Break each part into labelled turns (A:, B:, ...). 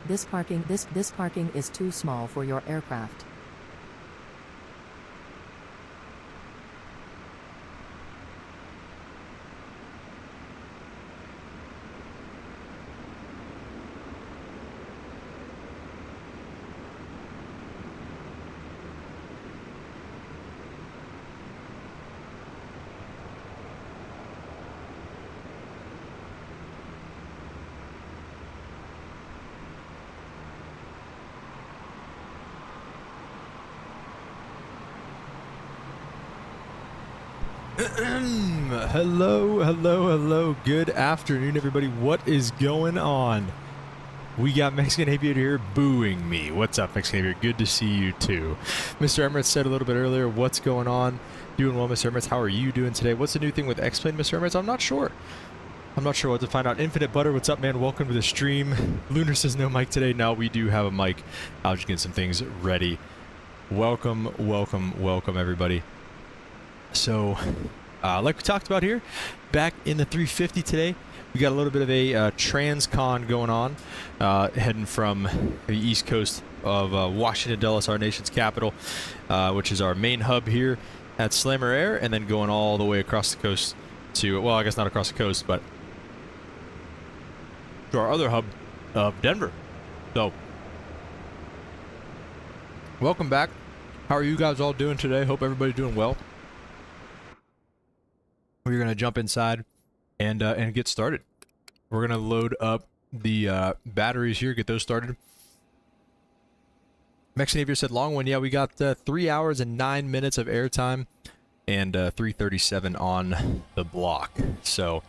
A: This parking is too small for your aircraft.
B: Hello. Good afternoon, everybody. What is going on? We got Mexican Aviator here booing me. What's up, Mexican Aviator? Good to see you too. Mr. Emirates said a little bit earlier, what's going on? Doing well, Mr. Emirates. How are you doing today? What's the new thing with X-Plane, Mr. Emirates? I'm not sure. I'm not sure what to find out. Infinite Butter, what's up, man? Welcome to the stream. Lunar says no mic today. No, we do have a mic. I'll just get some things ready. Welcome, everybody. So, like we talked about here, back in the 350 today, we got a little bit of a Transcon going on, heading from the east coast of Washington, Dulles, our nation's capital, which is our main hub here at Slammer Air, and then going all the way across the coast to, well, I guess not across the coast, but to our other hub of Denver. So, welcome back. How are you guys all doing today? Hope everybody's doing well. We're going to jump inside and get started. We're going to load up the batteries here, get those started. Mexican Aviator said long one. Yeah, we got 3 hours and 9 minutes of airtime and 3:37 on the block. So,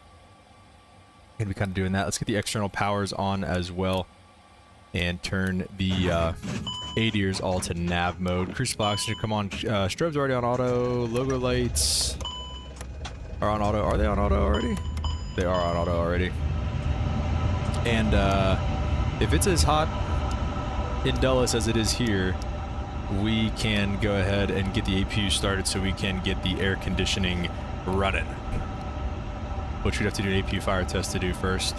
B: going to be kind of doing that. Let's get the external powers on as well and turn the ADIRs all to nav mode. Crucible oxygen, come on. Strobes already on auto. Logo lights are on auto. Are they on auto already? They are on auto already. And if it's as hot in Dulles as it is here, we can go ahead and get the APU started so we can get the air conditioning running. Which we'd have to do an APU fire test to do first.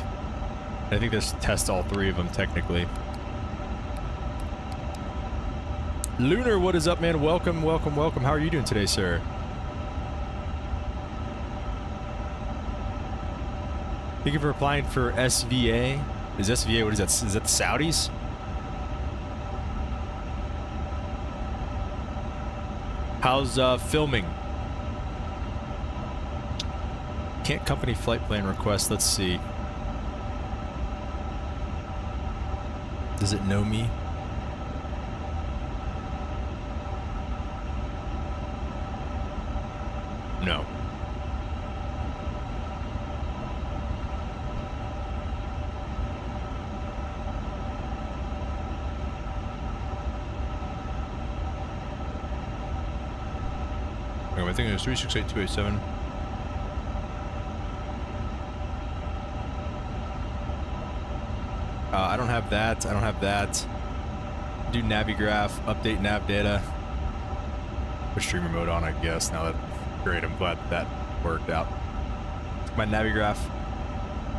B: I think this tests all three of them technically. Lunar, what is up, man? Welcome. How are you doing today, sir? Thank you for applying for SVA. Is SVA, what is that? Is that the Saudis? How's filming? Can't company flight plan request. Let's see. Does it know me? No. I think it was 368287. I don't have that. Do Navigraph, update nav data. Put streamer mode on, I guess. Now that, great, I'm glad that worked out. My Navigraph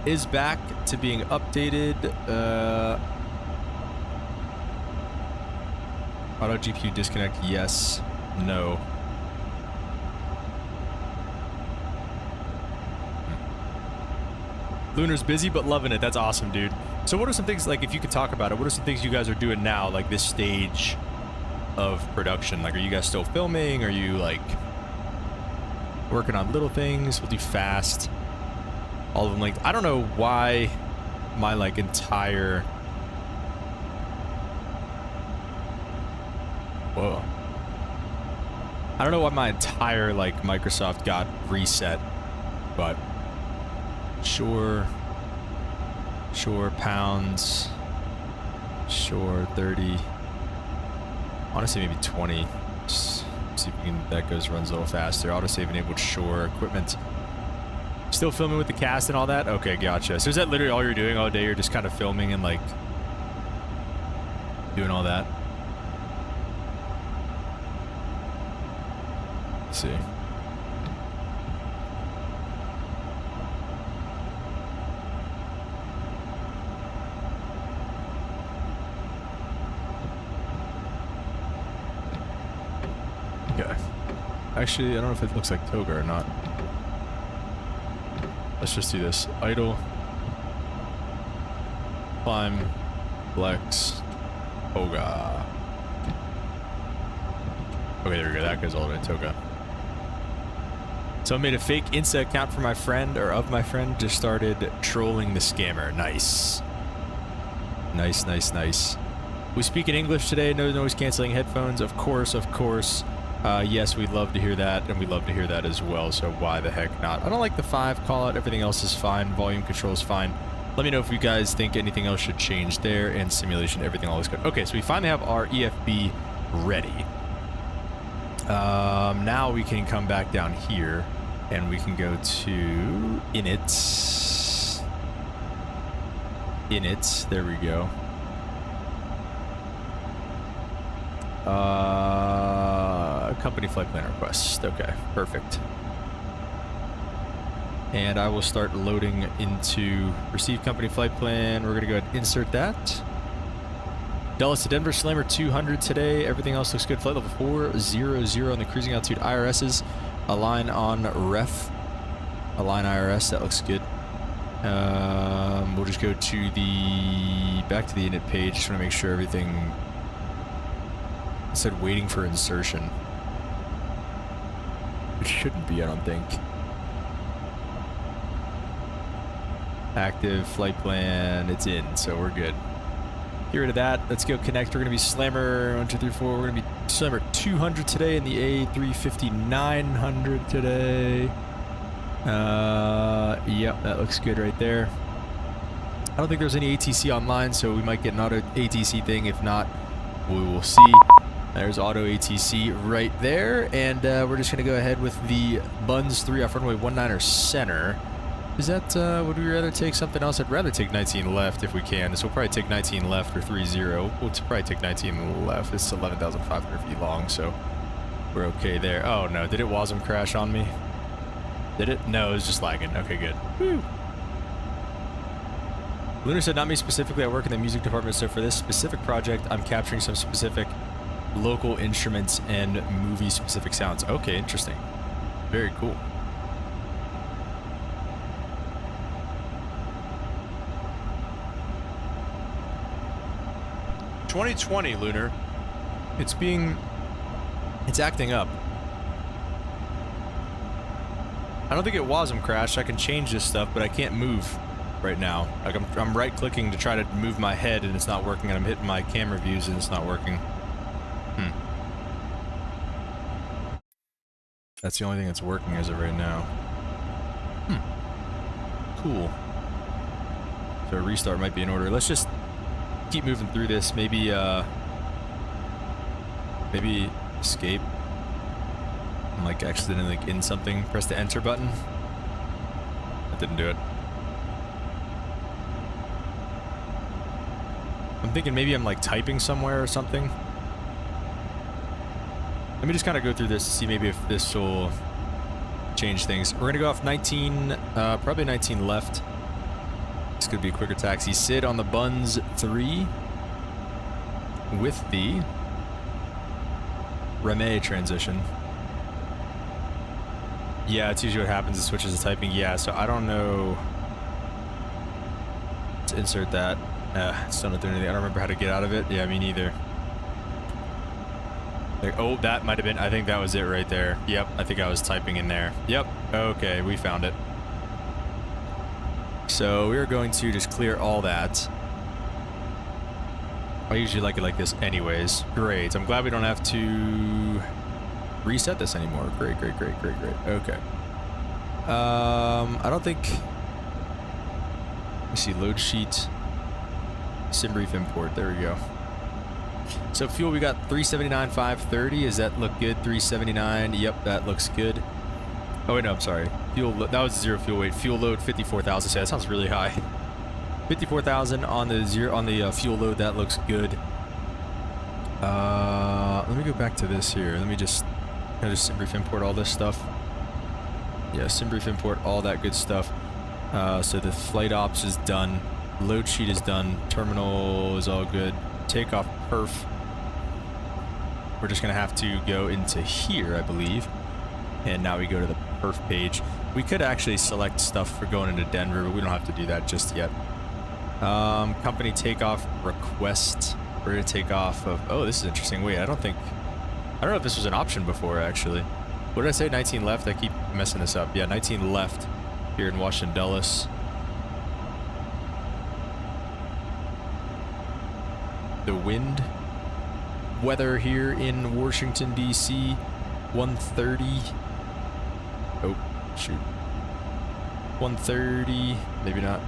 B: is back to being updated. Auto GPU disconnect, yes, no. Lunar's busy, but loving it. That's awesome, dude. So what are some things, like, if you could talk about it, what are some things you guys are doing now, like this stage of production? Like, are you guys still filming? Are you, like, working on little things? We'll do fast. All of them, like, I don't know why my, like, entire... Whoa. I don't know why my entire, like, Microsoft got reset, but... Sure, pounds, sure, 30, honestly maybe 20, just see if we can, that runs a little faster. Autosave enabled, sure, equipment, still filming with the cast and all that? Okay, gotcha. So is that literally all you're doing all day? You're just kind of filming and like, doing all that? Let's see. Actually, I don't know if it looks like toga or not. Let's just do this. Idle. Climb. Flex. Toga. Okay, there we go. That goes all the way to toga. So I made a fake Insta account for my friend, or of my friend, just started trolling the scammer. Nice. Nice, nice, nice. We speak in English today, no noise canceling headphones, of course, of course. Yes, we'd love to hear that, and we'd love to hear that as well, so why the heck not? I don't like the 5 call out, everything else is fine, volume control is fine. Let me know if you guys think anything else should change there, and simulation, everything all is good. Okay, so we finally have our EFB ready. Now we can come back down here, and we can go to init. Init, there we go. Company flight plan request. Okay, perfect. And I will start loading into receive company flight plan. We're gonna go ahead and insert that. Dallas to Denver, Slammer 200 today. Everything else looks good. Flight level 400 on the cruising altitude IRSs. Align on ref. Align IRS, that looks good. We'll just go to the back to the init page. Just want to make sure everything. It said waiting for insertion. It shouldn't be, I don't think. Active flight plan, it's in, so we're good. Get rid of that. Let's go connect. We're going to be Slammer 1, 2, 3, 4. We're going to be Slammer 200 today and the A359 today. Yep, that looks good right there. I don't think there's any ATC online, so we might get an auto ATC thing. If not, we will see. There's auto ATC right there, and we're just going to go ahead with the Buns 3 off runway 19er center. Is that, would we rather take something else? I'd rather take 19 left if we can. So we'll probably take 19 left or 30. We'll probably take 19 left. It's 11,500 feet long, so we're okay there. Oh no, did it WASM crash on me? Did it? No, it was just lagging. Okay, good. Woo. Lunar said, not me specifically, I work in the music department, so for this specific project, I'm capturing some specific local instruments and movie-specific sounds. Okay, interesting. Very cool. $2020, Lunar. It's acting up. I don't think it WASM crashed. I can change this stuff, but I can't move right now. Like I'm right-clicking to try to move my head, and it's not working, and I'm hitting my camera views, and it's not working. That's the only thing that's working as of right now. Cool. So a restart might be in order. Let's just keep moving through this. Maybe maybe escape. I'm like accidentally in something. Press the enter button. That didn't do it. I'm thinking maybe I'm like typing somewhere or something. Let me just kind of go through this to see maybe if this will change things. We're gonna go off 19, probably 19 left. This could be a quicker taxi. Sid on the Buns 3 with the Reme transition. Yeah, it's usually what happens. It switches to typing. Yeah, so I don't know. Let's insert that. Still not doing anything. I don't remember how to get out of it. Yeah, me neither. Like, oh, that might have been. I think that was it right there. Yep, I think I was typing in there. Yep. Okay, we found it. So we're going to just clear all that. I usually like it like this anyways. Great. I'm glad we don't have to reset this anymore. Great, great, great, great, great. Okay. I don't think... Let me see. Load sheet. Sim brief import. There we go. So fuel, we got 379, 530. Does that look good? 379. Yep, that looks good. Oh wait, no, I'm sorry. Fuel, that was zero fuel weight. Fuel load 54,000. So that sounds really high. 54,000 on the fuel load. That looks good. Let me go back to this here. Let me just sim brief import all this stuff. Yeah, sim brief import all that good stuff. So the flight ops is done. Load sheet is done. Terminal is all good. Takeoff perf. We're just gonna have to go into here, I believe. And now we go to the perf page. We could actually select stuff for going into Denver, but we don't have to do that just yet. Company takeoff request. We're gonna take off of, oh, this is interesting. Wait, I don't know if this was an option before, actually. What did I say? 19 left? I keep messing this up. Yeah, 19 left here in Washington Dulles. The wind weather here in Washington, D.C. 130. Oh, shoot. 130. Maybe not.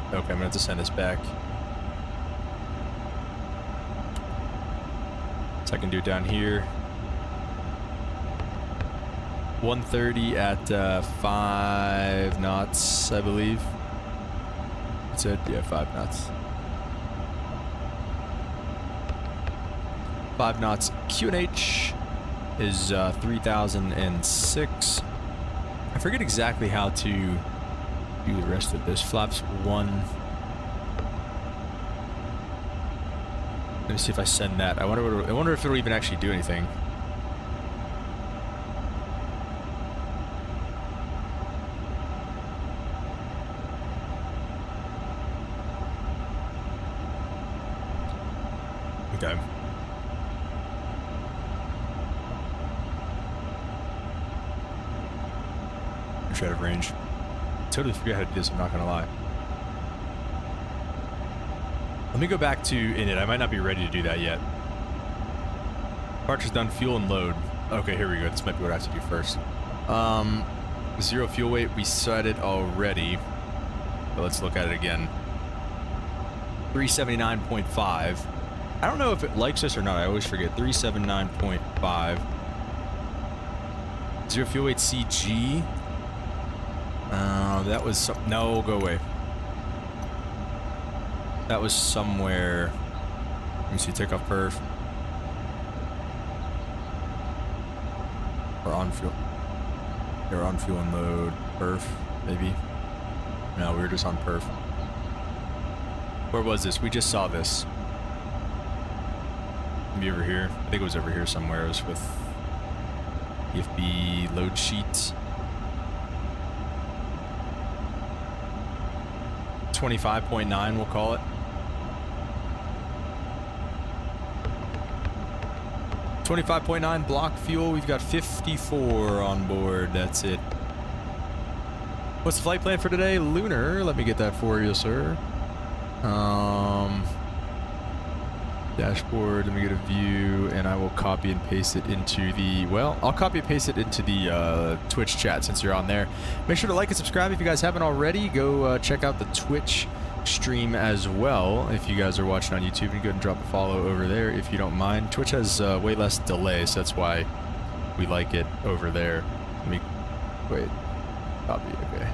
B: Okay, I'm gonna have to send this back. So I can do it down here. 130 at 5 knots, I believe. It said, yeah, 5 knots. 5 knots. QNH is 3006. I forget exactly how to do the rest of this. Flaps 1. Let me see if I send that. I wonder if it'll even actually do anything. Okay. Out of range. Totally forget how to do this, I'm not gonna lie. Let me go back to init. I might not be ready to do that yet. Departure's done, fuel and load. Okay, here we go. This might be what I have to do first. 0 fuel weight, we set it already. But let's look at it again. 379.5. I don't know if it likes this or not. I always forget. 379.5. 0 fuel weight CG. That was no, go away. That was somewhere. Let me see, takeoff perf. Or on fuel. They're on fuel and load. Perf, maybe. No, we were just on perf. Where was this? We just saw this. Maybe over here. I think it was over here somewhere. It was with EFB load sheets. 25.9, we'll call it. $25.9 block fuel. We've got 54 on board. That's it. What's the flight plan for today? Lunar. Let me get that for you, sir. Dashboard. Let me get a view, and I will copy and paste it into the, well, I'll copy and paste it into the Twitch chat since you're on there. Make sure to like and subscribe if you guys haven't already. Go check out the Twitch stream as well if you guys are watching on YouTube. You can go ahead and drop a follow over there if you don't mind. Twitch has way less delay, so that's why we like it over there. Let me, wait, copy, okay.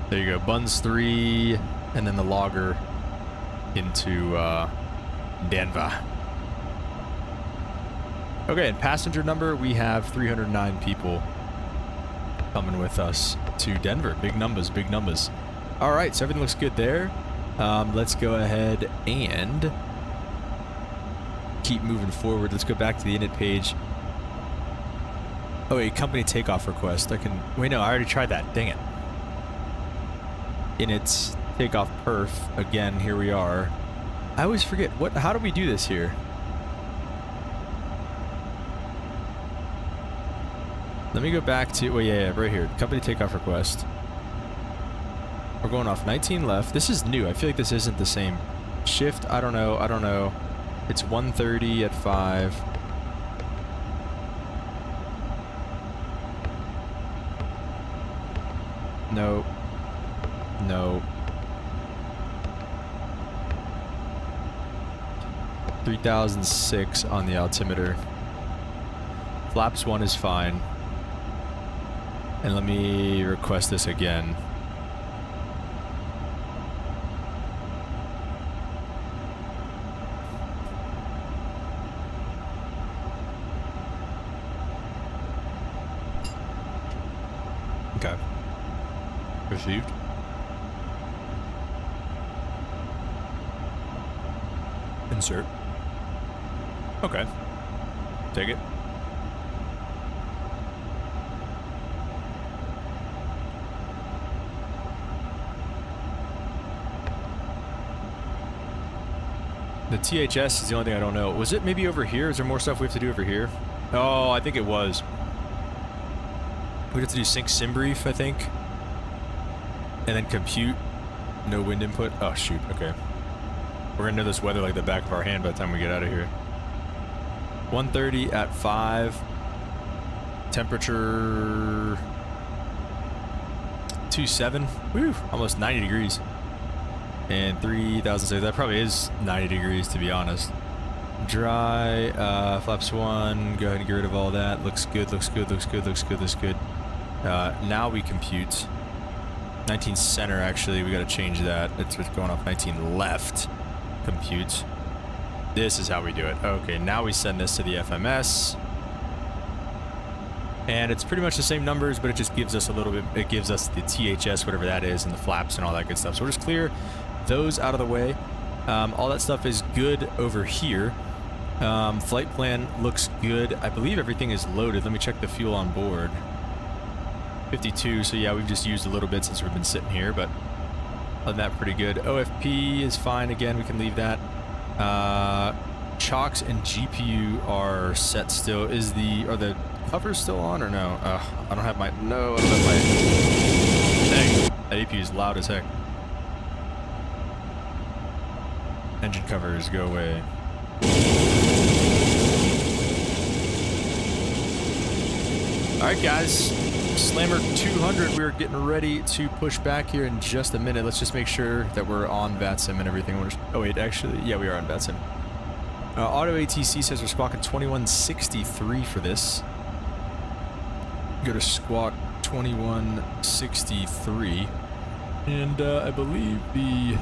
B: There you go, Buns 3, and then the logger into Denver. Okay, and passenger number, we have 309 people coming with us to Denver. Big numbers, big numbers. All right, so everything looks good there. Let's go ahead and keep moving forward. Let's go back to the init page. Oh, wait, company takeoff request. I can, wait, no, I already tried that. Dang it. Init takeoff perf. Again, here we are. I always forget. What? How do we do this here? Let me go back to, well, yeah, right here. Company takeoff request. We're going off 19 left. This is new. I feel like this isn't the same. Shift, I don't know. I don't know. It's 130 at 5. No. No. 3006 on the altimeter. Flaps 1 is fine. And let me request this again. Okay. Received. Insert. Okay. Take it. The THS is the only thing I don't know. Was it maybe over here? Is there more stuff we have to do over here? Oh, I think it was. We have to do sync sim brief, I think. And then compute. No wind input. Oh, shoot. Okay. We're going to know this weather like the back of our hand by the time we get out of here. 1:30 at 5. Temperature 27. Woo! Almost 90 degrees. And 3,006. That probably is 90 degrees, to be honest. Dry. Flaps 1. Go ahead and get rid of all that. Looks good. Looks good. Looks good. Looks good. Looks good. Now we compute. 19 center, actually. We got to change that. It's going off 19 left. Compute. This is how we do it. Okay, now we send this to the FMS. And it's pretty much the same numbers, but it just gives us a little bit, it gives us the THS, whatever that is, and the flaps and all that good stuff. So we'll just clear those out of the way. All that stuff is good over here. Flight plan looks good. I believe everything is loaded. Let me check the fuel on board. 52, so yeah, we've just used a little bit since we've been sitting here, but other than that, pretty good. OFP is fine. Again, we can leave that. Chocks and GPU are set still. Are the covers still on or no? I don't have my, no, I don't have my, dang, that APU is loud as heck. Engine covers, go away. Alright guys, Slammer 200, we're getting ready to push back here in just a minute. Let's just make sure that we're on VATSIM and everything. Oh wait, actually, yeah, we are on VATSIM. Auto ATC says we're squawking 2163 for this. Go to squawk 2163. And I believe the...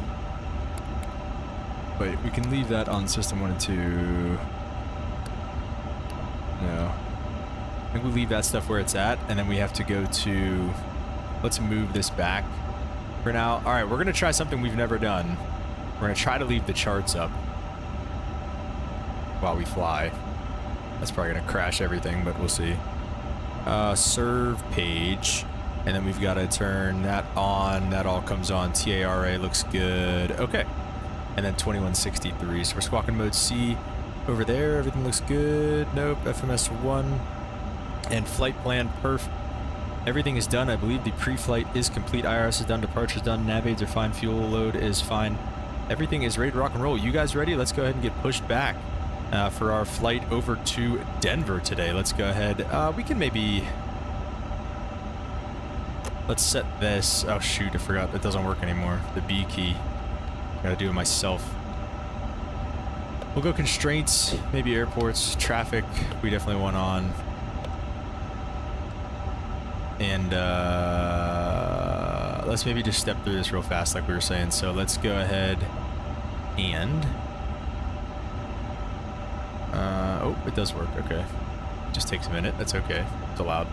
B: Wait, we can leave that on system 1 and 2. No. I think we leave that stuff where it's at, and then we have to go to... Let's move this back for now. Alright, we're going to try something we've never done. We're going to try to leave the charts up while we fly. That's probably going to crash everything, but we'll see. Serve page. And then we've got to turn that on. That all comes on. TARA looks good. Okay. And then 2163. So we're squawking mode C over there. Everything looks good. Nope. FMS 1. And flight plan perf. Everything is done. I believe the pre-flight is complete. IRS is done. Departure is done. Nav aids are fine. Fuel load is fine. Everything is ready to rock and roll. You guys ready? Let's go ahead and get pushed back for our flight over to Denver today. Let's go ahead. We can maybe... Let's set this. Oh shoot, I forgot. That doesn't work anymore. The B key. Gotta do it myself. We'll go constraints, maybe airports, traffic. We definitely want on. And let's maybe just step through this real fast like we were saying. So let's go ahead and... oh, it does work. Okay. Just takes a minute. That's okay. It's allowed.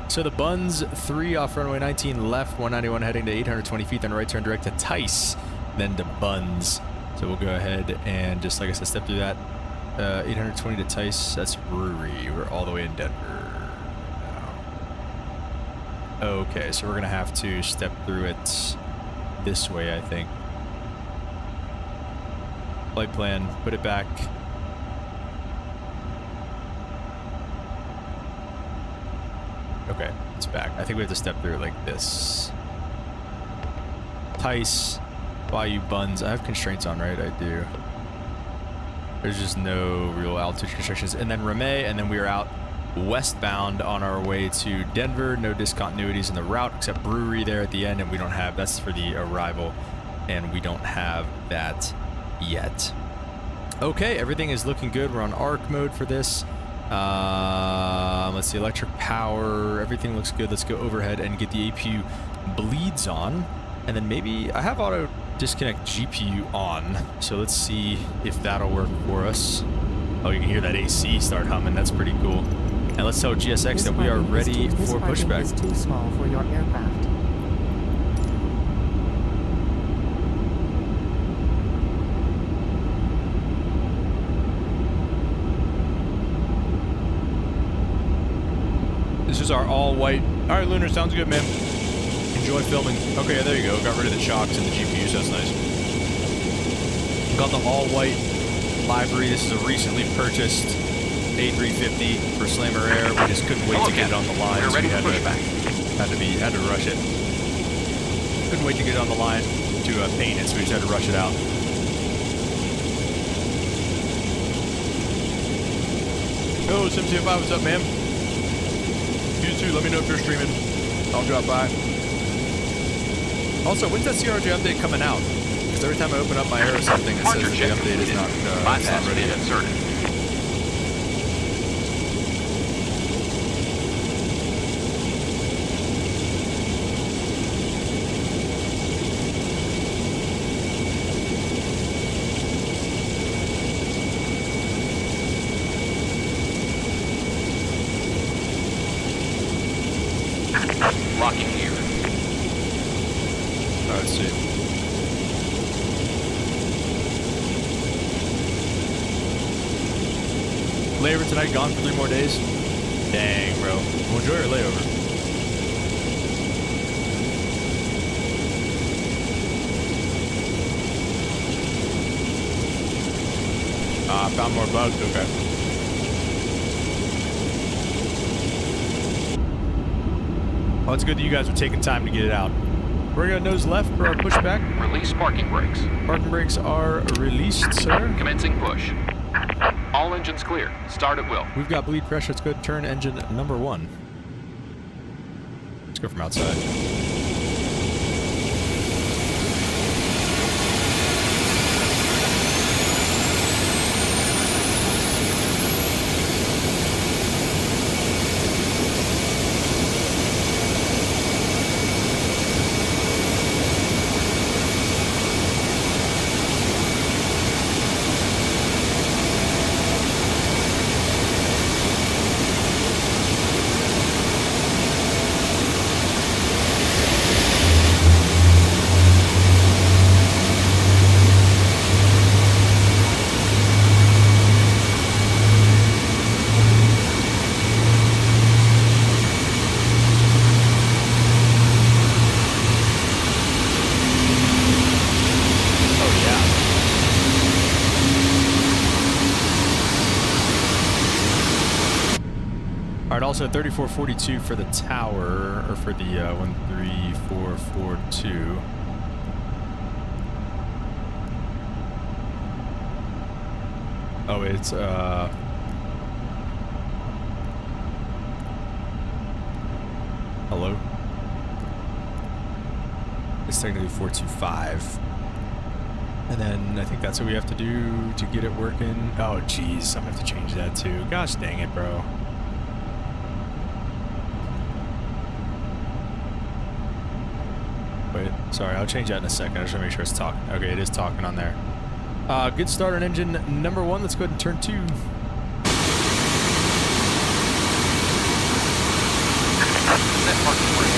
B: So the Buns 3 off runway 19 left, 191 heading to 820 feet, then right turn direct to Tice, then to Buns. So we'll go ahead and just, like I said, step through that. 820 to Tice, that's Brewery. We're all the way in Denver now. Okay, so we're going to have to step through it this way, I think. Flight plan, put it back. Okay, it's back. I think we have to step through it like this. Tice, Bayou Buns. I have constraints on, right? I do. There's just no real altitude constrictions. And then Ramey, and then we are out westbound on our way to Denver. No discontinuities in the route except Brewery there at the end, and we don't have, that's for the arrival, and we don't have that yet. Okay, everything is looking good. We're on ARC mode for this. Let's see, electric power, everything looks good. Let's go overhead and get the APU bleeds on, and then maybe I have auto disconnect GPU on, so let's see if that'll work for us. Oh, you can hear that AC start humming. That's pretty cool. And let's tell GSX that we are ready for pushback.
A: This parking is too small for your aircraft.
B: is our all-white. All right, Lunar, sounds good, man. Enjoy filming. Okay, there you go. Got rid of the chocks and the GPU, so that's nice. Got the all-white livery. This is a recently purchased A350 for Slammer Air. We just couldn't wait to get it on the line.
C: We're ready
B: so
C: to push back.
B: Had to rush it. Couldn't wait to get it on the line to paint it, so we just had to rush it out. Yo, Sim25, what's up, man? You too, let me know if you're streaming. I'll drop by. Also, when's that CRJ update coming out? Because every time I open up my Aero something, it says that the update is not ready yet.
C: Inserted. Locking gear.
B: Alright, let's see. Layover tonight, gone for 3 more days. Dang, bro. Well, enjoy your layover. I found more bugs, okay. Well, it's good that you guys are taking time to get it out. We're gonna nose left for our pushback.
C: Release parking brakes.
B: Parking brakes are released, sir.
C: Commencing push. All engines clear. Start at will.
B: We've got bleed pressure. Let's go ahead and turn engine number 1. Let's go from outside. Alright, also 3442 for the tower, or for the 13442. Oh, it's, hello? It's technically 425. And then I think that's what we have to do to get it working. Oh, jeez, I'm gonna have to change that too. Gosh dang it, bro. Wait, sorry, I'll change that in a second. I just want to make sure it's talking. Okay, it is talking on there. Good start on engine number 1. Let's go ahead and turn 2.
C: Set parking brake.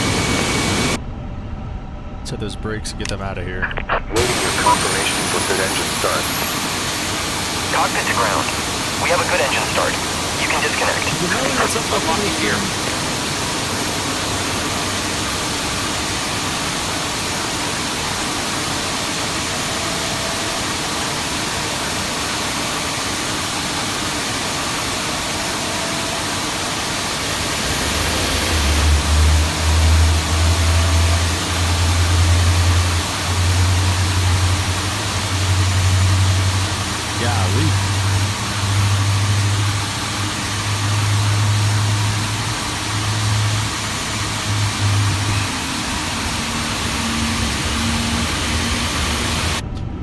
B: Set those brakes and get them out of here.
D: Waiting your confirmation for good engine start.
E: Cockpit to ground. We have a good engine start. You can disconnect.
C: Unlocking gear.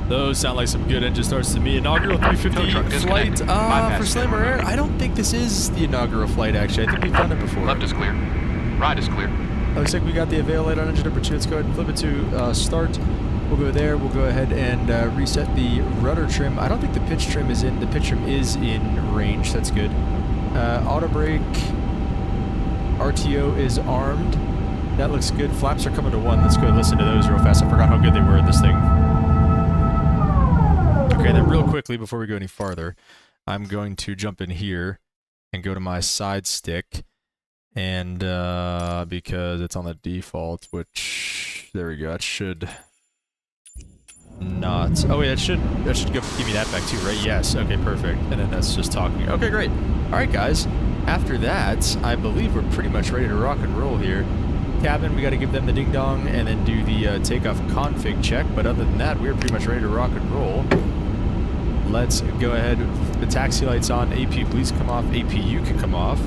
B: Those sound like some good engine starts to me. Inaugural 350 flight for Slammer Air. I don't think this is the inaugural flight, actually. I think we've done it before.
C: Left is clear. Right is clear.
B: Looks like we got the avail light on engine number 2. Let's go ahead and flip it to start. We'll go there. We'll go ahead and reset the rudder trim. I don't think the pitch trim is in. The pitch trim is in range. That's good. Auto brake. RTO is armed. That looks good. Flaps are coming to 1. Let's go listen to those real fast. I forgot how good they were in this thing. Okay, then real quickly, before we go any farther, I'm going to jump in here and go to my side stick And because it's on the default, which there we go. That should not. Oh wait, that should give me that back too, right? Yes. Okay, perfect. And then that's just talking. Okay, great. All right, guys. After that, I believe we're pretty much ready to rock and roll here. Cabin, we got to give them the ding dong and then do the takeoff config check. But other than that, we're pretty much ready to rock and roll. Let's go ahead. The taxi lights on. AP, please come off. APU can come off.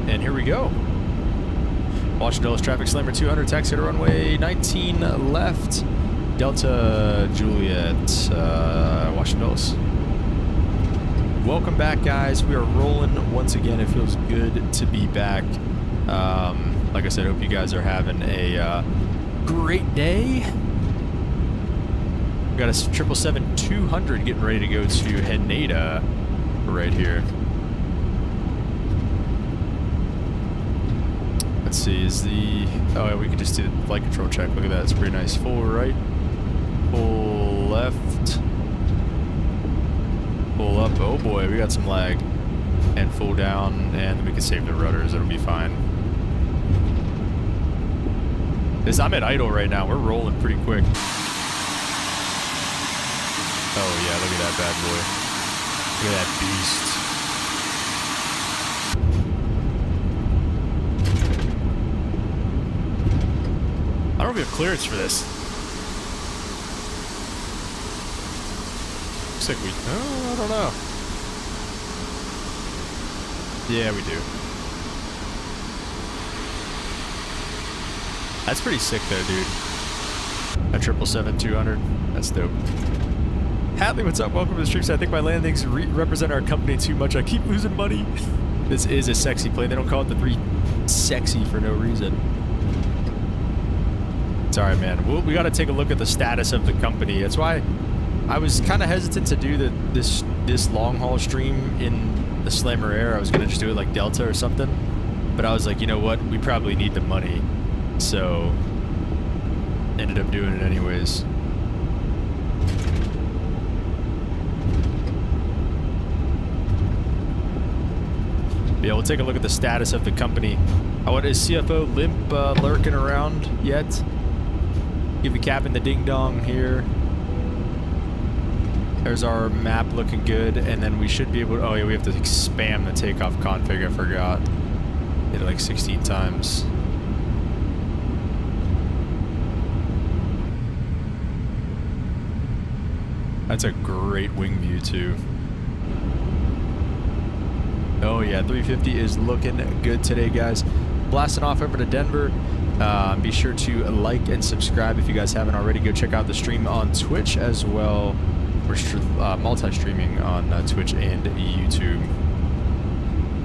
B: And here we go. Washington Dulles traffic slammer 200, taxi to runway 19 left. Delta Juliet, Washington Dulles. Welcome back, guys. We are rolling once again. It feels good to be back. Like I said, hope you guys are having a great day. We got a 777-200 getting ready to go to Haneda right here. Let's see, is the... Oh, yeah, we could just do the flight control check. Look at that. It's pretty nice. Full right. Full left. Full up. Oh, boy. We got some lag. And full down. And we can save the rudders. It'll be fine. I'm at idle right now. We're rolling pretty quick. Oh, yeah. Look at that bad boy. Look at that beast. I don't know if we have clearance for this. Looks like we... Oh, I don't know. Yeah, we do. That's pretty sick though, dude. A 777-200. That's dope. Hadley, what's up? Welcome to the stream. I think my landings represent our company too much. I keep losing money. This is a sexy plane. They don't call it the 3 sexy for no reason. It's alright, man. We got to take a look at the status of the company. That's why I was kind of hesitant to do this long haul stream in the Slammer Air. I was going to just do it like Delta or something. But I was like, you know what? We probably need the money. So, ended up doing it anyways. Yeah, we'll take a look at the status of the company. Is CFO Limp lurking around yet? Give the captain the ding dong here. There's our map looking good, and then we should be able to... Oh yeah, we have to like, spam the takeoff config. I forgot. Did it like 16 times. That's a great wing view too. Oh yeah, 350 is looking good today, guys. Blasting off over to Denver. Be sure to like and subscribe if you guys haven't already. Go check out the stream on Twitch as well. We're multi-streaming on Twitch and YouTube.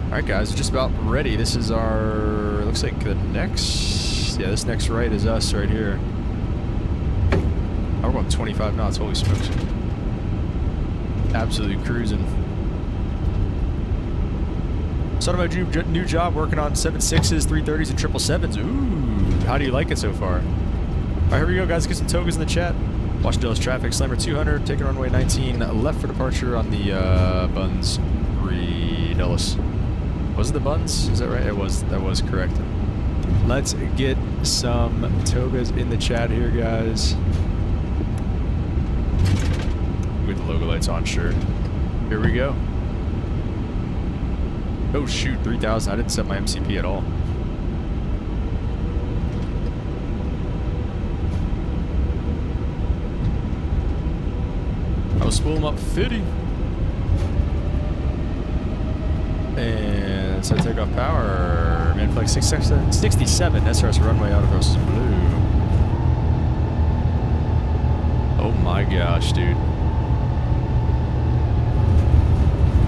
B: Alright guys, we're just about ready. This is our... Looks like the next... Yeah, this next right is us right here. Oh, we're going 25 knots. Holy smokes. Absolutely cruising. Started my new job working on 7.6s, 330s, and 777s. Ooh, how do you like it so far? All right, here we go, guys. Get some togas in the chat. Washington Dulles traffic, Slammer 200, taking runway 19 left for departure on the Buns 3 Dulles. Was it the Buns? Is that right? It was. That was correct. Let's get some togas in the chat here, guys. With the logo lights on, sure. Here we go. Oh shoot, 3,000. I didn't set my MCP at all. I was spooling up 50. And so take off power. Man, flight 67. SRS runway out across blue. Oh my gosh, dude.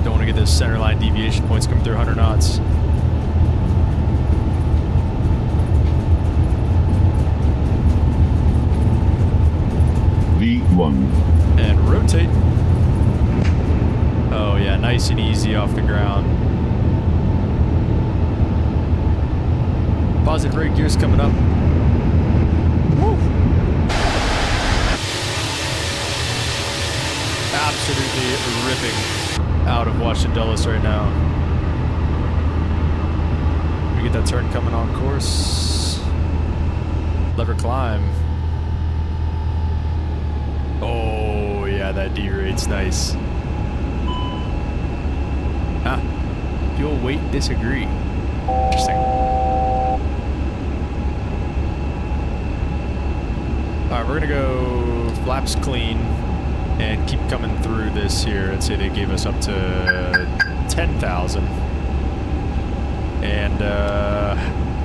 B: Don't want to get those centerline deviation points coming through 100 knots.
F: V1.
B: And rotate. Oh yeah, nice and easy off the ground. Positive brake gears coming up. Woo! Absolutely ripping out of Washington Dulles right now. We get that turn coming on course. Lever climb. Oh, yeah, that derate's nice. Ah, fuel weight disagree. Interesting. Alright, we're gonna go flaps clean and keep coming through this here. Let's say they gave us up to 10,000. And,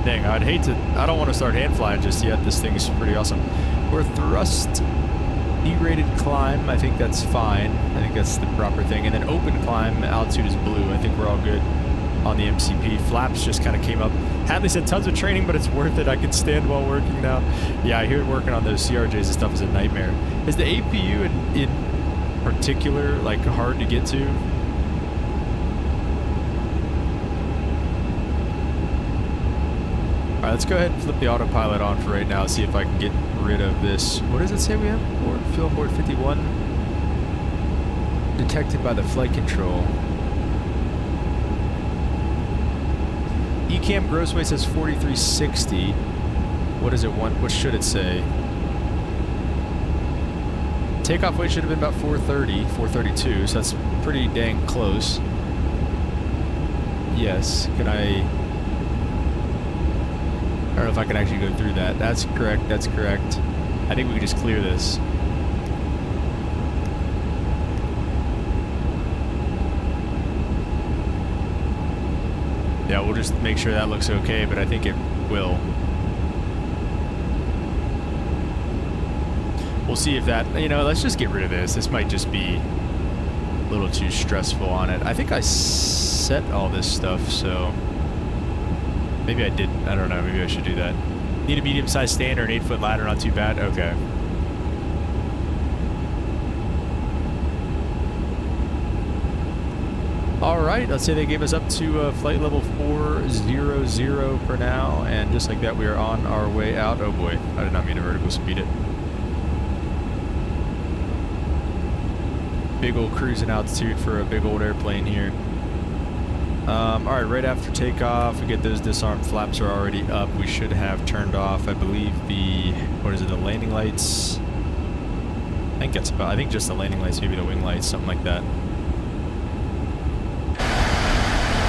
B: dang, I'd hate to, I don't want to start hand flying just yet. This thing's pretty awesome. We're thrust derated climb. I think that's fine. I think that's the proper thing. And then open climb, altitude is blue. I think we're all good on the MCP. Flaps just kind of came up. Hadley said tons of training, but it's worth it. I can stand while working now. Yeah, I hear working on those CRJs and stuff is a nightmare. Is the APU in particular, like, hard to get to? Alright, let's go ahead and flip the autopilot on for right now, see if I can get rid of this. What does it say we have? Fuel on board 51. Detected by the flight control. ECAM gross weight says 4360. What does it want? What should it say? Takeoff weight should have been about 430, 432, so that's pretty dang close. Yes, can I don't know if I can actually go through that. That's correct, that's correct. I think we can just clear this. Yeah, we'll just make sure that looks okay, but I think it will. We'll see if that, you know, let's just get rid of this. This might just be a little too stressful on it. I think I set all this stuff, so maybe I didn't. I don't know. Maybe I should do that. Need a medium-sized stand or an 8-foot ladder. Not too bad. Okay. All right. Let's say they gave us up to flight level 400 for now, and just like that, we are on our way out. Oh boy, I did not mean to vertical speed it. Big old cruising altitude for a big old airplane here. Alright, right after takeoff, we get those disarmed flaps are already up. We should have turned off, I believe, the, what is it, the landing lights? I think that's about, I think just the landing lights, maybe the wing lights, something like that.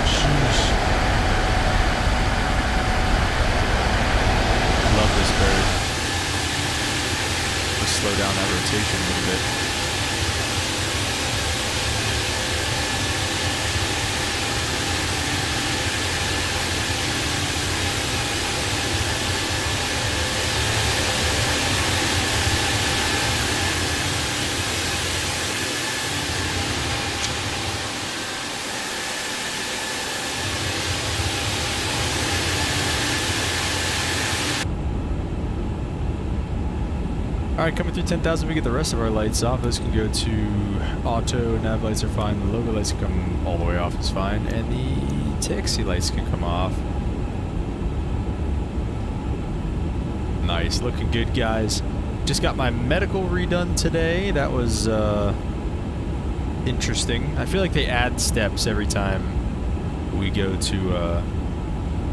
B: Sheesh. Love this bird. Let's slow down that rotation a little bit. Alright, coming through 10,000, we get the rest of our lights off. Those can go to auto, nav lights are fine, the logo lights can come all the way off, it's fine, and the taxi lights can come off. Nice, looking good, guys. Just got my medical redone today. That was interesting. I feel like they add steps every time we go to,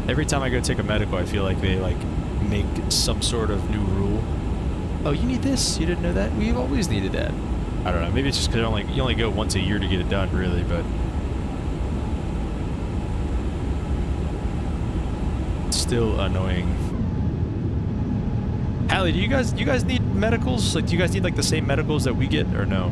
B: every time I go take a medical, I feel like they, like, make some sort of new rule. Oh, you need this? You didn't know that? We've always needed that. I don't know. Maybe it's just because you only go once a year to get it done, really. But still annoying. Hallie, do you guys need medicals? Like, do you guys need like the same medicals that we get, or no?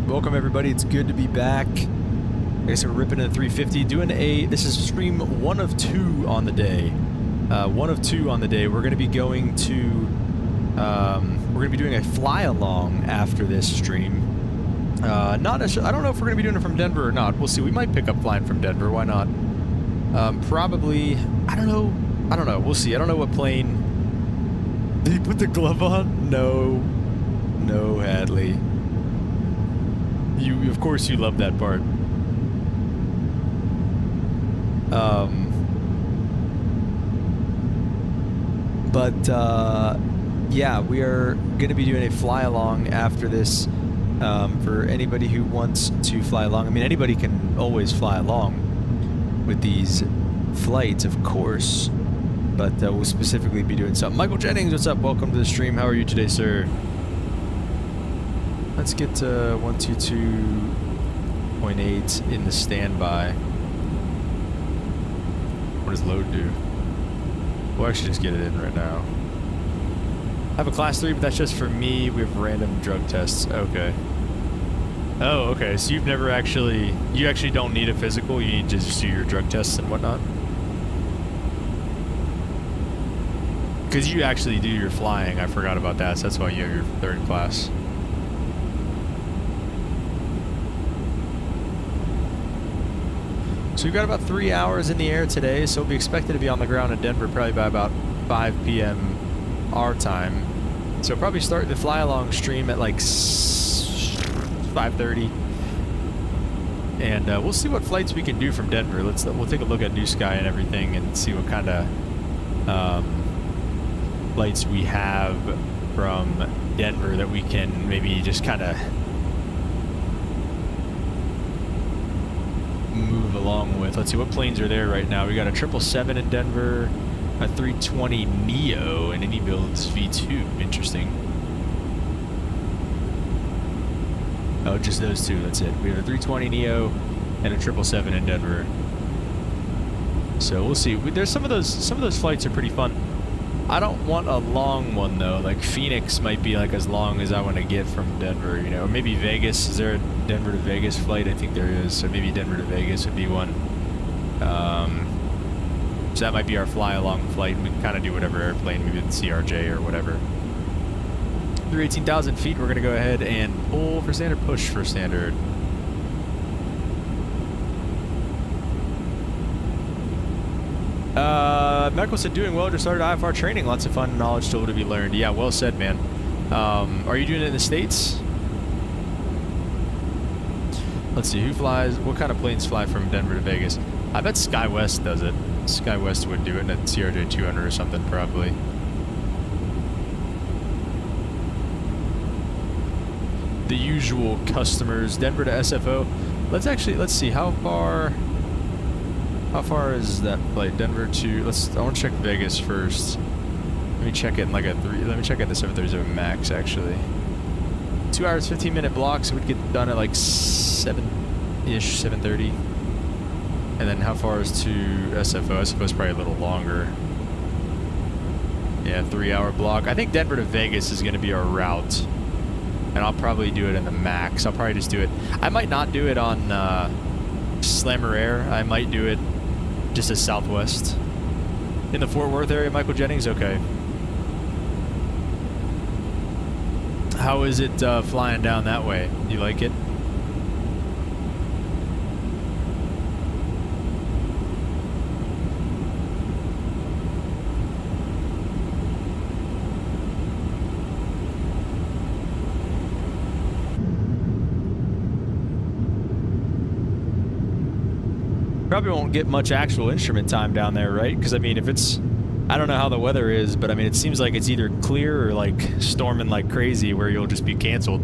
B: Welcome everybody, it's good to be back. I guess we're ripping in the 350, doing this is stream 1 of 2 on the day. 1 of 2 on the day. We're going to be going to, we're going to be doing a fly along after this stream. I don't know if we're going to be doing it from Denver or not. We'll see. We might pick up flying from Denver, why not? Probably, I don't know. We'll see. I don't know what plane. Did he put the glove on? No, Hadley. Of course you love that part. Yeah, we are going to be doing a fly along after this for anybody who wants to fly along. I mean, anybody can always fly along with these flights, of course, but we'll specifically be doing something. Michael Jennings, what's up? Welcome to the stream. How are you today, sir? Let's get to 122.8 in the standby. What does load do? We'll actually just get it in right now. I have a class 3, but that's just for me. We have random drug tests. Okay. Oh, okay. So you've never actually... You actually don't need a physical. You need to just do your drug tests and whatnot. Because you actually do your flying. I forgot about that. So that's why you have your 3rd class. So we've got about 3 hours in the air today. So we'll be expected to be on the ground in Denver probably by about 5 p.m. our time. So probably start the fly along stream at like 5:30, and we'll see what flights we can do from Denver. We'll take a look at New Sky and everything and see what kind of flights we have from Denver that we can maybe just kind of move along with. Let's see what planes are there right now. We got a 777 in Denver, a 320 Neo, and INIBUILDS V2. Interesting. Oh, just those two. That's it. We have a 320 Neo and a 777 in Denver. So we'll see. There's some of those flights are pretty fun. I don't want a long one though. Like Phoenix might be like as long as I want to get from Denver, you know, or maybe Vegas. Is there a Denver to Vegas flight? I think there is. So maybe Denver to Vegas would be one. So that might be our fly along flight. We can kind of do whatever airplane, maybe the CRJ or whatever. Through 18,000 feet, we're going to go ahead and pull for standard, push for standard. Michael said, doing well, just started IFR training. Lots of fun knowledge still to be learned. Yeah, well said, man. Are you doing it in the States? Let's see, who flies, what kind of planes fly from Denver to Vegas? I bet SkyWest does it. SkyWest would do it in a CRJ 200 or something, probably. The usual customers. Denver to SFO. Let's see, how far is that flight? Denver to, I want to check Vegas first. Let me check it in like let me check it the 737 Max, actually. 2 hours, 15-minute blocks. So we'd get done at like 7-ish, 7:30. And then how far is to SFO? SFO is probably a little longer. Yeah, 3-hour block. I think Denver to Vegas is going to be our route. And I'll probably do it in the Max. I'll probably just do it. I might not do it on Slammer Air. I might do it just as Southwest. In the Fort Worth area, Michael Jennings? Okay. How is it flying down that way? You like it? Probably won't get much actual instrument time down there, right? Because, I mean, if it's... I don't know how the weather is, but, I mean, it seems like it's either clear or, like, storming like crazy where you'll just be canceled.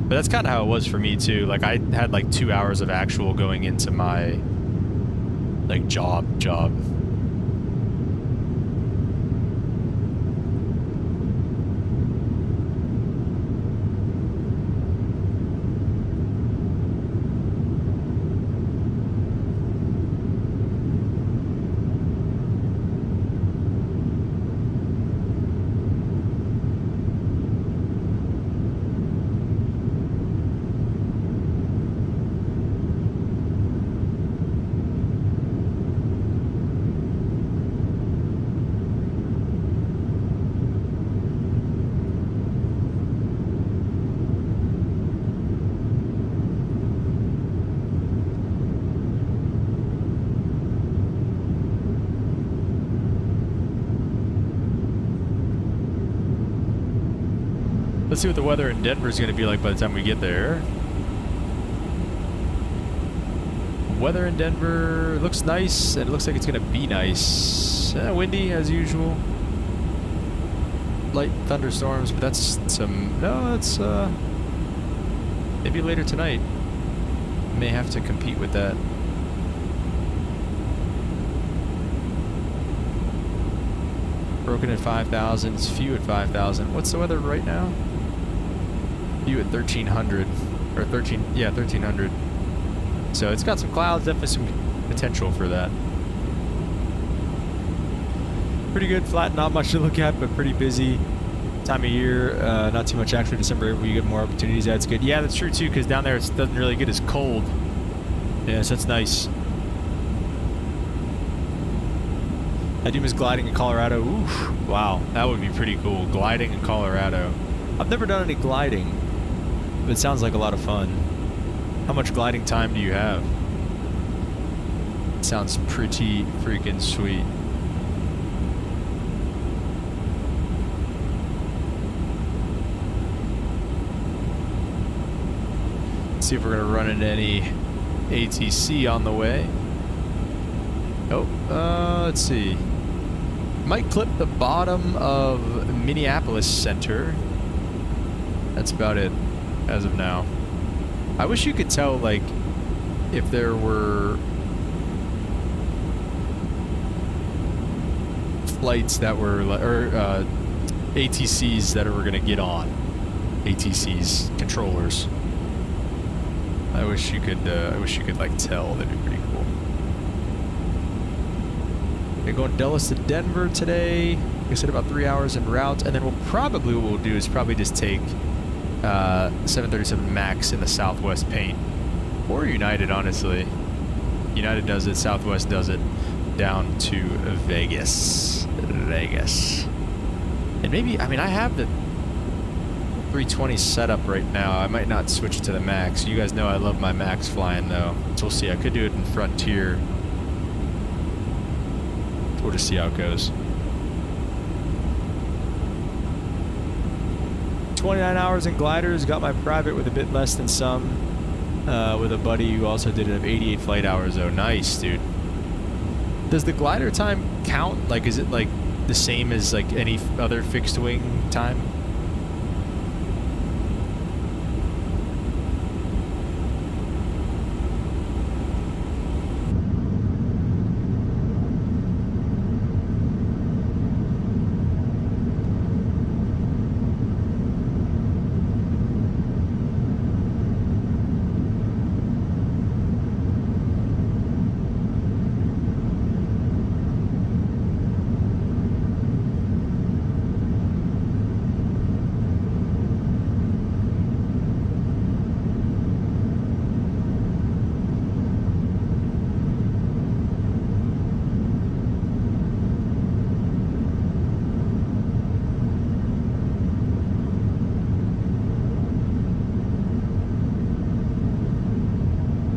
B: But that's kind of how it was for me, too. Like, I had, like, 2 hours of actual going into my, like, job. Let's see what the weather in Denver is going to be like by the time we get there. Weather in Denver looks nice, and it looks like it's going to be nice. Windy as usual. Light thunderstorms, but that's some... No, that's maybe later tonight. May have to compete with that. Broken at 5,000. It's few at 5,000. What's the weather right now? Few at 1,300. Or 13... Yeah, 1,300. So it's got some clouds, definitely some potential for that. Pretty good, flat, not much to look at, but pretty busy time of year. Not too much actually. December where you get more opportunities. That's good. Yeah, that's true too, because down there it doesn't really get as cold. Yeah, so that's nice. I do miss gliding in Colorado. Oof, wow, that would be pretty cool. Gliding in Colorado. I've never done any gliding, but it sounds like a lot of fun. How much gliding time do you have? Sounds pretty freaking sweet. Let's see if we're gonna run into any ATC on the way. Oh, let's see. Might clip the bottom of Minneapolis Center. That's about it as of now. I wish you could tell, like, if there were flights that were, or ATCs that were gonna get on. ATCs, controllers. I wish you could like tell. That'd be pretty cool. We're going Dallas to Denver today. Like I said, about 3 hours en route, and then what we'll do is probably just take 737 MAX in the Southwest paint, or United, honestly. United does it, Southwest does it, down to Vegas. And maybe, I mean, I have the 320 set up right now. I might not switch to the MAX. You guys know I love my MAX flying though, so we'll see. I could do it in Frontier. We'll just see how it goes. 29 hours in gliders. Got my private with a bit less than some. With a buddy who also did it of 88 flight hours though. Nice, dude. Does the glider time count? Like, is it like the same as like any other fixed wing time?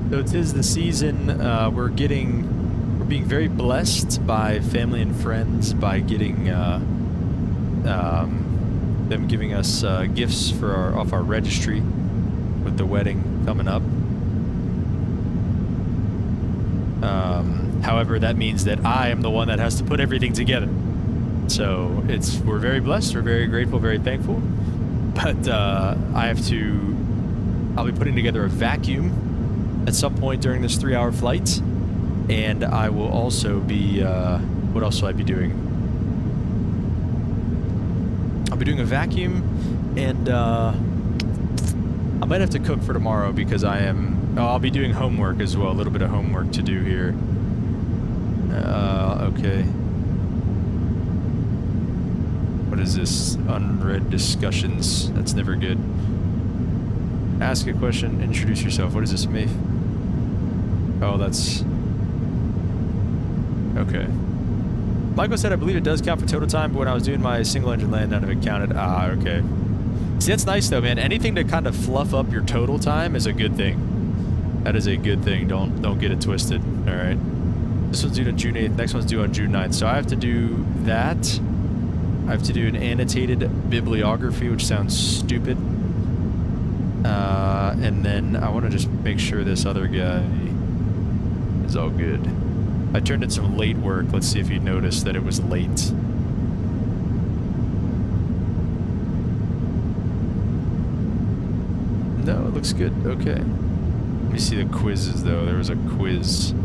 B: So 'tis the season. We're being very blessed by family and friends by getting them giving us gifts for off our registry with the wedding coming up. However, that means that I am the one that has to put everything together. So we're very blessed, we're very grateful, very thankful. But I'll be putting together a vacuum at some point during this 3-hour flight, and I will also be, what else will I be doing? I'll be doing a vacuum, and I might have to cook for tomorrow because I'll be doing homework as well, a little bit of homework to do here. Okay. What is this? Unread discussions. That's never good. Ask a question, introduce yourself. What is this, Maeve? Oh, that's... Okay. Michael said, I believe it does count for total time, but when I was doing my single engine land, none of it counted. Ah, okay. See, that's nice though, man. Anything to kind of fluff up your total time is a good thing. That is a good thing. Don't get it twisted. All right. This one's due on June 8th. Next one's due on June 9th. So I have to do that. I have to do an annotated bibliography, which sounds stupid. And then I want to just make sure this other guy Everything's all good. I turned in some late work. Let's see if you noticed that it was late. No, it looks good. Okay. Let me see the quizzes, though. There was a quiz.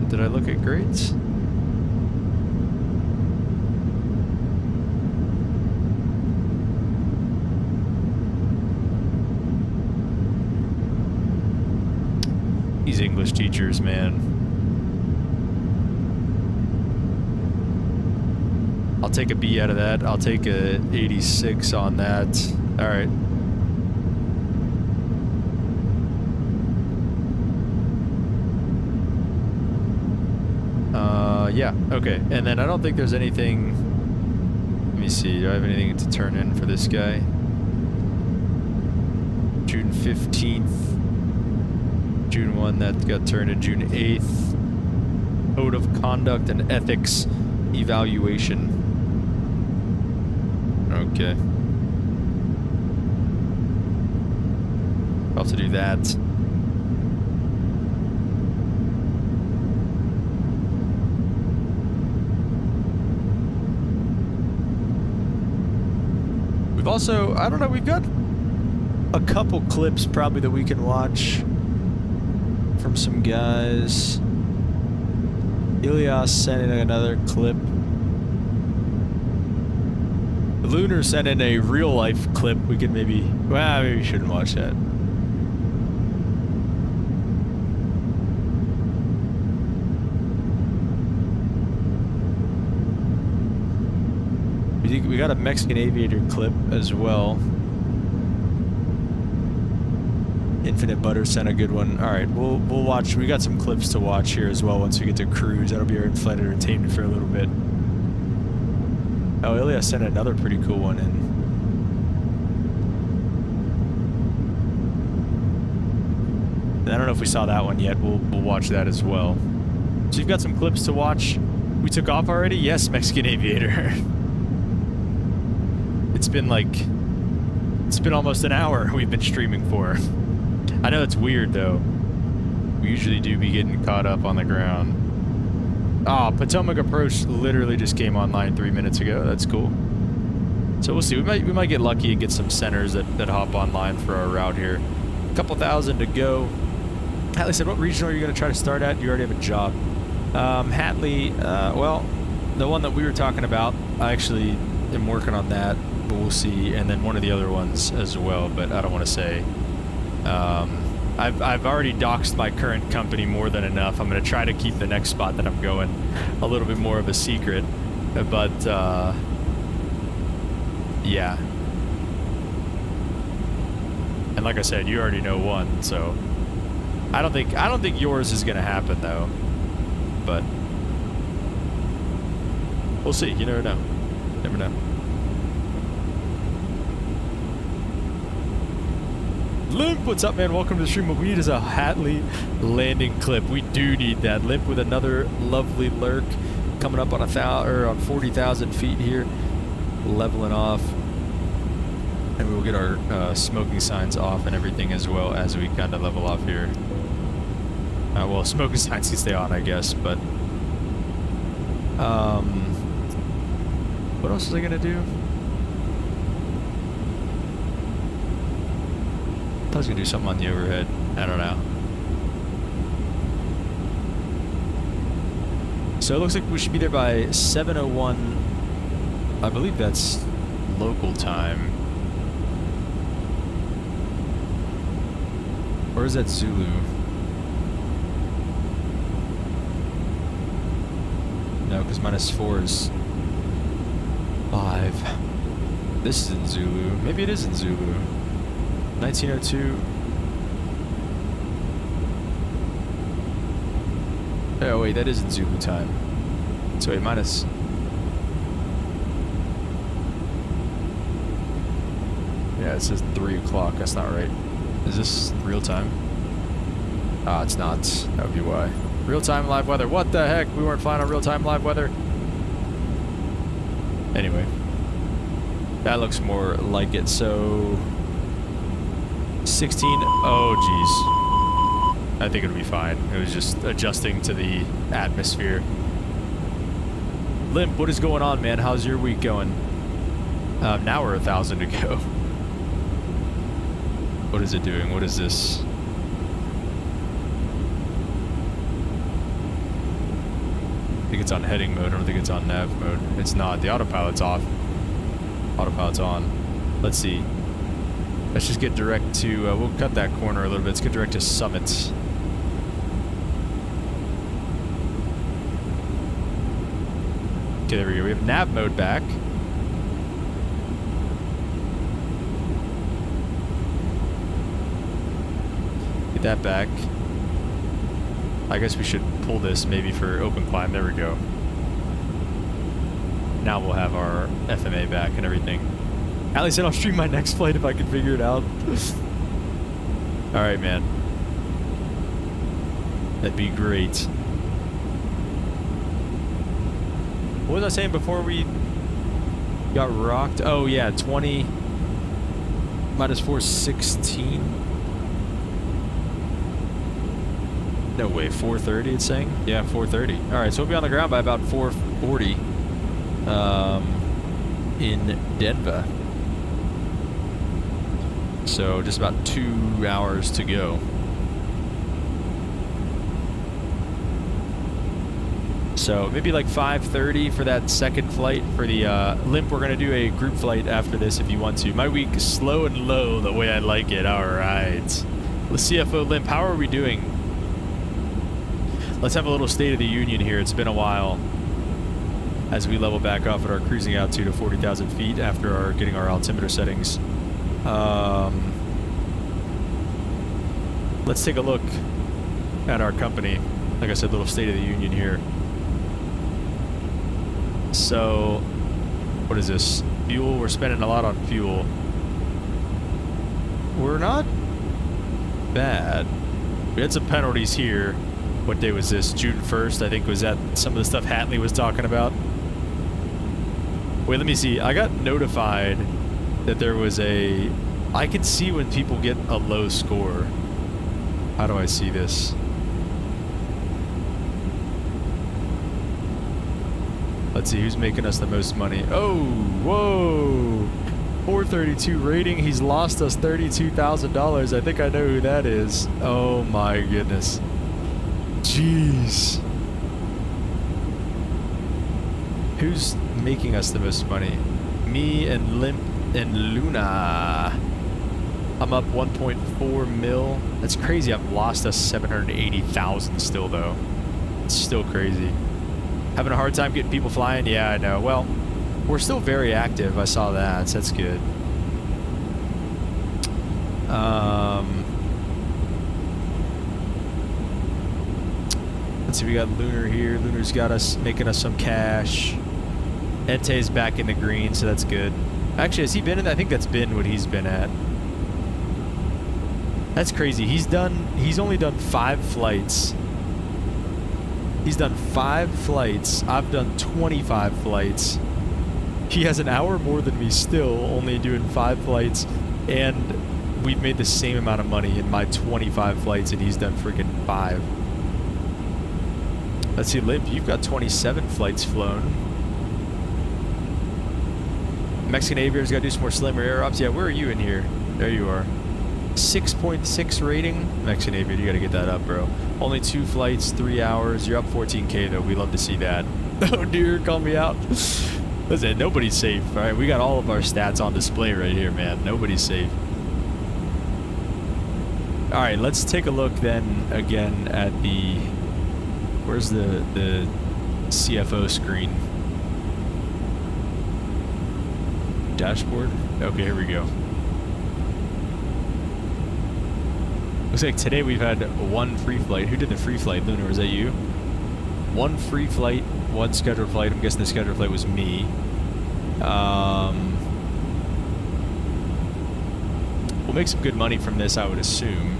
B: Did I look at grades? These English teachers, man. I'll take a B out of that. I'll take a 86 on that. All right. Yeah, okay. And then I don't think there's anything... Let me see. Do I have anything to turn in for this guy? June 15th. June 1, that got turned in June 8th. Code of Conduct and Ethics Evaluation. Okay. I'll have to do that. We've also, I don't know, we've got a couple clips probably that we can watch from some guys. Ilias sent in another clip. LUNAR sent in a real life clip. We could maybe, well, maybe we shouldn't watch that. We got a Mexican aviator clip as well. Infinite Butter sent a good one. All right, we'll watch. We got some clips to watch here as well once we get to cruise. That'll be our in-flight entertainment for a little bit. Oh, Ilya sent another pretty cool one in. And I don't know if we saw that one yet. We'll watch that as well. So you've got some clips to watch. We took off already? Yes, Mexican aviator. It's been almost an hour we've been streaming for. I know it's weird though. We usually do be getting caught up on the ground. Ah, Potomac Approach literally just came online 3 minutes ago. That's cool. So we'll see. We might get lucky and get some centers that hop online for our route here. A couple thousand to go. Hatley said, what region are you going to try to start at? You already have a job. Hatley, well, the one that we were talking about, I actually am working on that. But we'll see, and then one of the other ones as well, but I don't want to say. I've already doxed my current company more than enough. I'm going to try to keep the next spot that I'm going a little bit more of a secret, but yeah. And like I said, you already know one, so I don't think yours is going to happen though, but we'll see. You never know. Never know. Limp, what's up, man? Welcome to the stream. What we need is a Hatley landing clip. We do need that. Limp with another lovely lurk coming up on on 40,000 feet here, leveling off, and we will get our smoking signs off and everything as well as we kind of level off here. Well, smoking signs can stay on, I guess, but what else was I gonna do? I was gonna do something on the overhead. I don't know. So it looks like we should be there by 7:01. I believe that's local time. Or is that Zulu? No, because -4 is 5. This is in Zulu. Maybe it is in Zulu. 1902. Oh wait, that isn't Zulu time. So wait, minus. Yeah, it says 3 o'clock. That's not right. Is this real time? Ah, it's not. That would be why. Real time live weather. What the heck? We weren't flying on real time live weather. Anyway, that looks more like it. So 16. Oh, geez. I think it'll be fine. It was just adjusting to the atmosphere. Limp, what is going on, man? How's your week going? Now we're 1,000 to go. What is it doing? What is this? I think it's on heading mode. I don't think it's on nav mode. It's not. The autopilot's off. Autopilot's on. Let's see. Let's just get direct to, we'll cut that corner a little bit. Let's get direct to Summit. Okay, there we go. We have nav mode back. Get that back. I guess we should pull this maybe for open climb. There we go. Now we'll have our FMA back and everything. Allie said I'll stream my next flight if I can figure it out. Alright, man. That'd be great. What was I saying before we got rocked? Oh, yeah, 20 minus 416. No way, 430 it's saying? Yeah, 430. Alright, so we'll be on the ground by about 440 in Denver. So just about 2 hours to go. So maybe like 5:30 for that second flight. For the Limp, we're going to do a group flight after this if you want to. My week is slow and low the way I like it. Alright. The CFO Limp, how are we doing? Let's have a little State of the Union here. It's been a while as we level back off at our cruising altitude of 40,000 feet after getting our altimeter settings. Let's take a look at our company. Like I said, little State of the Union here. So, what is this? Fuel, we're spending a lot on fuel. We're not bad. We had some penalties here. What day was this? June 1st, I think was that some of the stuff Hatley was talking about. Wait, let me see. I got notified that there was a... I can see when people get a low score. How do I see this? Let's see who's making us the most money. Oh, whoa. 432 rating. He's lost us $32,000. I think I know who that is. Oh my goodness. Jeez. Who's making us the most money? Me and Limp and LUNAR. I'm up 1.4 mil. That's crazy. I've lost us 780,000 still though. It's still crazy. Having a hard time getting people flying? Yeah, I know. Well, we're still very active. I saw that. So that's good. Let's see. We got Lunar here. Lunar's got us, making us some cash. Ente's back in the green, so that's good. Actually, has he been in? I think that's been what he's been at. That's crazy. He's only done 5 flights. He's done 5 flights. I've done 25 flights. He has an hour more than me still, only doing 5 flights. And we've made the same amount of money in my 25 flights, and he's done freaking 5. Let's see, Limp, you've got 27 flights flown. Mexican Aviator's got to do some more slimmer air ops. Yeah, where are you in here? There you are. 6.6 rating. Mexican Aviator, you got to get that up, bro. Only 2 flights, 3 hours. You're up 14K, though. We love to see that. Oh, dear, call me out. Listen, nobody's safe, all right? We got all of our stats on display right here, man. Nobody's safe. All right, let's take a look then again at the... Where's the CFO screen? Dashboard? Okay, here we go. Looks like today we've had 1 free flight. Who did the free flight? Lunar, was that you? 1 free flight, 1 scheduled flight. I'm guessing the scheduled flight was me. We'll make some good money from this, I would assume.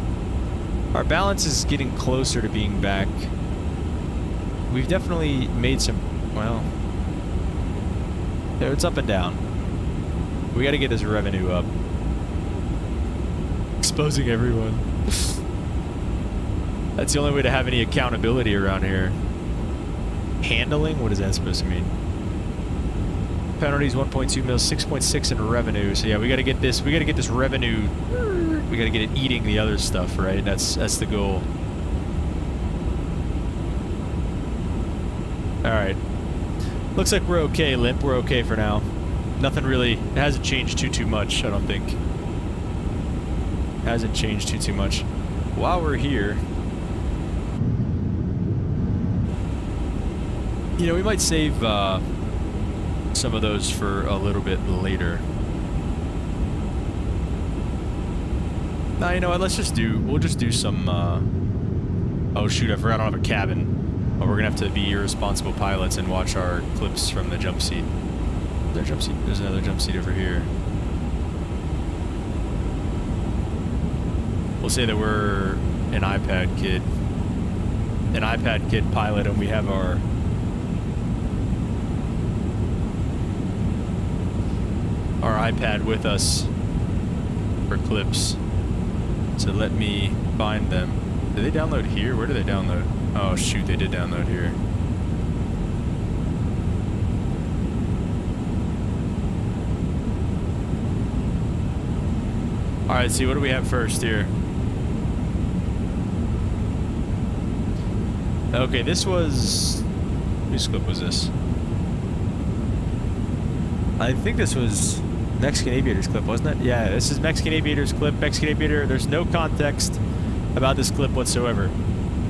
B: Our balance is getting closer to being back. We've definitely made some, well, it's up and down. We got to get this revenue up. exposing everyone. That's the only way to have any accountability around here. Handling? What is that supposed to mean? Penalties 1.2 mils, 6.6 in revenue. So yeah, we got to get this. We got to get this revenue. We got to get it eating the other stuff, right? That's the goal. All right. Looks like we're okay, Limp. We're okay for now. Nothing really. It hasn't changed too much. I don't think. Hasn't changed too much. While we're here, you know, we might save some of those for a little bit later. Nah, you know what? Let's just do. We'll just do some. Oh shoot! I forgot I don't have a cabin. Oh, we're gonna have to be irresponsible pilots and watch our clips from the jump seat. There's a jump seat. There's another jump seat over here. We'll say that we're an iPad kid. An iPad kid pilot, and we have our iPad with us for clips. So let me find them. Did they download here? Where do they download? Oh shoot, they did download here. Alright, let's see, what do we have first here? Okay, this was... whose clip was this? I think this was Mexican Aviator's clip, wasn't it? Yeah, this is Mexican Aviator's clip. Mexican Aviator, there's no context about this clip whatsoever.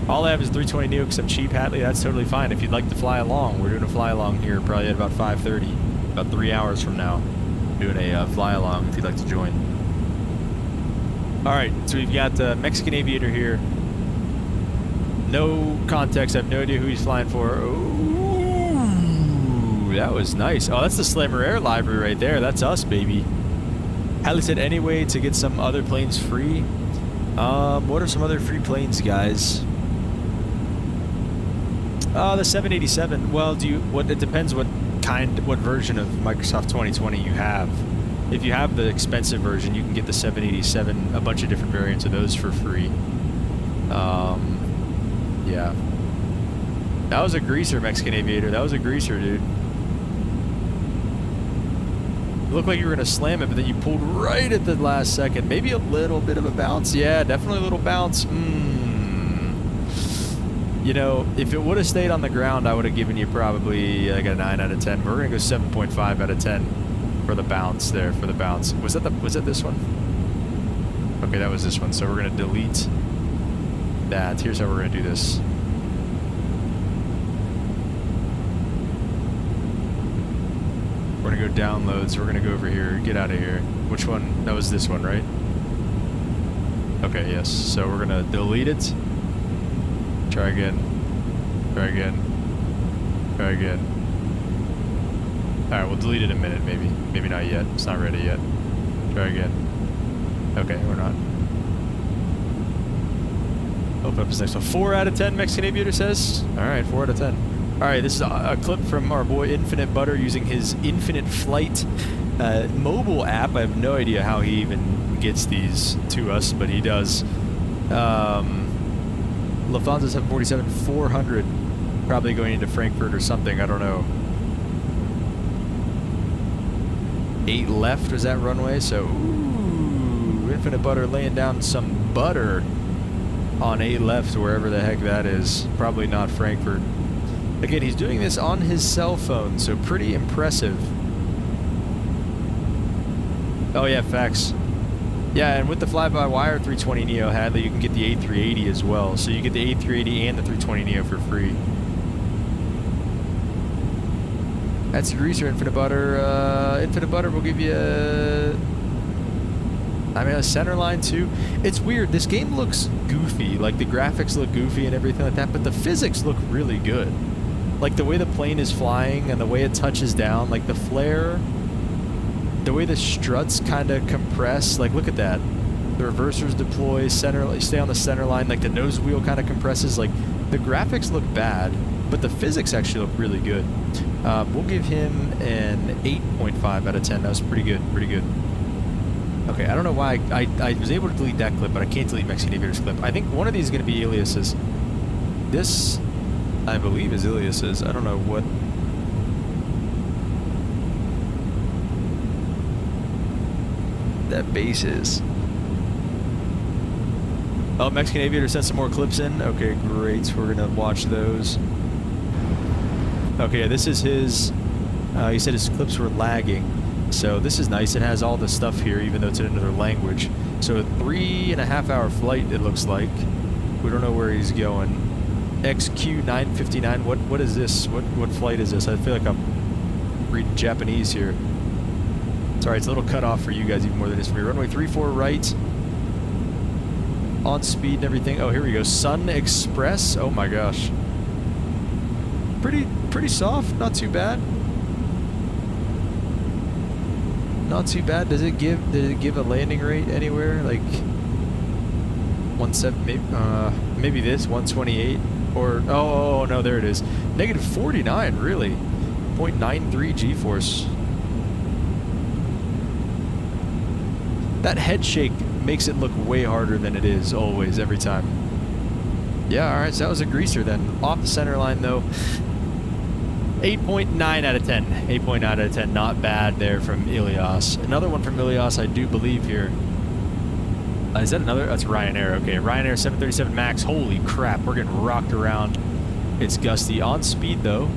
B: All I have is 320 Neo because I'm cheap, Hatley. That's totally fine. If you'd like to fly along, we're doing a fly along here probably at about 5:30, about 3 hours from now. Doing a fly along if you'd like to join. Alright, so we've got Mexican Aviator here. No context. I have no idea who he's flying for. Ooh, that was nice. Oh, that's the Slammer Air livery right there. That's us, baby. Hadley said anyway to get some other planes free. What are some other free planes, guys? The 787. Well, it depends what version of Microsoft 2020 you have. If you have the expensive version, you can get the 787, a bunch of different variants of those for free. Yeah. That was a greaser, Mexican Aviator. That was a greaser, dude. It looked like you were going to slam it, but then you pulled right at the last second. Maybe a little bit of a bounce. Yeah, definitely a little bounce. You know, if it would have stayed on the ground, I would have given you probably like a 9 out of 10. But we're going to go 7.5 out of 10 for the bounce there, for the bounce. Was that this one? Okay, that was this one. So we're going to delete that. Here's how we're going to do this. We're going to go downloads. We're going to go over here. Get out of here. Which one? That was this one, right? Okay, yes. So we're going to delete it. Try again. Try again. Try again. Alright, we'll delete it in a minute, maybe. Maybe not yet. It's not ready yet. Try again. Okay, we're not. Open up this next one. 4 out of 10, Mexican Aviator says. Alright, 4 out of 10. Alright, this is a clip from our boy Infinite Butter using his Infinite Flight mobile app. I have no idea how he even gets these to us, but he does. Lufthansa 747-400, probably going into Frankfurt or something, I don't know. 8 left was that runway, so ooh, Infinite Butter laying down some butter on 8 left, wherever the heck that is. Probably not Frankfurt. Again, he's doing this on his cell phone, so pretty impressive. Oh yeah, facts. Yeah, and with the fly-by-wire 320 Neo Hadley, you can get the A380 as well. So you get the A380 and the 320 Neo for free. That's a greaser, Infinite Butter. Infinite Butter will give you a center line too. It's weird. This game looks goofy. Like the graphics look goofy and everything like that, but the physics look really good. Like the way the plane is flying and the way it touches down, like the flare. The way the struts kind of compress, like look at that. The reversers deploy, stay on the center line, like the nose wheel kind of compresses. Like the graphics look bad, but the physics actually look really good. We'll give him an 8.5 out of 10. That was pretty good, pretty good. Okay, I don't know why I was able to delete that clip, but I can't delete Mexican Aviator's clip. I think one of these is going to be Ilias's. This, I believe, is Ilias's. I don't know what. That base is. Oh, Mexican Aviator sent some more clips in. Okay, great. We're going to watch those. Okay, this is his. He said his clips were lagging. So this is nice. It has all the stuff here, even though it's in another language. So a 3.5 hour flight, it looks like. We don't know where he's going. XQ959. What is this? What flight is this? I feel like I'm reading Japanese here. Sorry, it's a little cut off for you guys, even more than it is for me. Runway 34 right. On speed and everything. Oh, here we go. Sun Express. Oh my gosh. Pretty soft. Not too bad. Not too bad. Did it give a landing rate anywhere? Like 17, maybe this 128 or oh no, there it is. Negative 49, really. 0.93 G-force. That head shake makes it look way harder than it is always, every time. Yeah, all right. So that was a greaser then. Off the center line though. 8.9 out of 10. 8.9 out of 10. Not bad there from Ilias. Another one from Ilias, I do believe here. Is that another? That's Ryanair. Okay, Ryanair 737 MAX. Holy crap, we're getting rocked around. It's gusty. On speed, though.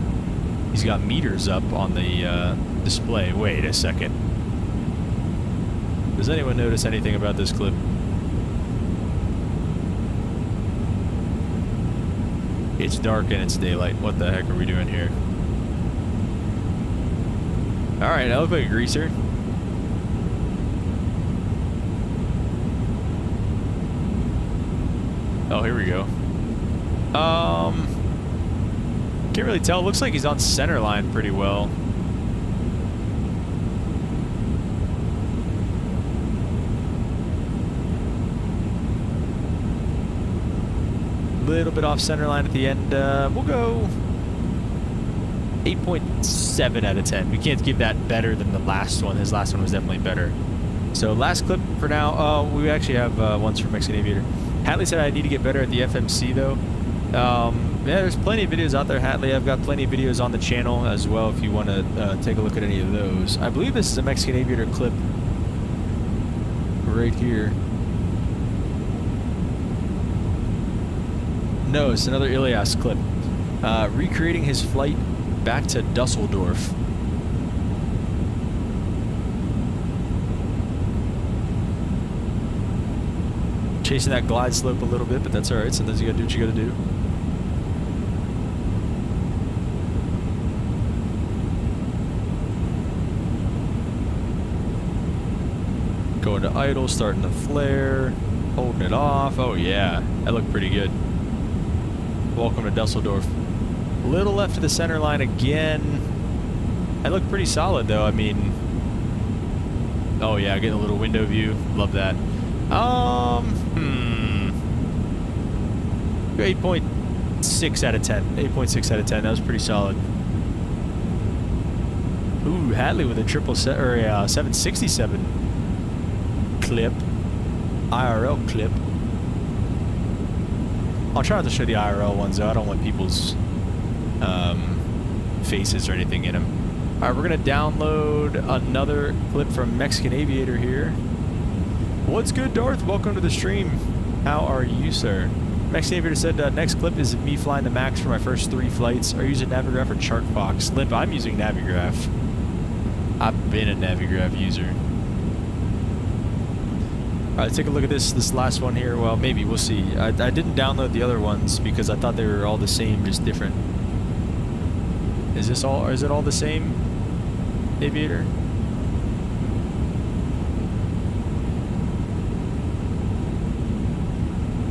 B: He's got meters up on the display. Wait a second. Does anyone notice anything about this clip? It's dark and it's daylight. What the heck are we doing here? Alright, I look like a greaser. Oh, here we go. Can't really tell. Looks like he's on center line pretty well. Little bit off center line at the end. We'll go 8.7 out of 10. We can't give that better than the last one. His last one was definitely better. So last clip for now. Oh, we actually have ones from Mexican Aviator. Hatley said I need to get better at the FMC though. Yeah, there's plenty of videos out there, Hatley. I've got plenty of videos on the channel as well if you want to take a look at any of those. I believe this is a Mexican Aviator clip right here. No, it's another Ilias clip. Recreating his flight back to Dusseldorf. Chasing that glide slope a little bit, but that's alright. Sometimes you gotta do what you gotta do. Going to idle, starting to flare, holding it off. Oh yeah, that looked pretty good. Welcome to Dusseldorf. A little left to the center line again. That looked pretty solid though. I mean, oh yeah, getting a little window view. Love that. 8.6 out of 10. 8.6 out of 10. That was pretty solid. Ooh, Hatley with a 767 clip. IRL clip. I'll try not to show the IRL ones though. I don't want people's faces or anything in them. Alright, we're going to download another clip from Mexican Aviator here. What's good, Darth? Welcome to the stream. How are you, sir? Mexican Aviator said, next clip is me flying the MAX for my first 3 flights. Are you using Navigraph or ChartFox? Limp, I'm using Navigraph. I've been a Navigraph user. Alright, take a look at this last one here. Well, maybe, we'll see. I didn't download the other ones because I thought they were all the same, just different. Is it all the same, Aviator?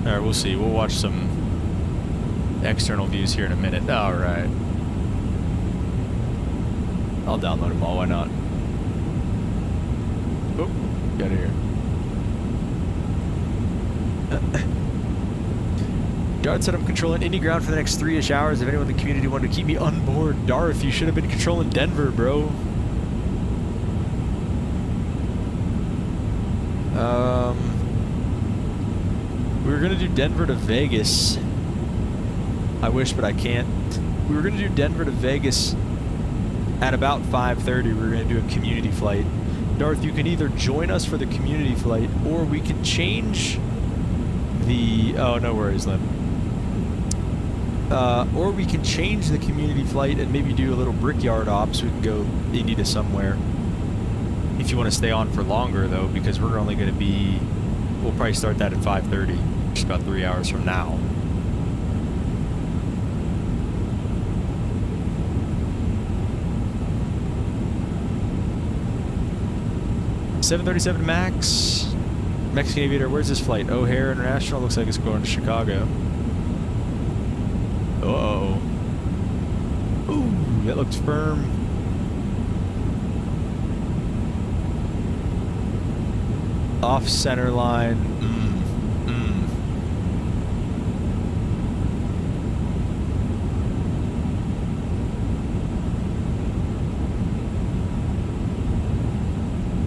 B: Alright, we'll see. We'll watch some external views here in a minute. Alright. I'll download them all, why not? Oh, get out of here. Darth said I'm controlling any ground for the next 3-ish hours. If anyone in the community wanted to keep me on board, Darth, you should have been controlling Denver, bro. were going to do Denver to Vegas. I wish, but I can't. We were going to do Denver to Vegas at about 5:30. We were going to do a community flight. Darth, you can either join us for the community flight, or we can change the... Oh, no worries, Lim. Or we can change the community flight and maybe do a little brickyard op so we can go Indy to somewhere. If you want to stay on for longer, though, because we're only going to be... We'll probably start that at 5:30, which is about 3 hours from now. $737 Max, Mexican Aviator. Where's this flight? O'Hare International. Looks like it's going to Chicago. Uh-oh. Ooh, that looks firm. Off center line.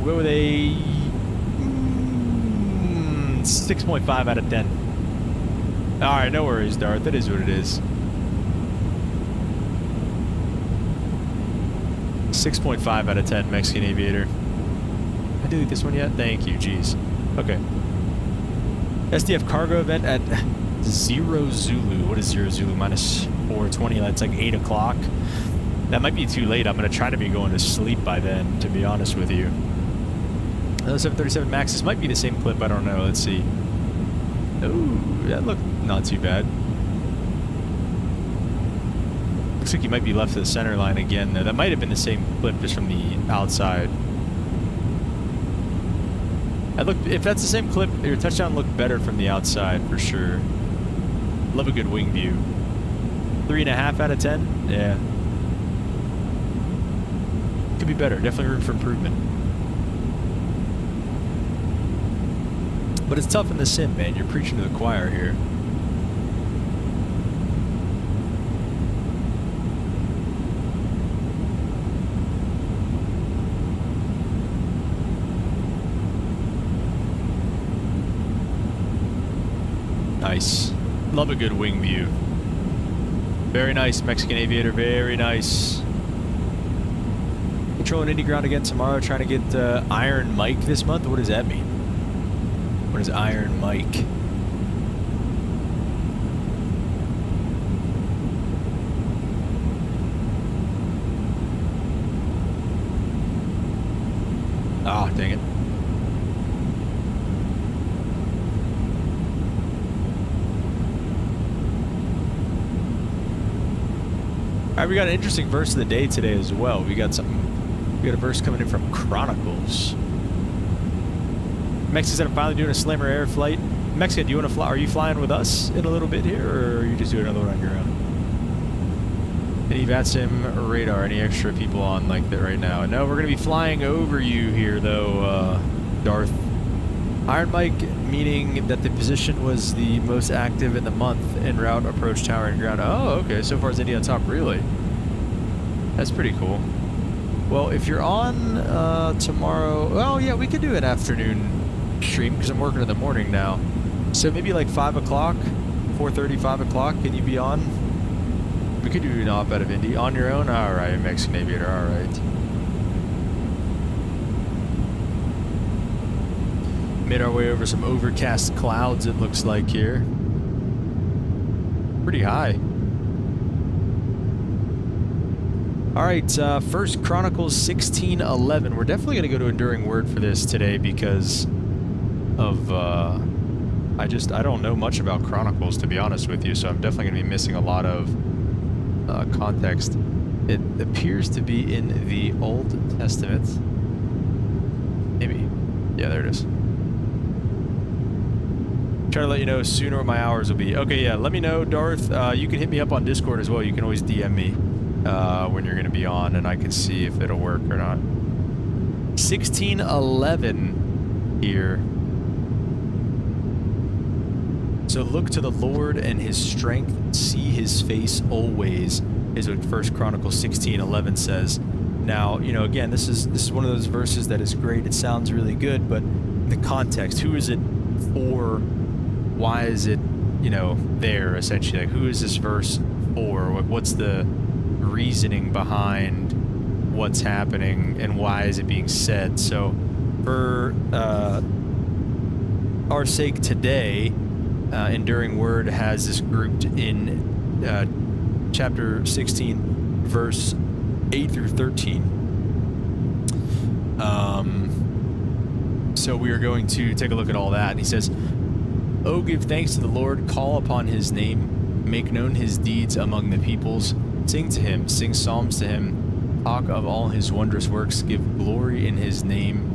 B: We'll go with a 6.5 out of 10. Alright, no worries, Darth. It is what it is. 6.5 out of 10, Mexican Aviator. Did I delete this one yet? Thank you, jeez. Okay. SDF cargo event at 0 Zulu. What is 0 Zulu? Minus 420. That's like 8 o'clock. That might be too late. I'm going to try to be going to sleep by then, to be honest with you. 737 Max. This might be the same clip. I don't know. Let's see. Ooh, that looked not too bad. Looks like you might be left to the center line again, though. That might have been the same clip, just from the outside. If that's the same clip, your touchdown looked better from the outside, for sure. Love a good wing view. 3.5 out of 10? Yeah. Could be better. Definitely room for improvement. But it's tough in the sim, man. You're preaching to the choir here. Nice. Love a good wing view. Very nice, Mexican Aviator. Very nice. Controlling Indy ground again tomorrow. Trying to get Iron Mike this month. What does that mean? What is Iron Mike? Ah, dang it. Alright, we got an interesting verse of the day today as well. We got a verse coming in from Chronicles. Mexican said, I'm finally doing a Slammer Air flight. Mexican, do you want to fly? Are you flying with us in a little bit here, or are you just doing another one on your own? Any VATSIM radar? Any extra people on like that right now? No, we're going to be flying over you here, though, Darth. Iron Mike, meaning that the position was the most active in the month en route, approach, tower, and ground. Oh, okay. So far as Indy on top, really? That's pretty cool. Well, if you're on tomorrow, well, yeah, we could do an afternoon stream because I'm working in the morning now. So maybe like 5 o'clock, 4:30, 5 o'clock. Can you be on? We could do an op out of Indy on your own. All right, Mexican Aviator. All right. Made our way over some overcast clouds. It looks like here. Pretty high. All right, first Chronicles 16:11. We're definitely going to go to Enduring Word for this today because of, I don't know much about Chronicles, to be honest with you, so I'm definitely going to be missing a lot of context. It appears to be in the Old Testament. Maybe. Yeah, there it is. Try to let you know sooner what my hours will be. Okay, yeah, let me know, Darth. You can hit me up on Discord as well. You can always DM me when you're going to be on, and I can see if it'll work or not. 16:11 here. So look to the Lord and his strength, see his face always, is what 1 Chronicles 16:11 says. Now, you know, again, this is one of those verses that is great. It sounds really good, but the context, who is it for? why is it, you know, there essentially? Like, who is this verse for? What's the reasoning behind what's happening and why is it being said? So for our sake today, Enduring Word has this grouped in chapter 16, verse 8 through 13. So we are going to take a look at all that. And he says, "Oh, give thanks to the Lord, call upon his name, make known his deeds among the peoples, sing to him, sing psalms to him, talk of all his wondrous works, give glory in his name.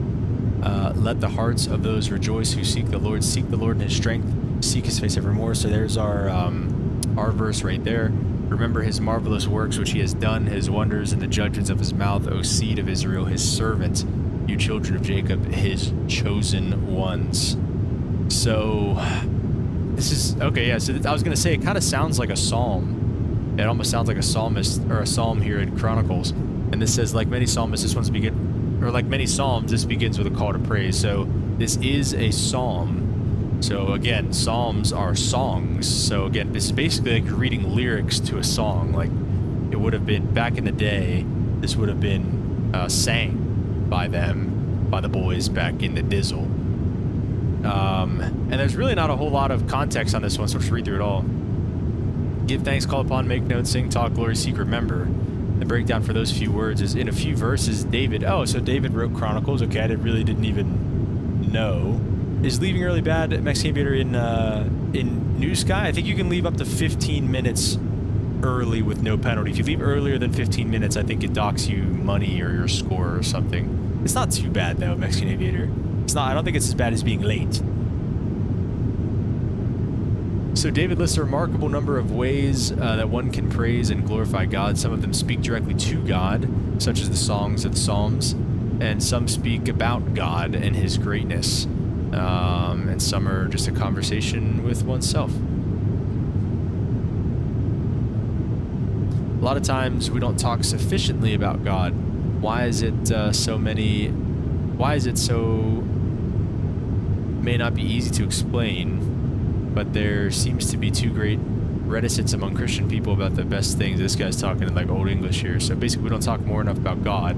B: Let the hearts of those rejoice who seek the Lord in his strength, seek his face evermore." So there's our verse right there. "Remember his marvelous works which he has done, his wonders and the judgments of his mouth, O seed of Israel, his servant, you children of Jacob, his chosen ones." So this is okay. Yeah. So I was gonna say it kind of sounds like a psalm. It almost sounds like a psalmist or a psalm here in Chronicles. And this says, like many psalmists, like many psalms, this begins with a call to praise. So this is a psalm. So again, psalms are songs. So again, this is basically like you're reading lyrics to a song. Like it would have been back in the day. This would have been sang by them, by the boys back in the Dizzle. And there's really not a whole lot of context on this one, so let's read through it all. "Give thanks, call upon, make known, sing, talk, glory, seek, remember." The breakdown for those few words is in a few verses, David. Oh, so David wrote Chronicles. Okay, I really didn't even know. Is leaving early bad, Mexican Aviator, in New Sky? I think you can leave up to 15 minutes early with no penalty. If you leave earlier than 15 minutes, I think it docks you money or your score or something. It's not too bad though, Mexican Aviator. It's not. I don't think it's as bad as being late. So David lists a remarkable number of ways that one can praise and glorify God. Some of them speak directly to God, such as the songs of the Psalms, and some speak about God and his greatness. And some are just a conversation with oneself. A lot of times we don't talk sufficiently about God. Why is it so may not be easy to explain, but there seems to be too great reticence among Christian people about the best things. This guy's talking in like old English here. So basically we don't talk more enough about God.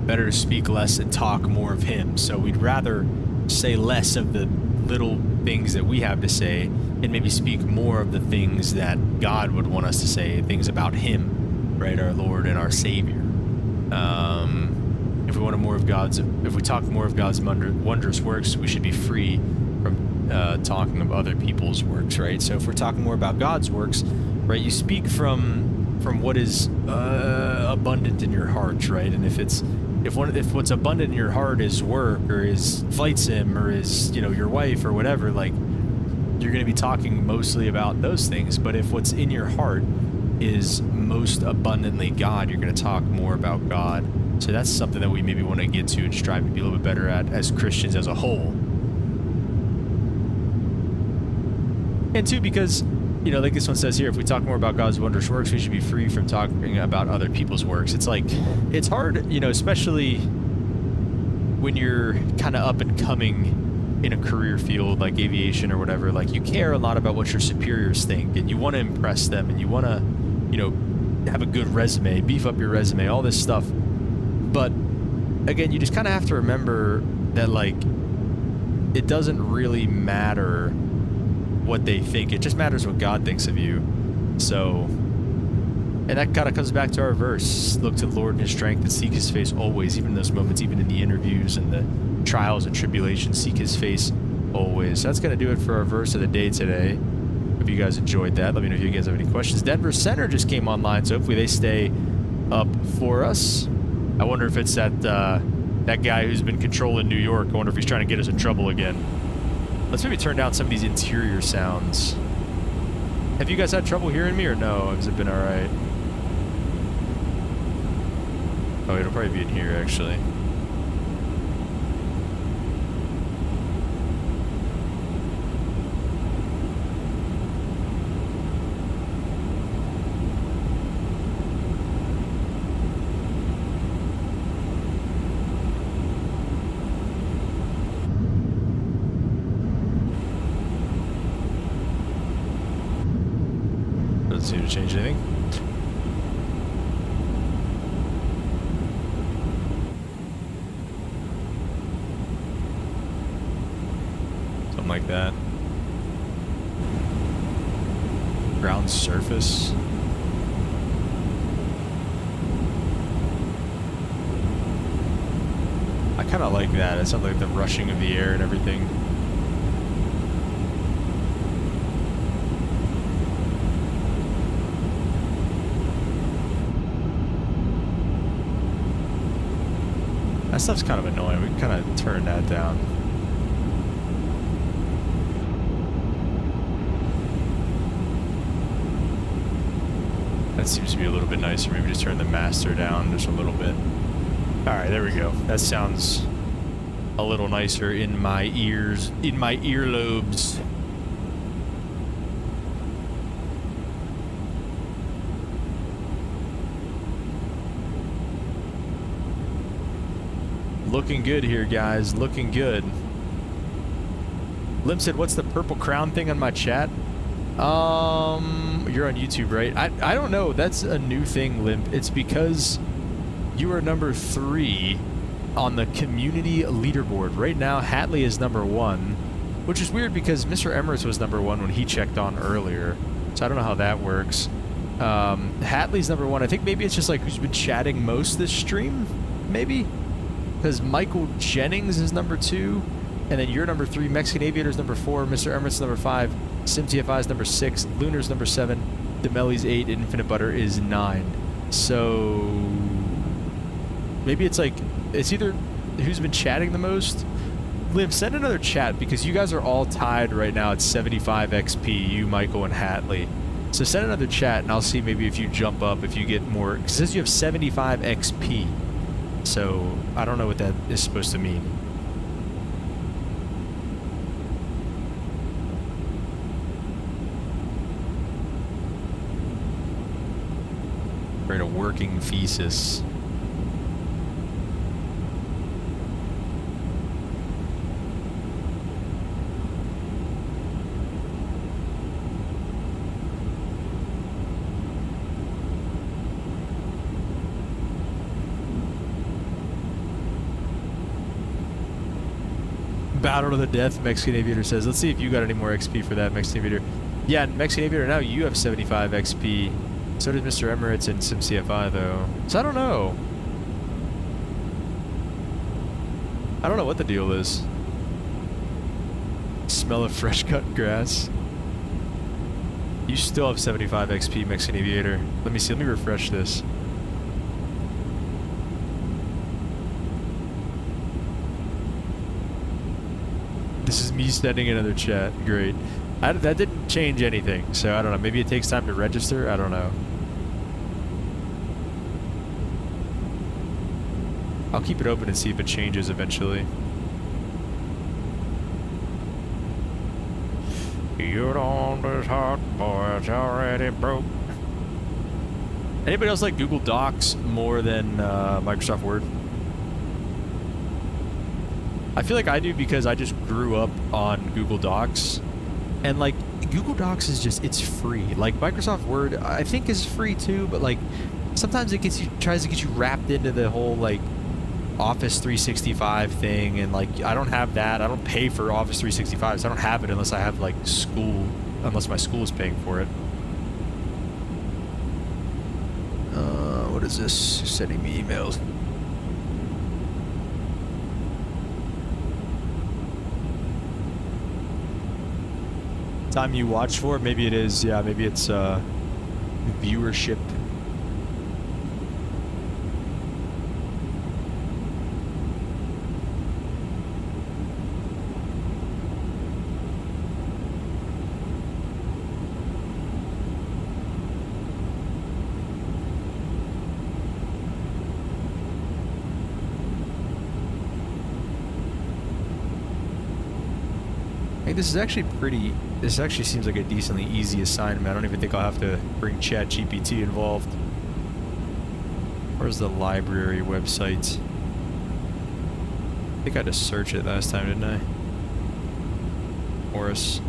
B: Better to speak less and talk more of him. So we'd rather say less of the little things that we have to say and maybe speak more of the things that God would want us to say, things about him, right? Our Lord and our Savior. If we talk more of God's wondrous works, we should be free from talking of other people's works, right? So if we're talking more about God's works, right, you speak from what is abundant in your heart, right? And if what's abundant in your heart is work or is flight sim or is, you know, your wife or whatever, like you're going to be talking mostly about those things. But if what's in your heart is most abundantly God, you're going to talk more about God. So that's something that we maybe want to get to and strive to be a little bit better at as Christians as a whole. And two, because, you know, like this one says here, if we talk more about God's wondrous works, we should be free from talking about other people's works. It's like, it's hard, you know, especially when you're kind of up and coming in a career field like aviation or whatever. Like, you care a lot about what your superiors think, and you want to impress them, and you want to, you know, have a good resume, beef up your resume, all this stuff. But again, you just kind of have to remember that, like, it doesn't really matter what they think. It just matters what God thinks of you. So, and that kind of comes back to our verse. Look to the Lord in his strength and seek his face always, even in those moments, even in the interviews and the trials and tribulations, seek his face always. So that's going to do it for our verse of the day today. Hope you guys enjoyed that. Let me know if you guys have any questions. Denver Center just came online, so hopefully they stay up for us. I wonder if it's that guy who's been controlling New York. I wonder if he's trying to get us in trouble again. Let's maybe turn down some of these interior sounds. Have you guys had trouble hearing me or no? Has it been all right? Oh, it'll probably be in here, actually. seem to change anything. Something like that. Ground surface. I kind of like that. It sounds like the rushing of the air and everything. That stuff's kind of annoying. We can kind of turn that down. That seems to be a little bit nicer. Maybe just turn the master down just a little bit. Alright, there we go. That sounds a little nicer in my ears, in my earlobes. Looking good here, guys. Looking good. Lim said, what's the purple crown thing on my chat? You're on YouTube, right? I don't know. That's a new thing, Limp. It's because you are number 3 on the community leaderboard. Right now, Hatley is number 1, which is weird because Mr. Emirates was number 1 when he checked on earlier. So I don't know how that works. Hatley's number 1. I think maybe it's just like who's been chatting most this stream, maybe? Because Michael Jennings is number 2, and then you're number 3, Mexican Aviator's number 4, Mr. Emirates number 5, SimTFI's number 6, Lunar's number 7, Demelli's 8, and Infinite Butter is 9. So maybe it's like, it's either who's been chatting the most. Lim, send another chat because you guys are all tied right now at 75 XP, you, Michael, and Hatley. So send another chat and I'll see maybe if you jump up, if you get more. It says you have 75 XP. So I don't know what that is supposed to mean. We're in a working thesis. Battle to the death, Mexican Aviator says. Let's see if you got any more XP for that, Mexican Aviator. Yeah, Mexican Aviator, now you have 75 XP. So did Mr. Emirates and SimCFI, though. So I don't know. I don't know what the deal is. Smell of fresh cut grass. You still have 75 XP, Mexican Aviator. Let me see, let me refresh this. This is me sending another chat. Great. That didn't change anything, so I don't know. Maybe it takes time to register. I don't know. I'll keep it open and see if it changes eventually. You're on this hot boy, it's already broke. Anybody else like Google Docs more than Microsoft Word? I feel like I do because I just grew up on Google Docs, and like Google Docs is just, it's free. Like Microsoft Word I think is free too, but like sometimes it tries to get you wrapped into the whole like Office 365 thing, and like I don't have that. I don't pay for Office 365, so I don't have it unless I have like school, unless my school is paying for it. What is this? Sending me emails. Time you watch for? Maybe it is, yeah, maybe it's viewership. Hey, this is actually pretty. This actually seems like a decently easy assignment. I don't even think I'll have to bring ChatGPT involved. Where's the library website? I think I had to search it last time, didn't I? Horace.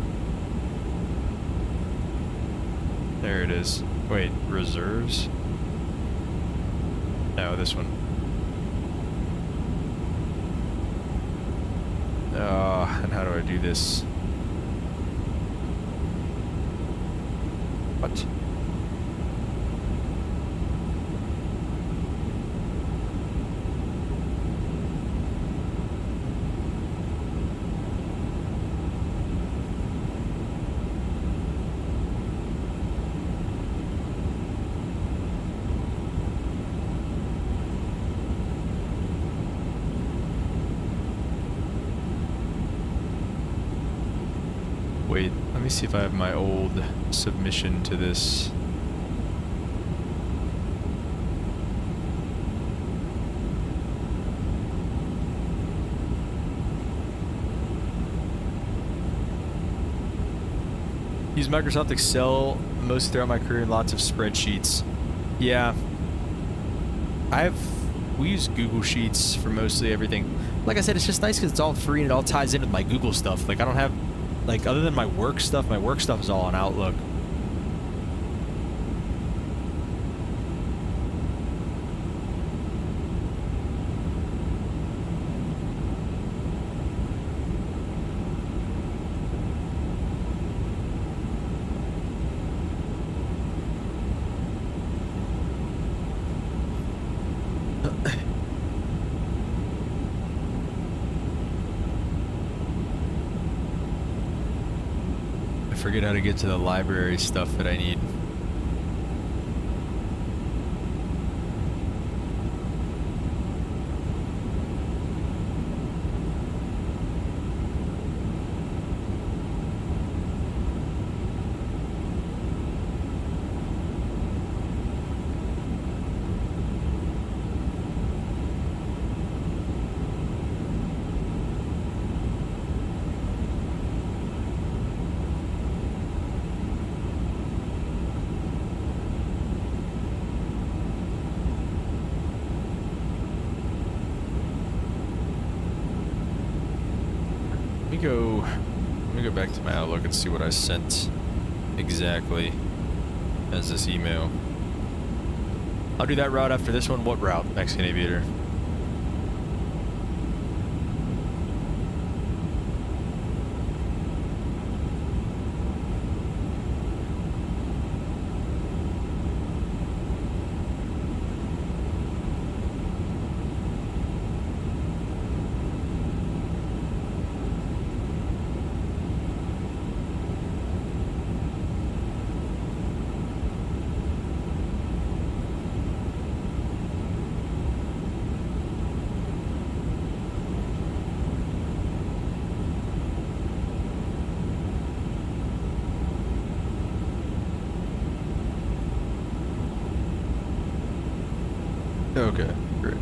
B: There it is. Wait, reserves? No, this one. And how do I do this? What? Wait, let me see if I have my old submission to this. Use Microsoft Excel most throughout my career and lots of spreadsheets. Yeah. We use Google Sheets for mostly everything. Like I said, it's just nice because it's all free and it all ties in with my Google stuff. Like I don't have, like other than my work stuff is all on Outlook. Forget how to get to the library stuff that I need. Let me go back to my Outlook and see what I sent exactly as this email. I'll do that route after this one. What route, Mexican Aviator? Okay, great.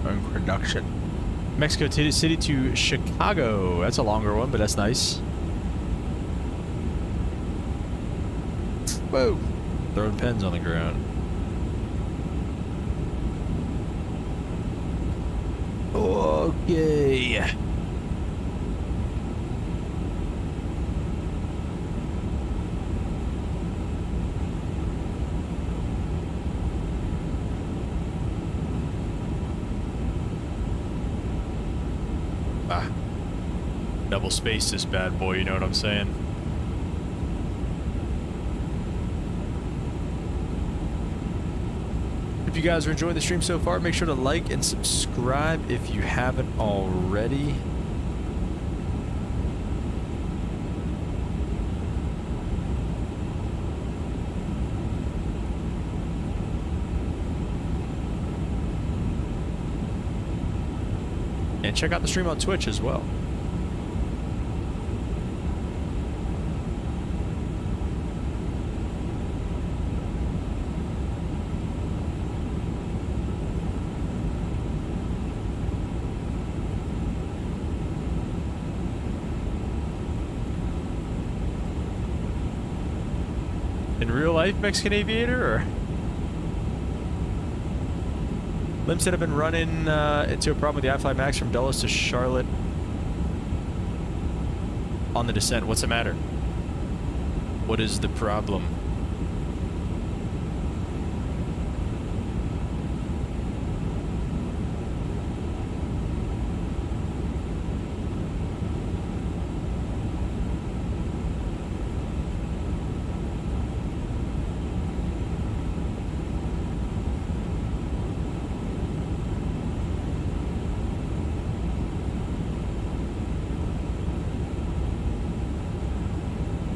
B: On production. Mexico City to Chicago. That's a longer one, but that's nice. Whoa! Throwing pens on the ground. Okay. Double space this bad boy, you know what I'm saying? If you guys are enjoying the stream so far, make sure to like and subscribe if you haven't already. And check out the stream on Twitch as well. life, Mexican Aviator, or? Lim said I've been running into a problem with the iFly Max from Dulles to Charlotte on the descent. What's the matter? What is the problem?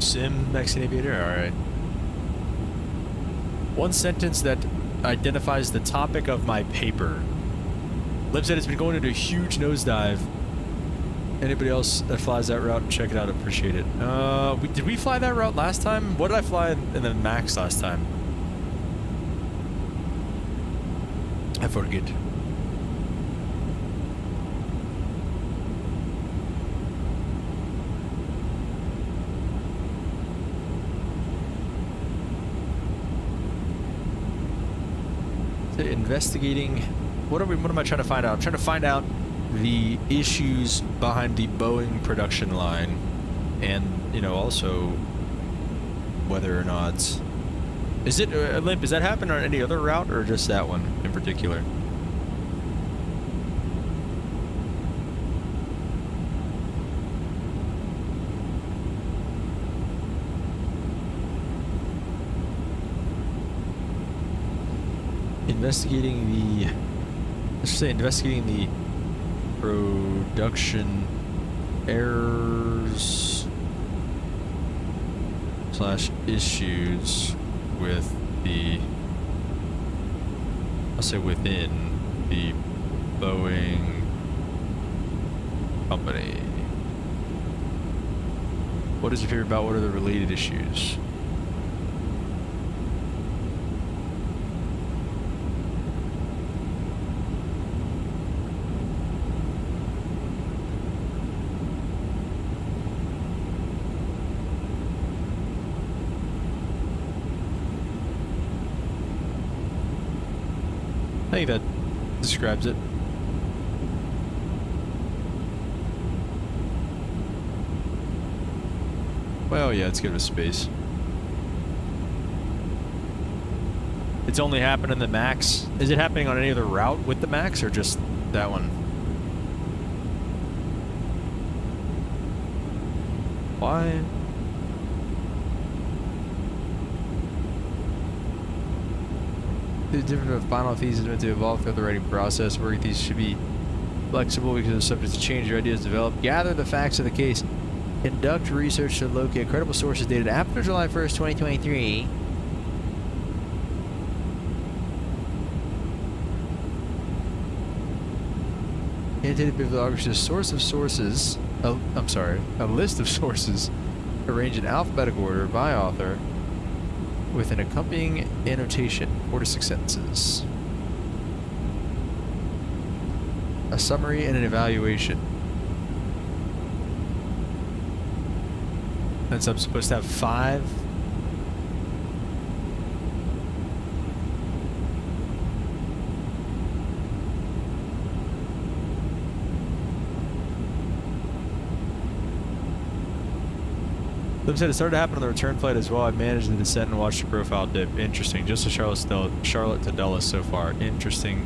B: Sim, Mexican Aviator? Alright. One sentence that identifies the topic of my paper. Liv said it's been going into a huge nosedive. Anybody else that flies that route, check it out, appreciate it. Did we fly that route last time? What did I fly in the Max last time? I forget. Investigating. What am I trying to find out? I'm trying to find out the issues behind the Boeing production line, and you know, also whether or not is it Limp? Does that happen on any other route or just that one in particular? Investigating the production errors / issues with the, I'll say within the Boeing company. What is your favorite about? What are the related issues? I think that describes it. Well, yeah, it's good with space. It's only happened in the Max. Is it happening on any other route with the Max or just that one? Why? The different of final thesis is meant to evolve through the writing process. Working thesis should be flexible because it's subject to change. Your ideas develop. Gather the facts of the case. Conduct research to locate credible sources dated after July 1st, 2023. Annotated bibliography, a source of sources. A list of sources arranged in alphabetical order by author, with an accompanying annotation, 4 to 6 sentences. A summary and an evaluation. And so I'm supposed to have 5. Lim said it started to happen on the return flight as well. I managed the descent and watched the profile dip. Interesting. Just to Charlotte to Dulles so far. Interesting.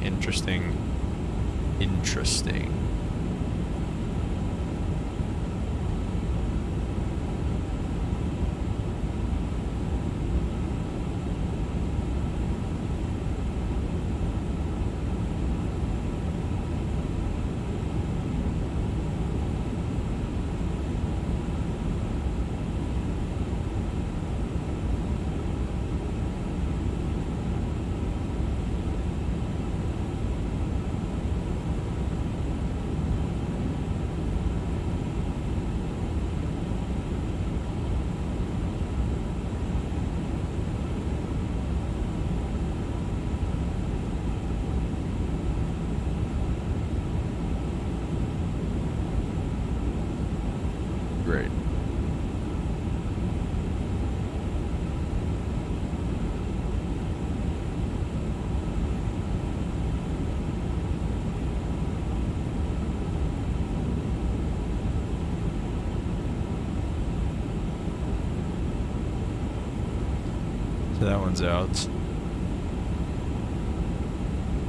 B: ones out.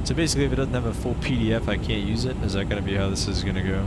B: So basically, if it doesn't have a full PDF, I can't use it. Is that going to be how this is going to go?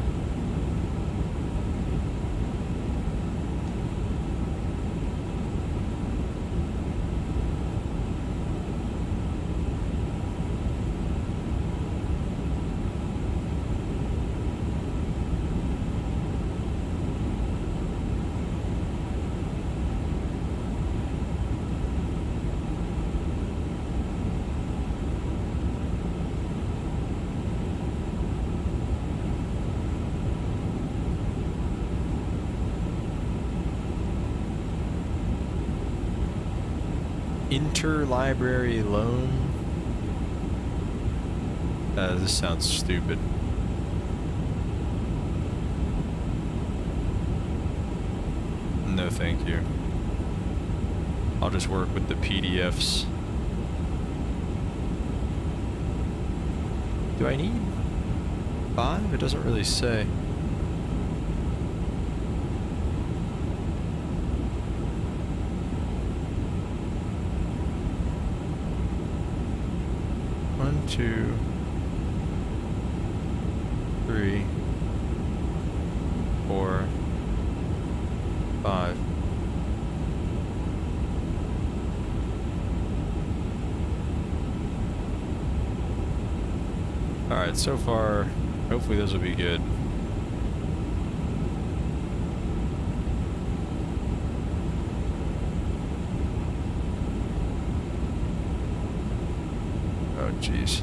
B: Interlibrary loan. This sounds stupid. No, thank you. I'll just work with the PDFs. Do I need 5? It doesn't really say. One, 2, 3, 4, 5. Alright, so far, hopefully those will be good. Oh, jeez.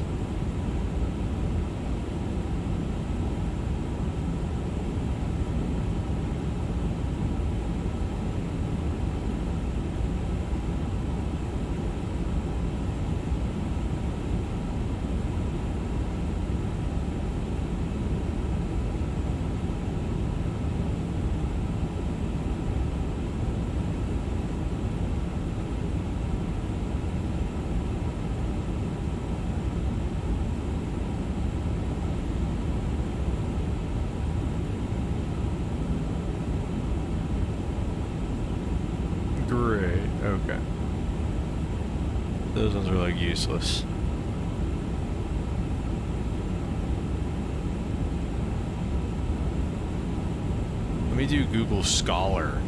B: Great, okay. Those ones are like useless. Let me do Google Scholar.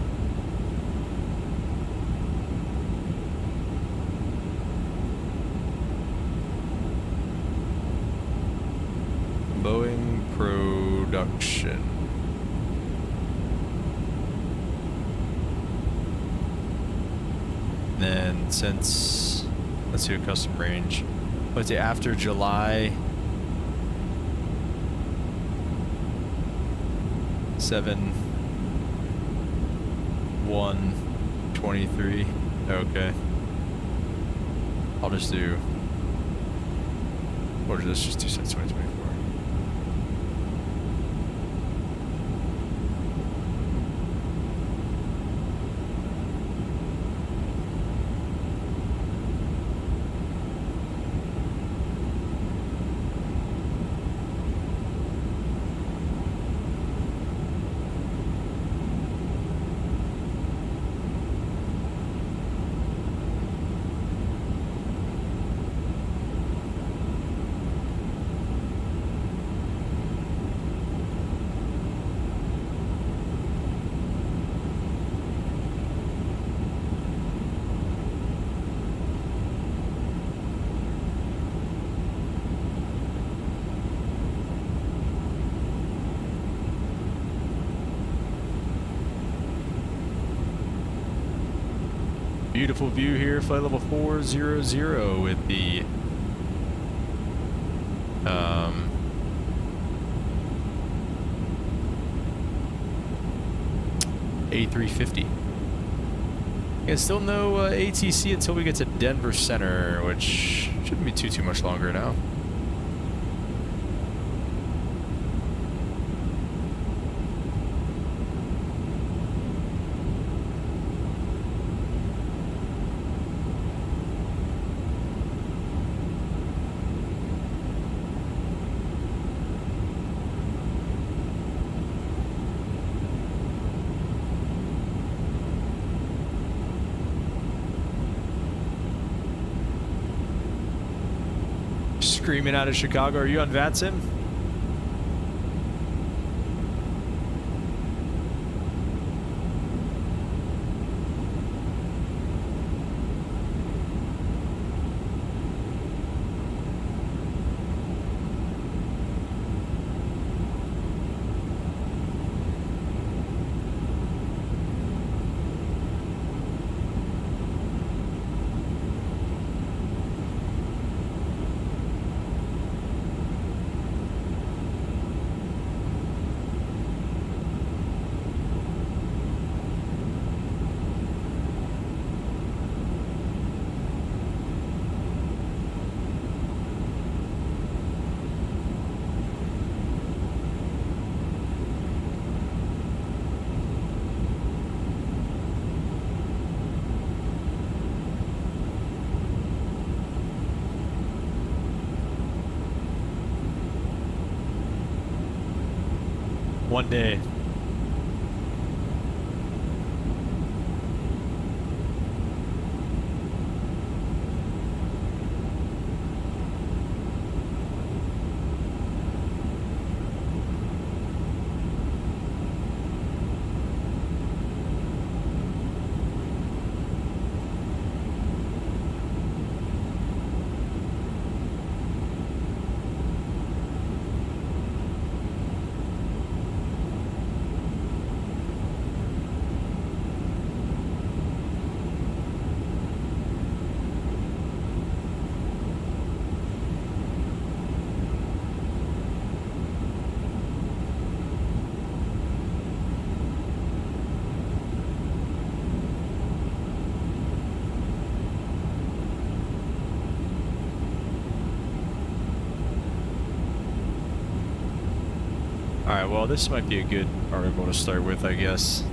B: Boeing production. Then since, let's do a custom range. Let's say after July 7/1/23. Okay. I'll just do, or let's just do since 2024. Beautiful view here, flight level 400 with the A350. And still no ATC until we get to Denver Center, which shouldn't be too much longer now. screaming out of Chicago. Are you on VATSIM? One day. Alright, well, this might be a good article to start with, I guess.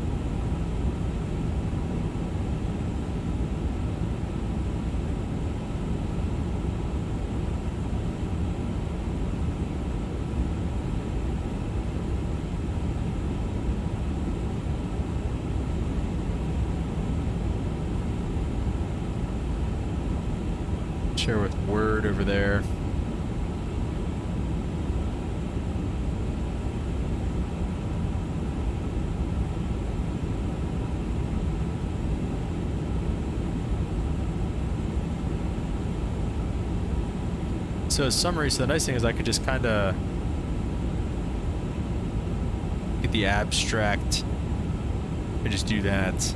B: Share with Word over there. So a summary, so the nice thing is I could just kind of get the abstract and just do that. So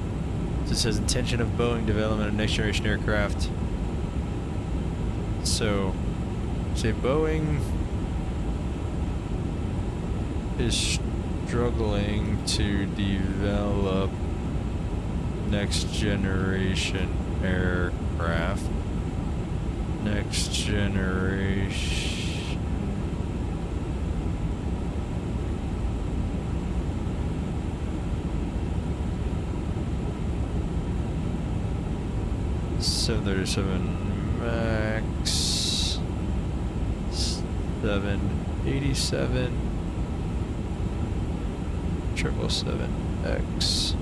B: it says intention of Boeing development of next generation aircraft. So say Boeing is struggling to develop next generation aircraft. Next generation. So there's 7 Max, 787, 777X.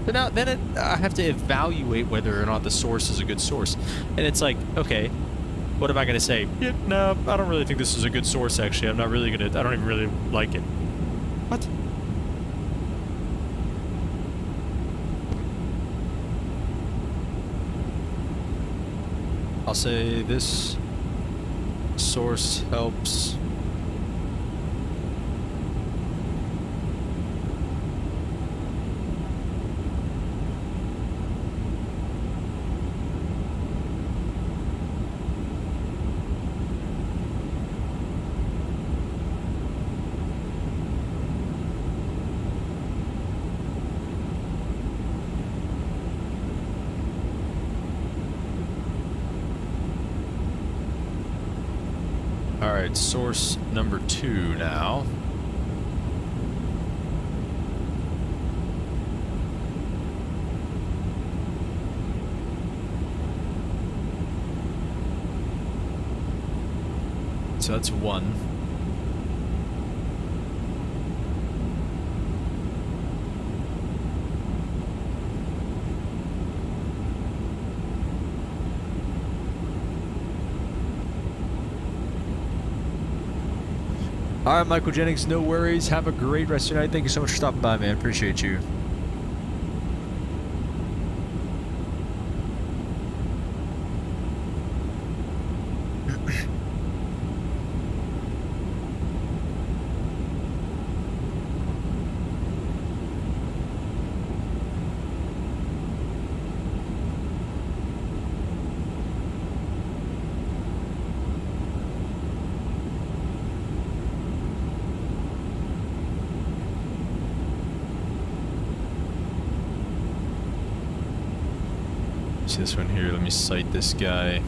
B: So now, I have to evaluate whether or not the source is a good source. And it's like, okay, what am I going to say? Yeah, no, I don't really think this is a good source, actually. I'm not really going to, I don't even really like it. What? I'll say this source helps in source number 2 now. So that's 1. All right, Michael Jennings, no worries. Have a great rest of your night. Thank you so much for stopping by, man. Appreciate you. See this one here. Let me cite this guy.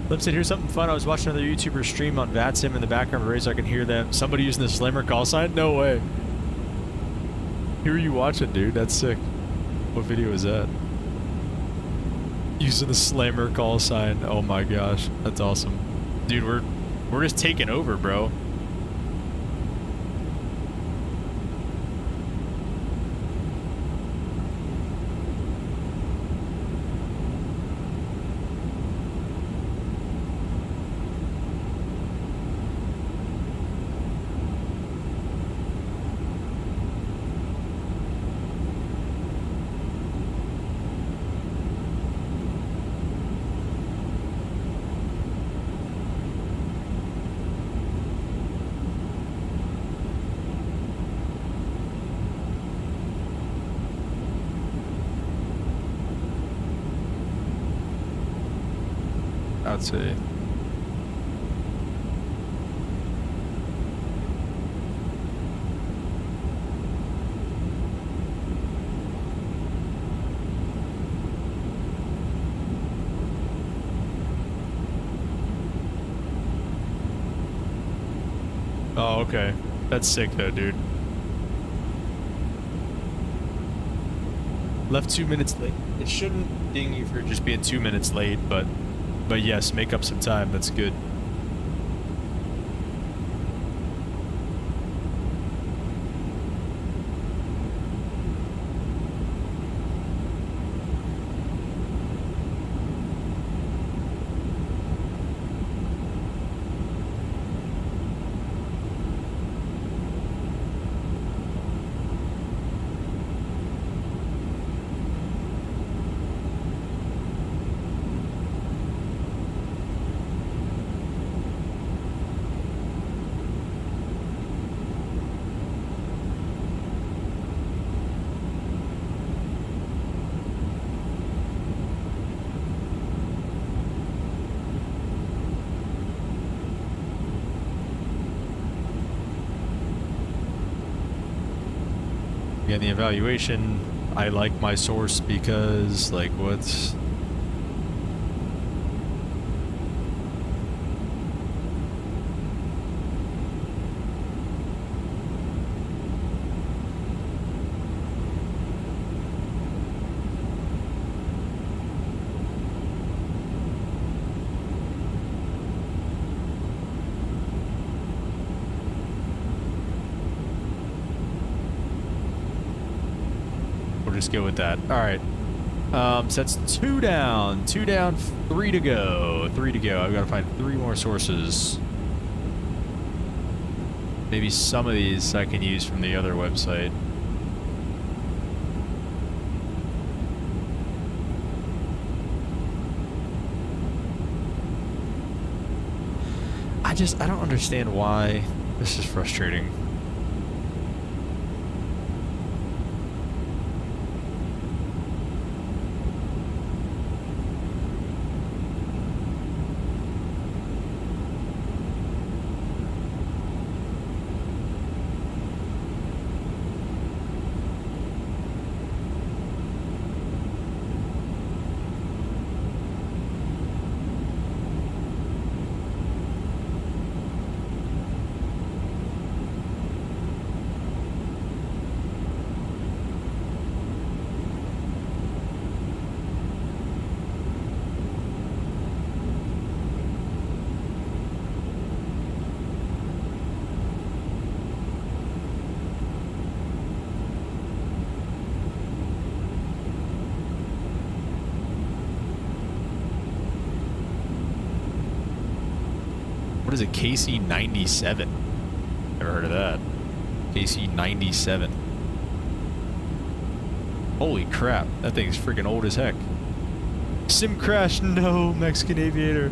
B: Lipson, here's something fun. I was watching another YouTuber stream on VATSIM in the background of the race. I can hear them. Somebody using the slammer call sign? No way. Who are you watching, dude? That's sick. What video is that? Using the slammer call sign. Oh my gosh. That's awesome. Dude, we're just taking over, bro. I'd say. Oh, okay. That's sick though, dude. Left 2 minutes late. It shouldn't ding you for just being 2 minutes late, but yes, make up some time. That's good. Again, the evaluation, I like my source because, like, what's... Just go with that. All right. So that's 2 down, 3 to go. I've got to find 3 more sources. Maybe some of these I can use from the other website. I don't understand why. This is frustrating. What is it? KC-97. Never heard of that. KC-97. Holy crap. That thing's freaking old as heck. Sim crash. No, Mexican Aviator.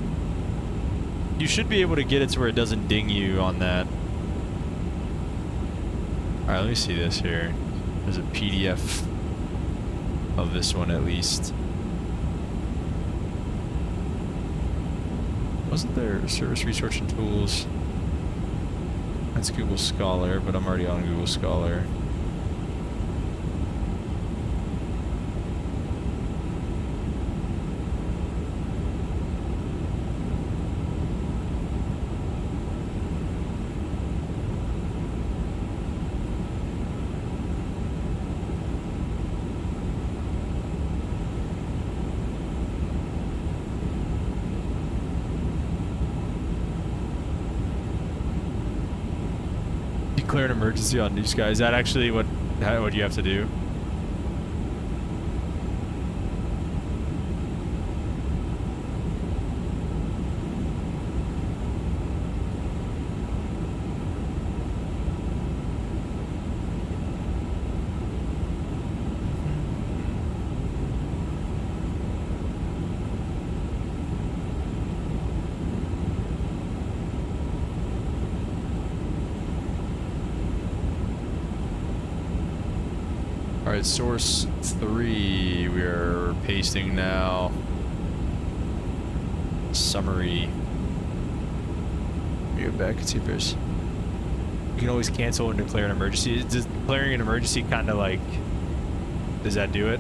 B: You should be able to get it to where it doesn't ding you on that. Alright, let me see this here. There's a PDF of this one at least. Wasn't there service research and tools? That's Google Scholar, but I'm already on Google Scholar. Declare an emergency on these guys. Is that actually what you have to do? Alright, source 3, we're pasting now. Summary. Let me go back and see if there's... You can always cancel and declare an emergency. Does declaring an emergency kind of like... Does that do it?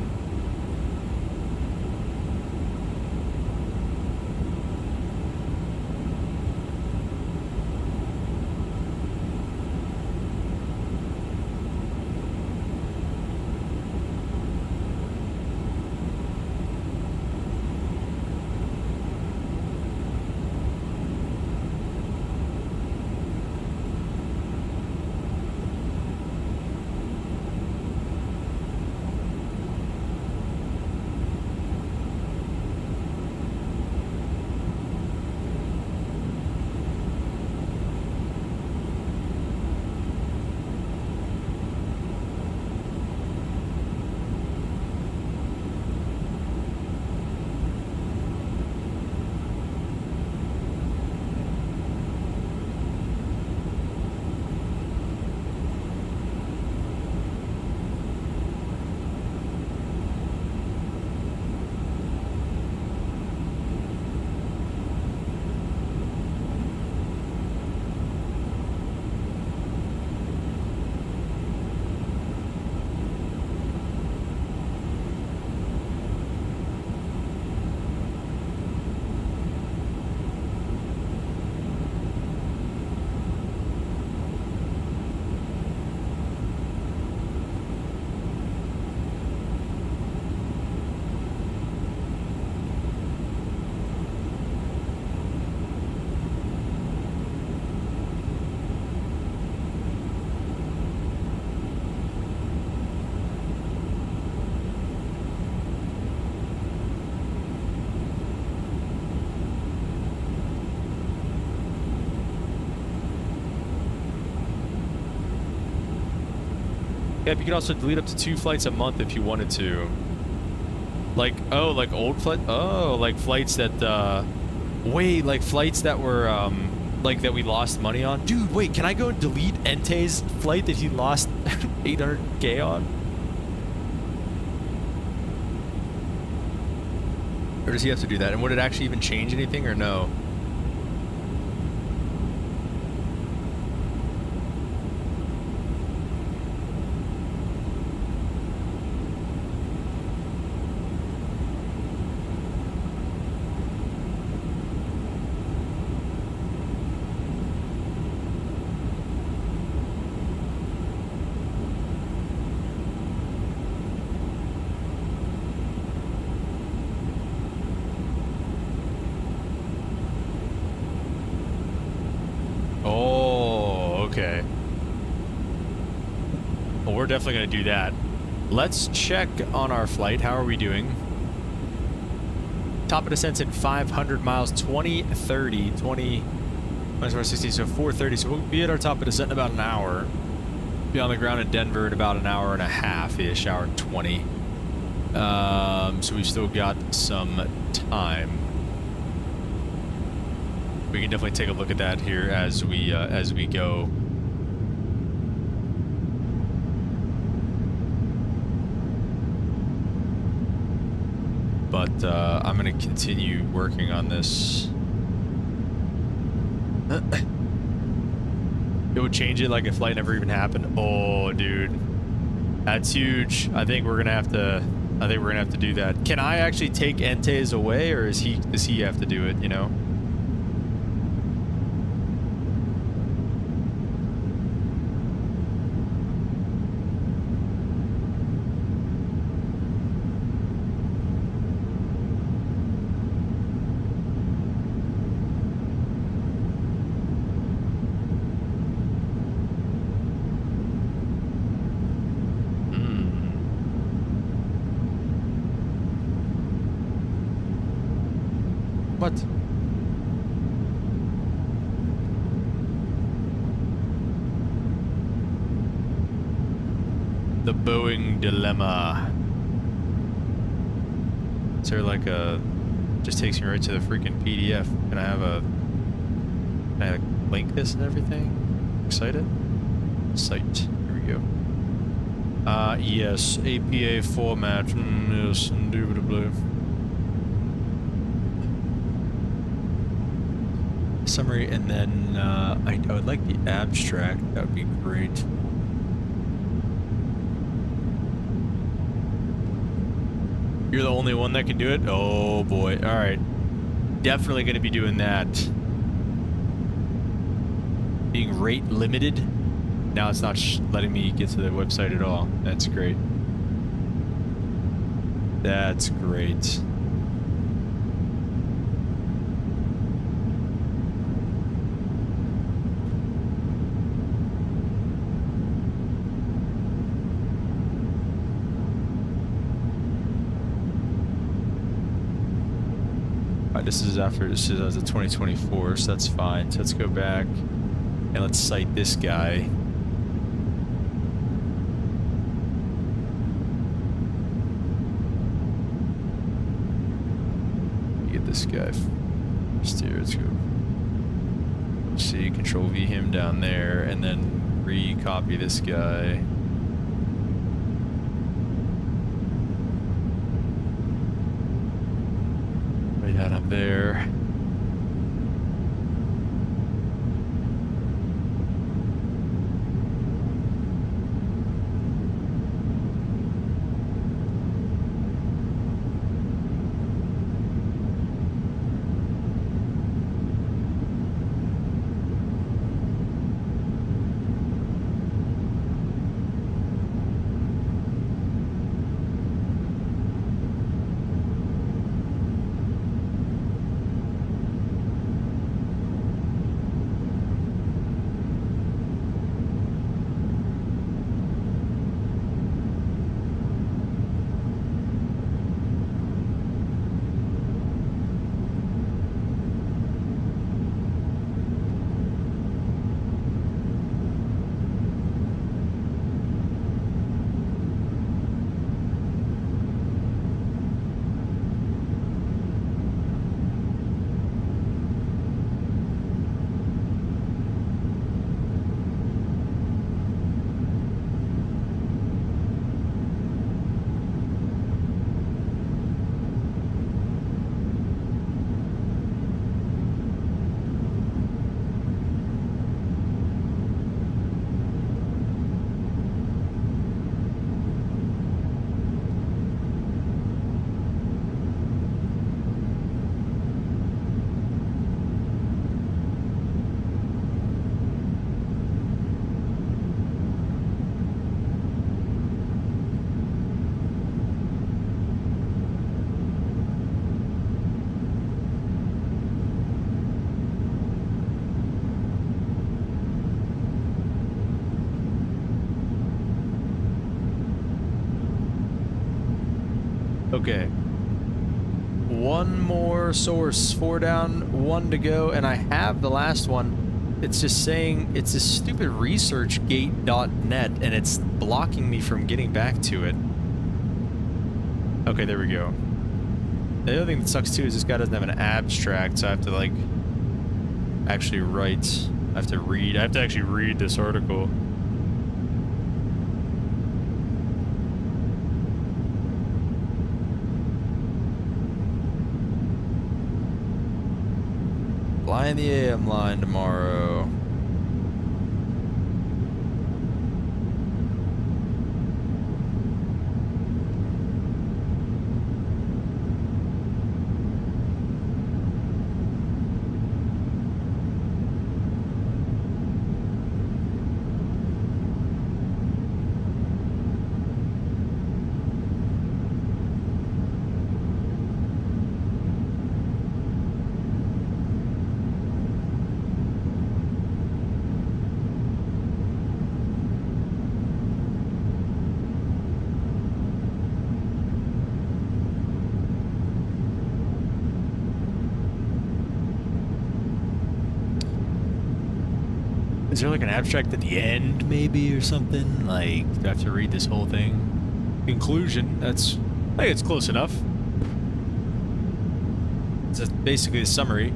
B: Yeah, you can also delete up to 2 flights a month if you wanted to. Like, oh, like old flight? Oh, like flights that, wait, like flights that were, like that we lost money on? Dude, wait, can I go and delete Ente's flight that he lost 800K on? Or does he have to do that? And would it actually even change anything or no? Okay. Well, we're definitely going to do that. Let's check on our flight. How are we doing? Top of descents in 500 miles, 2030, 20... -460, so 4:30. So we'll be at our top of descent in about an hour. Be on the ground in Denver in about an hour and a half-ish, hour and 20. So we've still got some time. We can definitely take a look at that here as we go. But I'm gonna continue working on this. It would change it like if flight never even happened. Oh, dude, that's huge. I think we're gonna have to do that. Can I actually take Entei's away, or does he have to do it? You know. What? The Boeing dilemma. Is there like a... just takes me right to the freaking PDF. Can I link this and everything? Excited? Site. Here we go. Yes. APA format. Yes, indubitably. Summary, and then I would like the abstract. That would be great. You're the only one that can do it? Oh boy. Alright. Definitely going to be doing that. Being rate limited. Now it's not letting me get to the website at all. That's great. That's great. This is as of 2024, so that's fine. So let's go back and let's cite this guy. Get this guy first here. Let's go. Let's see, Control V him down there, and then re-copy this guy. That up there. Okay. One more source. 4 down, 1 to go, and I have the last one. it's just saying it's a stupid researchgate.net and it's blocking me from getting back to it. Okay, there we go. The other thing that sucks too is this guy doesn't have an abstract, so I have to like actually write. I have to actually read this article. Flying the AM line tomorrow. Is there like an abstract at the end, maybe, or something? Like, do I have to read this whole thing? Conclusion. I think it's close enough. It's basically a summary.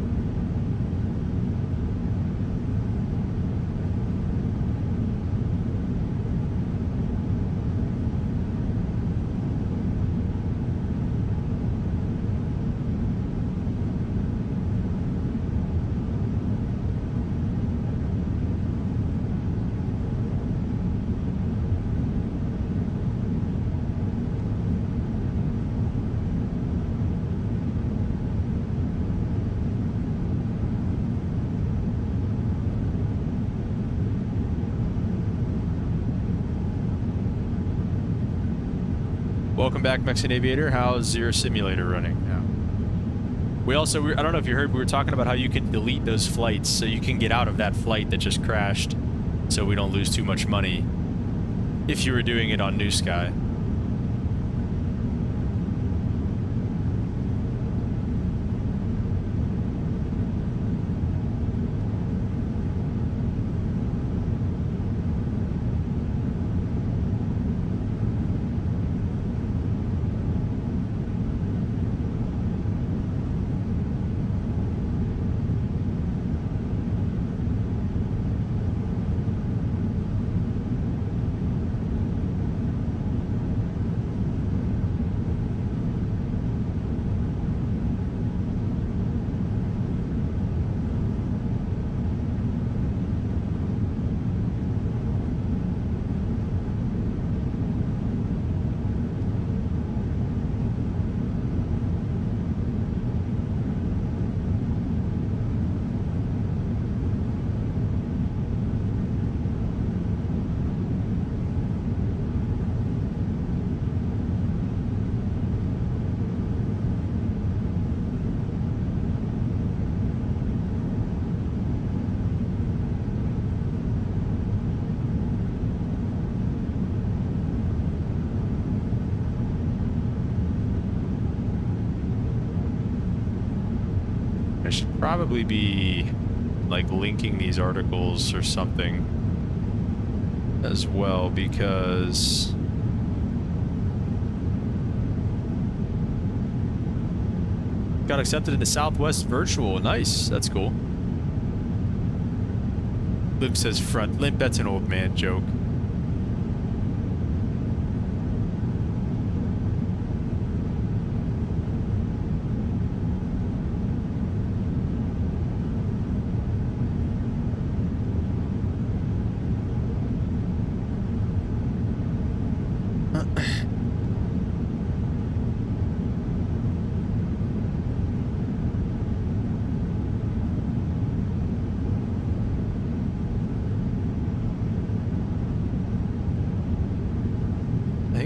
B: Welcome back, Mexican Aviator. How's your simulator running now? We also, I don't know if you heard, we were talking about how you can delete those flights so you can get out of that flight that just crashed so we don't lose too much money if you were doing it on New Sky. Probably be like linking these articles or something as well, because got accepted into Southwest Virtual. Nice, that's cool. Limp says front. Limp, that's an old man joke.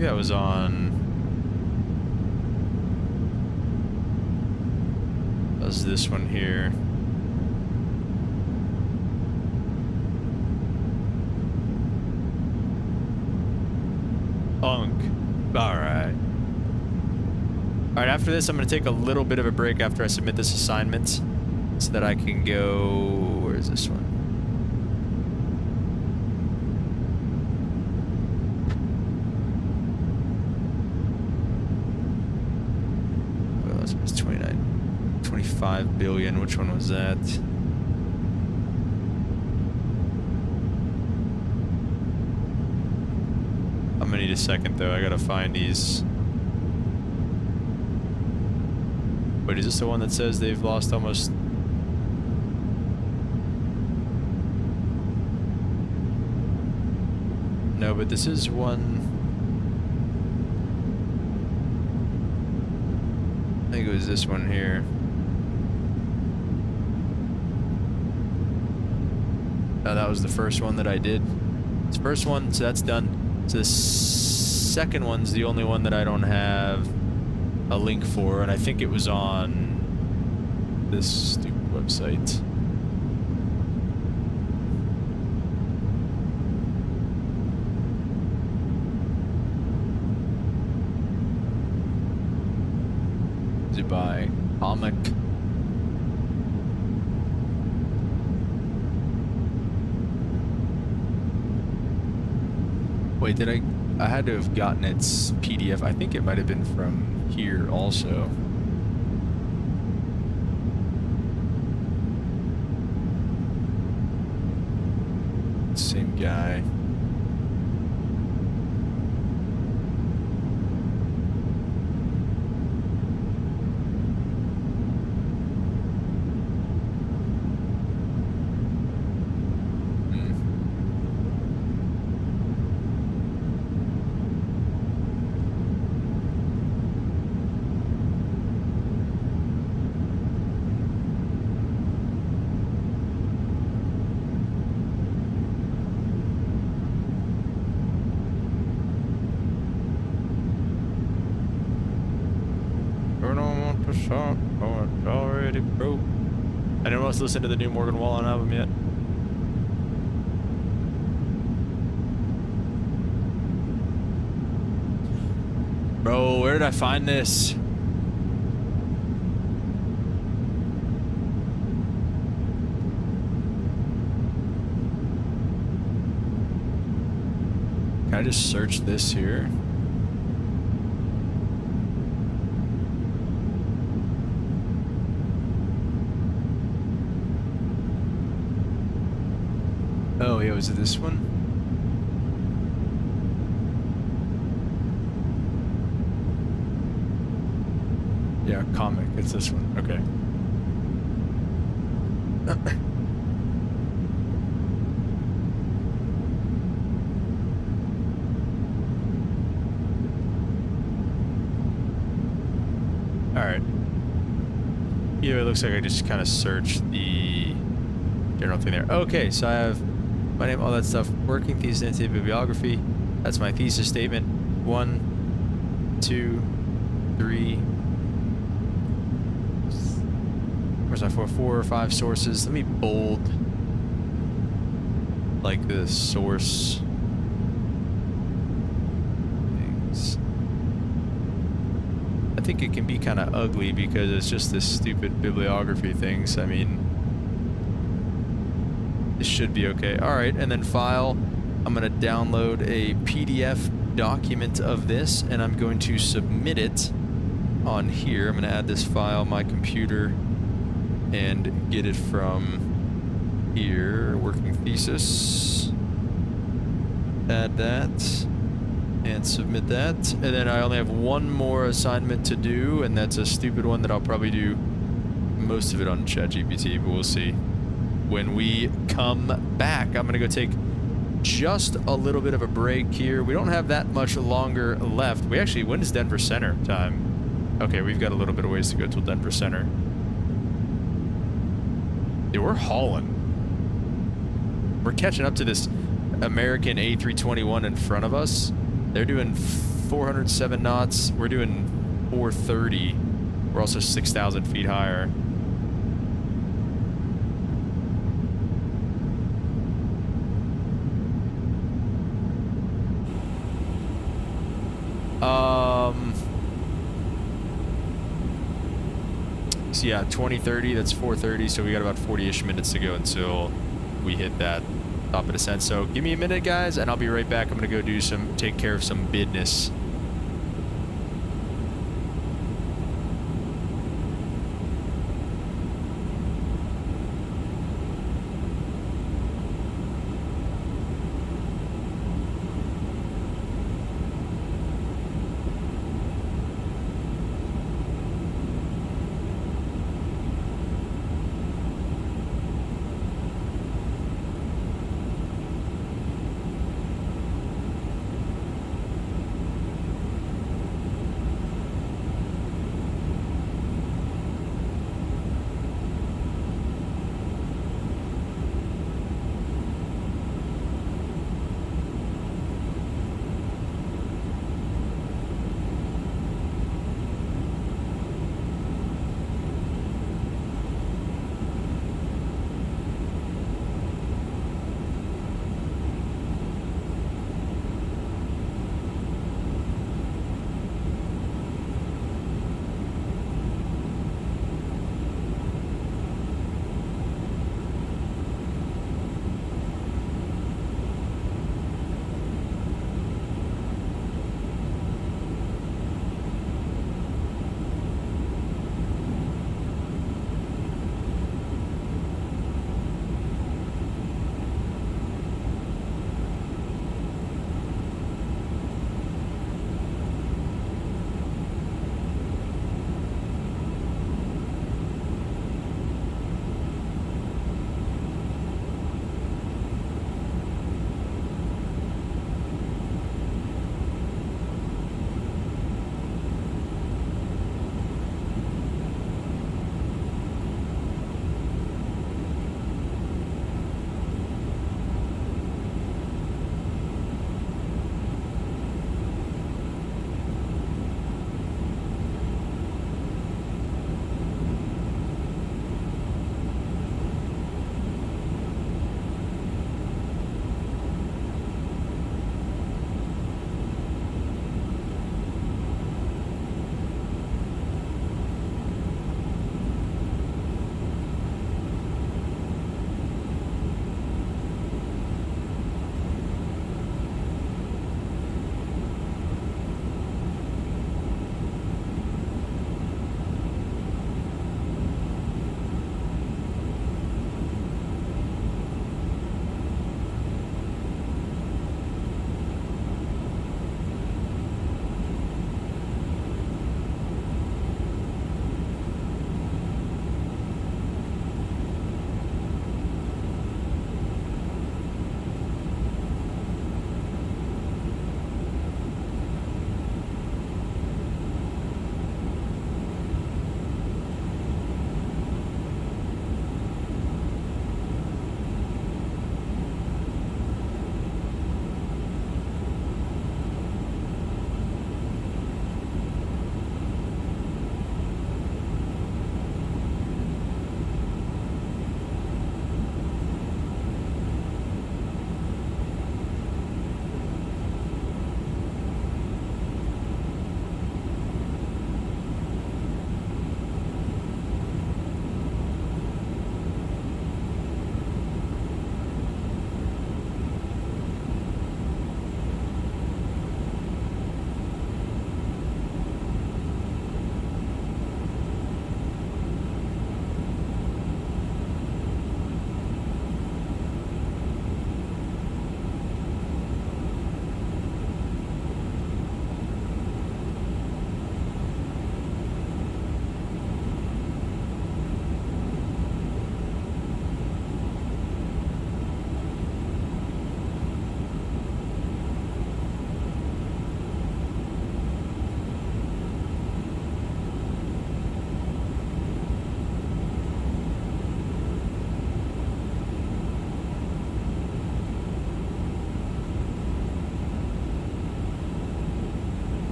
B: That was on. That was this one here. Punk. Alright. Alright, after this, I'm going to take a little bit of a break after I submit this assignment so that I can go. Where's this one? 1.5 billion. Which one was that? I'm gonna need a second though. I gotta find these. Wait, is this the one that says they've lost almost? No, but this is one. I think it was this one here. Oh, that was the first one that I did. This first one, so that's done. So the second one's the only one that I don't have a link for, and I think it was on this stupid website. Dubai comic. Wait, did I had to have gotten its PDF. I think it might have been from here also. Same guy. Already broke. Anyone else listen to the new Morgan Wallen album yet? Bro, where did I find this? Can I just search this here? Oh, yeah, was it this one? Yeah, comic. It's this one. Okay. All right. Either it looks like I just kind of searched the general thing there. Okay, so I have my name, all that stuff. Working thesis into bibliography. That's my thesis statement. 1, 2, 3. Where's my 4 or 5 sources? Let me bold like the source things. I think it can be kind of ugly because it's just this stupid bibliography things. I mean, this should be okay. All right, and then file. I'm gonna download a PDF document of this, and I'm going to submit it on here. I'm gonna add this file, my computer, and get it from here. Working thesis. Add that, and submit that. And then I only have one more assignment to do, and that's a stupid one that I'll probably do most of it on ChatGPT, but we'll see. When we come back, I'm gonna go take just a little bit of a break here. We don't have that much longer left. We actually, when is Denver Center time? Okay, we've got a little bit of ways to go till Denver Center. Yeah, we're hauling. We're catching up to this American A321 in front of us. They're doing 407 knots. We're doing 430. We're also 6,000 feet higher. So yeah, 2030, that's 430, so we got about 40-ish minutes to go until we hit that top of descent. So give me a minute, guys, and I'll be right back. I'm gonna go take care of some business.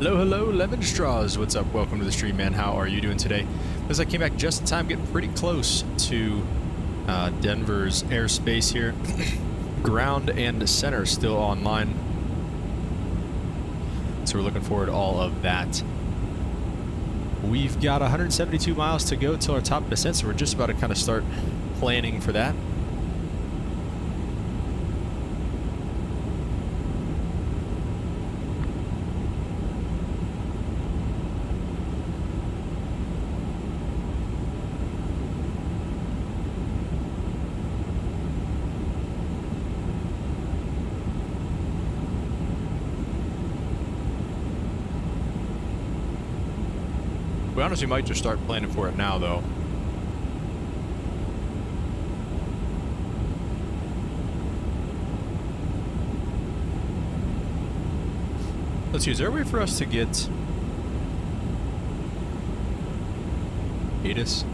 B: Hello, hello, Lemon Straws. What's up? Welcome to the stream, man. How are you doing today? As I came back just in time, getting pretty close to Denver's airspace here. Ground and center still online. So we're looking forward to all of that. We've got 172 miles to go till our top descent, so we're just about to kind of start planning for that. We honestly might just start planning for it now, though. Let's see, is there a way for us to get ATIS?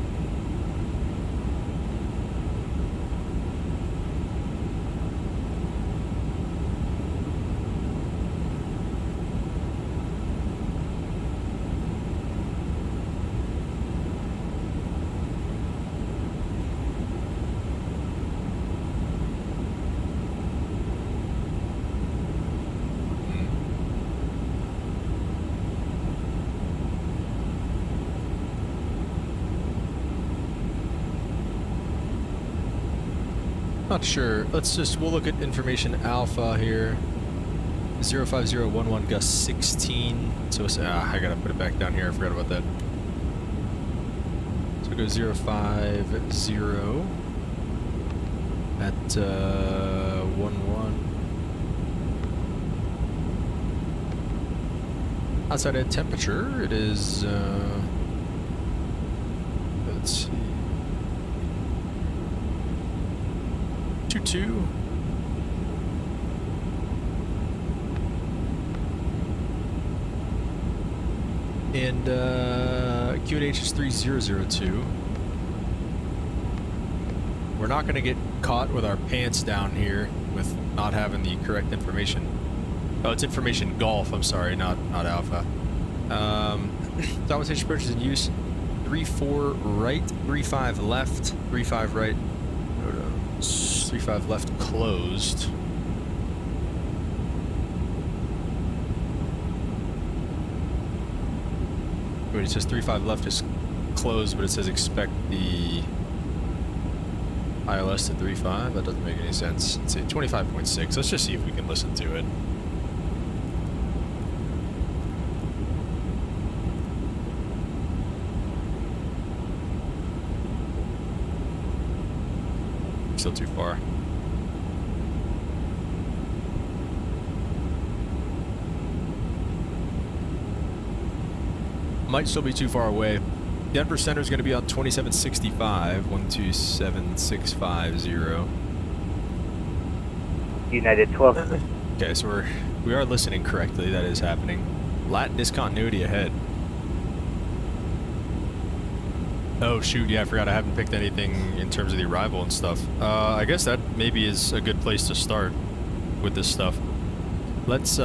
B: Not sure. We'll look at information alpha here. 05011 gust 16. So it's, I gotta put it back down here. I forgot about that. So go 050 at 11. Outside at temperature, it is let's see. 22. And QH is 3002. We're not going to get caught with our pants down here with not having the correct information. Oh, it's information golf. I'm sorry, not alpha. Domination approach is in use. 34 right, 35 left, 35 right. 35 left closed. Wait, it says 35 left is closed, but it says expect the ILS to 35. That doesn't make any sense. Let's see, 25.6. Let's just see if we can listen to it. Still too far. Might still be too far away. Denver Center is going to be on 2765, 127650.
F: United 12.
B: Okay, so we are listening correctly. That is happening. Lat discontinuity ahead. Oh shoot, yeah, I forgot I haven't picked anything in terms of the arrival and stuff. I guess that maybe is a good place to start with this stuff. Let's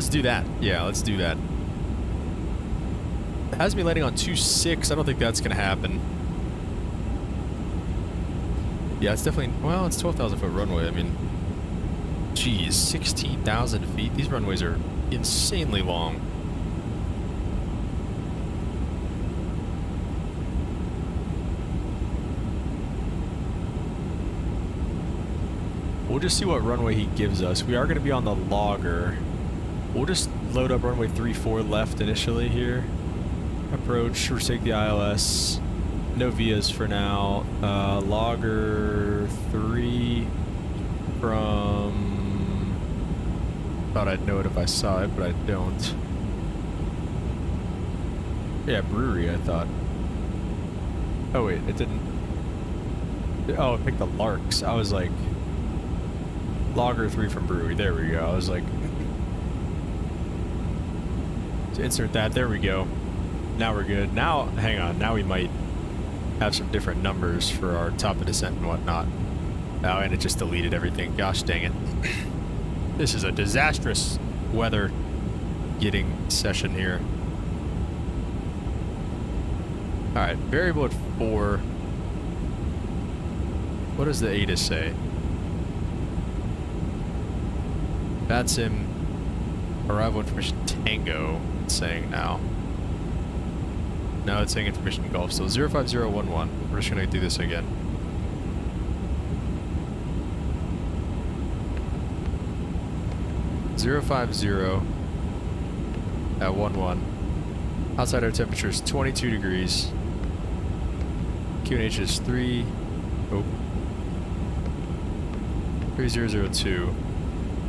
B: do that. Yeah, let's do that. It has me landing on 2.6. I don't think that's gonna happen. Yeah, it's definitely, well, it's 12,000 foot runway. I mean, geez, 16,000 feet. These runways are insanely long. We'll just see what runway he gives us. We are going to be on the logger. We'll just load up runway 34 left initially here. Approach, retake the ILS. No vias for now. Logger 3 from... Thought I'd know it if I saw it, but I don't. Yeah, brewery, I thought. Oh wait, it didn't... Oh, it picked the Larks. I was like... Logger 3 from brewery. There we go. I was like... So insert that. There we go. Now we're good. Now, hang on. Now we might have some different numbers for our top of descent and whatnot. Oh, and it just deleted everything. Gosh dang it. This is a disastrous weather getting session here. Alright, variable at 4. What does the ATIS say? That's him. Arrival information Tango, it's saying now. No, it's saying information Golf. So 05011. We're just going to do this again. (050) at 11. Outside air temperature is 22 degrees. QNH is 3002.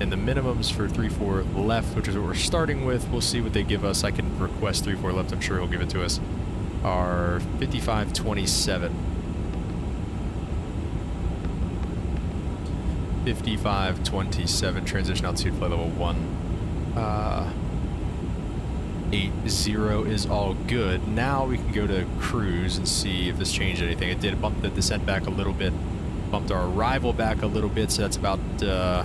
B: And the minimums for 34 left, which is what we're starting with, we'll see what they give us. I can request 34 left, I'm sure he'll give it to us, are 5527. 5527, transition altitude, flight level 180 is all good. Now we can go to cruise and see if this changed anything. It did bump the descent back a little bit, bumped our arrival back a little bit, so that's about, yeah,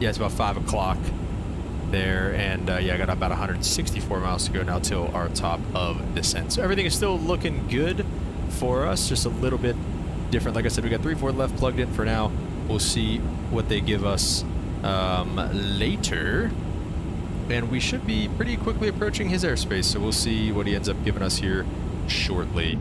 B: it's about 5 o'clock there, and yeah, I got about 164 miles to go now till our top of descent. So everything is still looking good for us, just a little bit different. Like I said, we got 3-4 left plugged in for now. We'll see what they give us later, and we should be pretty quickly approaching his airspace, so we'll see what he ends up giving us here shortly.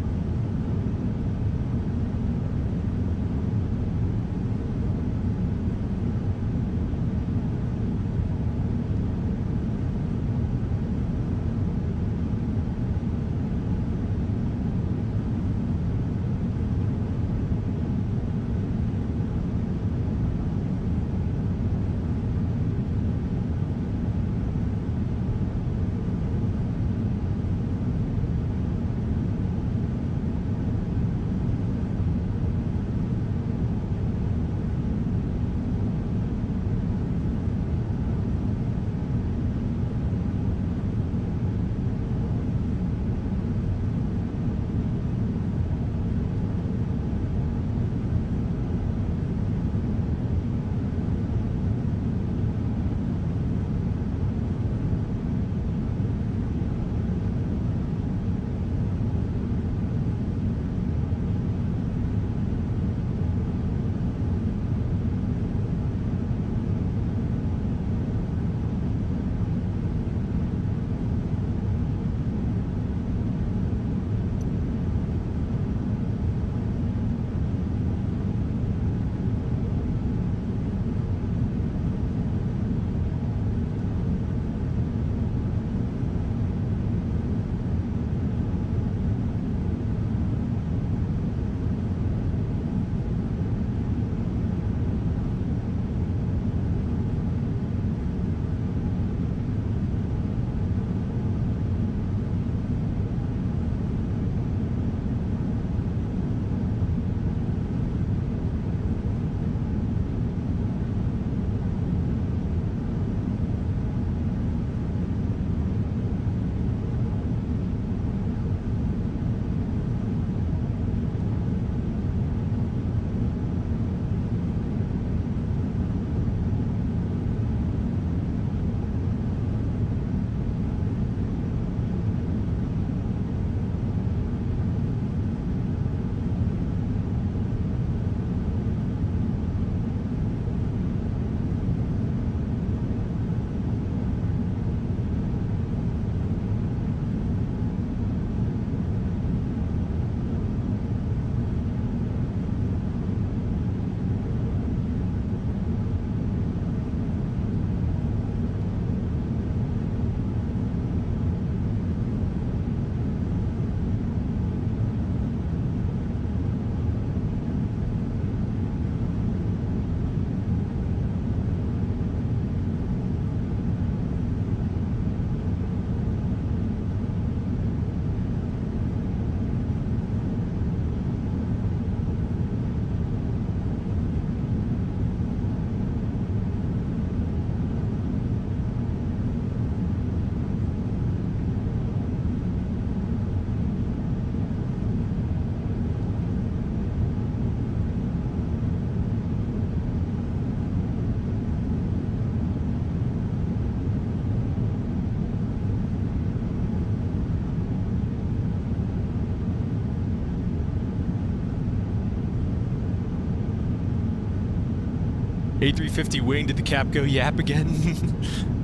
B: A350 wing, did the cap go yap again?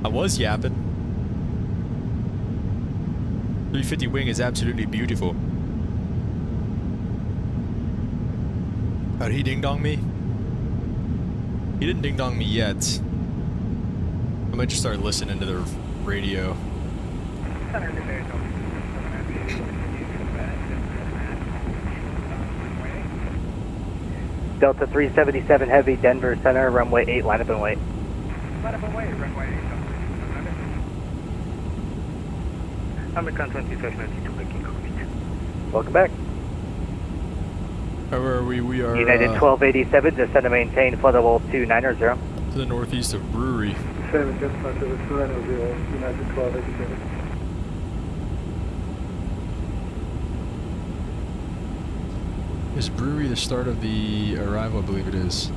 B: I was yapping. 350 wing is absolutely beautiful. Oh, did he ding-dong me? He didn't ding-dong me yet. I might just start listening to the radio.
E: Delta 377 Heavy, Denver Center, runway 8, line up and wait.
F: Line up and wait, runway 8. American 2592 making cockpit.
E: Welcome back.
B: Where are we? We are
E: United 1287, descend and maintain flight level 2900.
B: to the northeast of Brewery.
F: 7 just under the 290, United 1287.
B: Is Brewery the start of the arrival? I believe it is.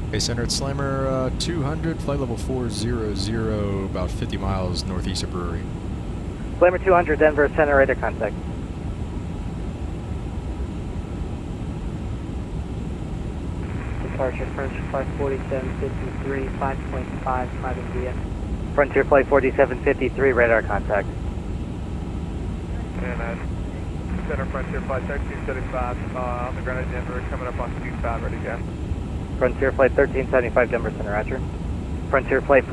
B: Okay, center at Slammer 200, flight level 400, about 50 miles northeast of Brewery.
E: Slammer 200, Denver Center, radar contact.
G: Departure French Flight 4753, 5.5, climbing via.
E: Frontier Flight 4753, radar contact.
F: And Center Frontier Flight 1375 on the ground at Denver, coming up on 25, ready to go.
E: Frontier Flight 1375, Denver Center, roger. Frontier Flight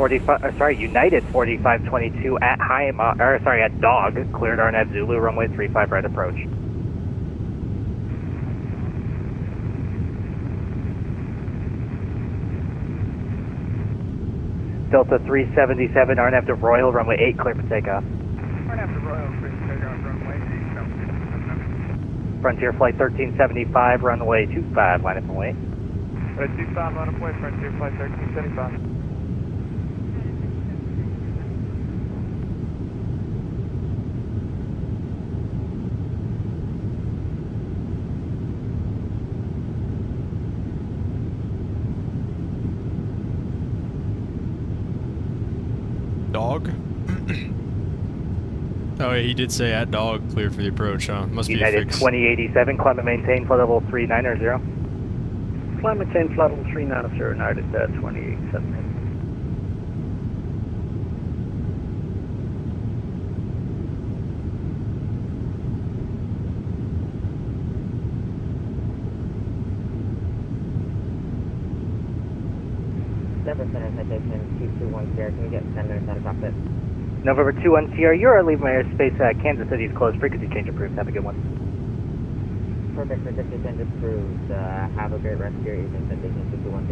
E: United 4522 at at Dog, cleared RNAV Zulu, runway 35 right approach. Delta 377, RNAV to Royal, runway 8, clear for takeoff.
F: RNAV to Royal, clear for takeoff, runway 8,
E: Frontier Flight 1375, runway 25, line up and wait.
F: Red 25, line up and wait, Frontier Flight 1375.
B: Dog? Oh, yeah, he did say at Dog, clear for the approach, huh? Must be a
E: United
B: fix.
E: 2087, climb and maintain flight level 390.
F: Climb and maintain flight level 390, United 2087.
G: Denver Center, citation 221 Sierra, can we get 10 minutes out of cockpit?
E: November 21 Sierra, you are leaving my airspace. Kansas City is closed. Frequency change approved. Have a good one.
G: Perfect, frequency change approved. Have a great rest of your evening, citation 221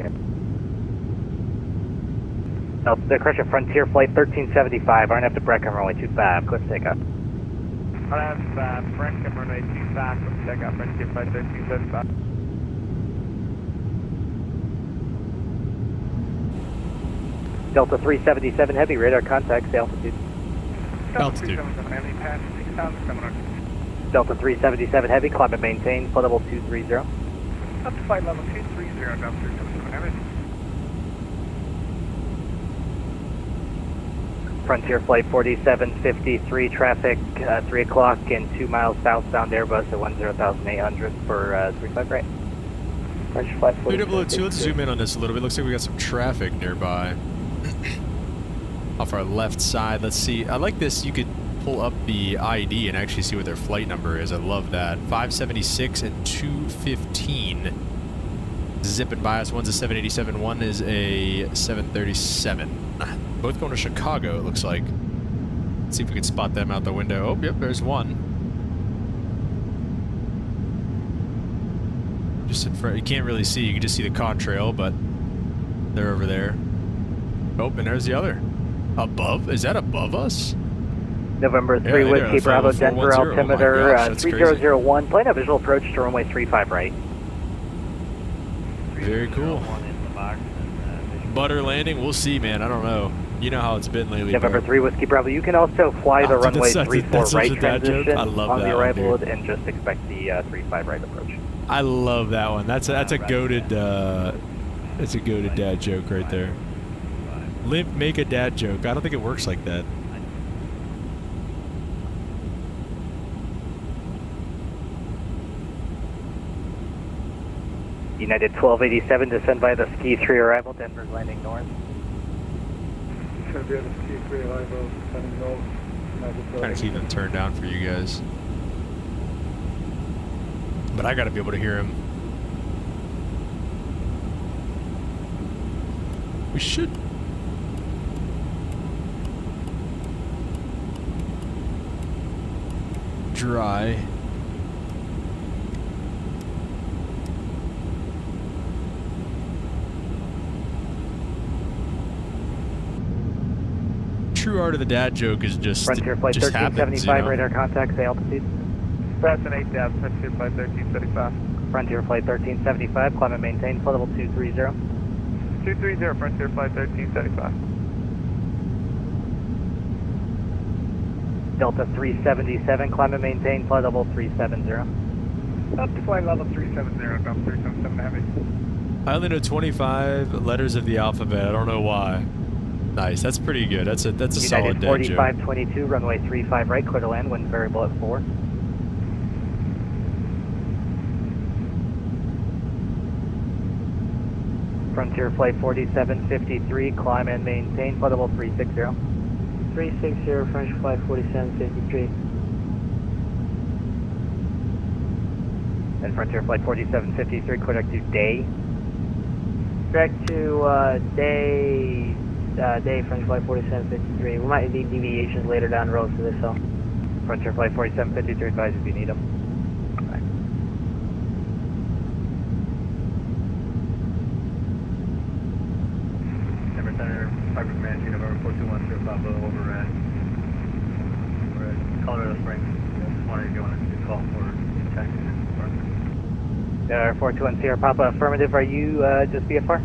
G: Sierra.
E: The Crusher Frontier Flight 1375, RNF to Breckham, runway 25, clear for takeoff.
F: RNAV Breckham, runway 25, clear for takeoff, Frontier Flight 1375.
E: Delta 377 Heavy, radar contact, altitude.
B: Altitude.
E: Delta 377 Heavy, climb and maintain, flight level 230.
F: Up to flight level 230, Delta 377 Heavy.
E: Frontier Flight 4753, traffic 3 o'clock and 2 miles southbound Airbus at 10,800 for 35 right.
G: French Flight
B: 300, let's zoom in on this a little bit. Looks like we got some traffic nearby. Off our left side, let's see. I like this. You could pull up the ID and actually see what their flight number is. I love that. 576 and 215. Zipping by us. One's a 787, one is a 737. Both going to Chicago, it looks like. Let's see if we can spot them out the window. Oh, yep, there's one. Just in front. You can't really see. You can just see the contrail, but they're over there. Oh, and there's the other. Above? Is that above us?
E: November 3
B: Yeah,
E: Whiskey Bravo Denver,
B: 410.
E: altimeter
B: Oh my gosh, that's
E: 3001. Plan a visual approach to runway 35 right.
B: Very cool. Butter landing, we'll see, man. I don't know. You know how it's been lately.
E: November 3 Whiskey Bravo. You can also fly the
B: Oh, dude,
E: runway
B: that's
E: 34
B: such
E: right
B: a dad joke.
E: transition
B: I love
E: on
B: that
E: the
B: one,
E: arrival
B: dude.
E: and just expect the 35 right approach.
B: I love that one. That's a goated it's a goated dad joke right there. Make a dad joke. I don't think it works like that.
E: United 1287, descend by the Ski 3 arrival, Denver's landing north.
F: Descend via the Ski 3 arrival, descending north.
B: Trying to keep him turned down for you guys. But I gotta be able to hear him. We should. Dry. True art of the dad joke is just
E: Frontier Flight
B: just happens,
E: 1375,
B: you know?
E: radar contact, say altitude.
F: Fasten 8 down, Frontier Flight 1375.
E: Frontier Flight 1375, climb and maintain, flood level 230.
F: 230, Frontier Flight 1375.
E: Delta 377, climb and maintain, flood level 370.
F: Up to flight level 370, Delta 377 Heavy.
B: I only know 25 letters of the alphabet. I don't know why. Nice. That's pretty good. That's a solid
E: United
B: dad joke.
E: 4522, runway 35 right, clear to land, wind variable at 4. Frontier Flight 4753, climb and maintain, flood level 360.
G: 360, French Flight 4753.
E: And Frontier Flight 4753, correct to day.
G: Direct to day, French Flight 4753. We might need deviations later down the road for this, so.
E: Frontier Flight 4753, advise if you need them.
F: Denver Center, Piper Command, November 421, Bravo, override. We're at Colorado Springs. Just wondering if you want to call for taxi.
E: 421 Sierra Papa, affirmative, are you just VFR?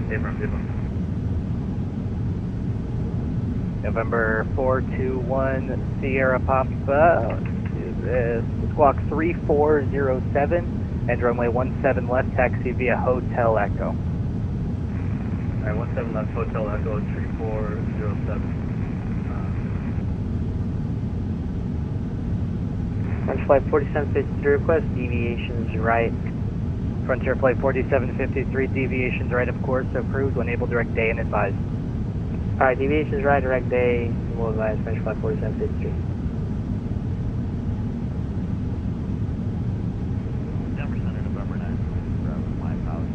F: Affirmative.
E: November 421 Sierra Papa, let's do this. Squawk 3407 and runway 17 left, taxi via Hotel Echo.
F: Alright, 17 left, Hotel Echo, 3407.
G: French Flight 4753, request deviations right.
E: Frontier Flight 4753, deviations right of course, approved, when able direct day and advise.
G: Alright, deviations right, direct day, we'll advise French Flight 4753.
F: Denver Center, November 9th, Bravo, 5 house,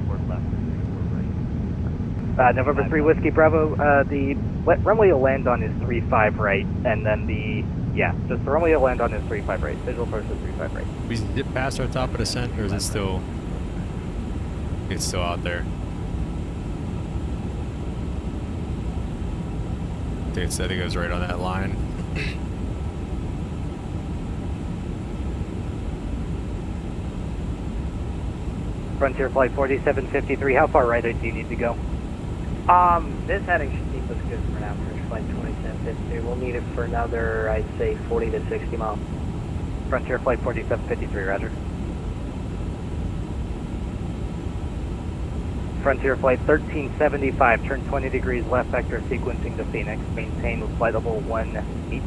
F: 4 left, 4 right.
E: November 3 Whiskey Bravo, the runway you'll land on is 35 right, and then just the runway you'll land on is 35 right. Visual person 35 right.
B: We zip past our top of descent, or is it still? It's still out there. I think it was right on that line.
E: Frontier Flight 4753, how far right do you need to go?
G: This heading should keep us good for now, French Flight 2753. We'll need it for another, I'd say, 40 to 60 miles.
E: Frontier Flight 4753, roger. Frontier Flight 1375, turn 20 degrees left vector sequencing to Phoenix, maintain with flight level 180.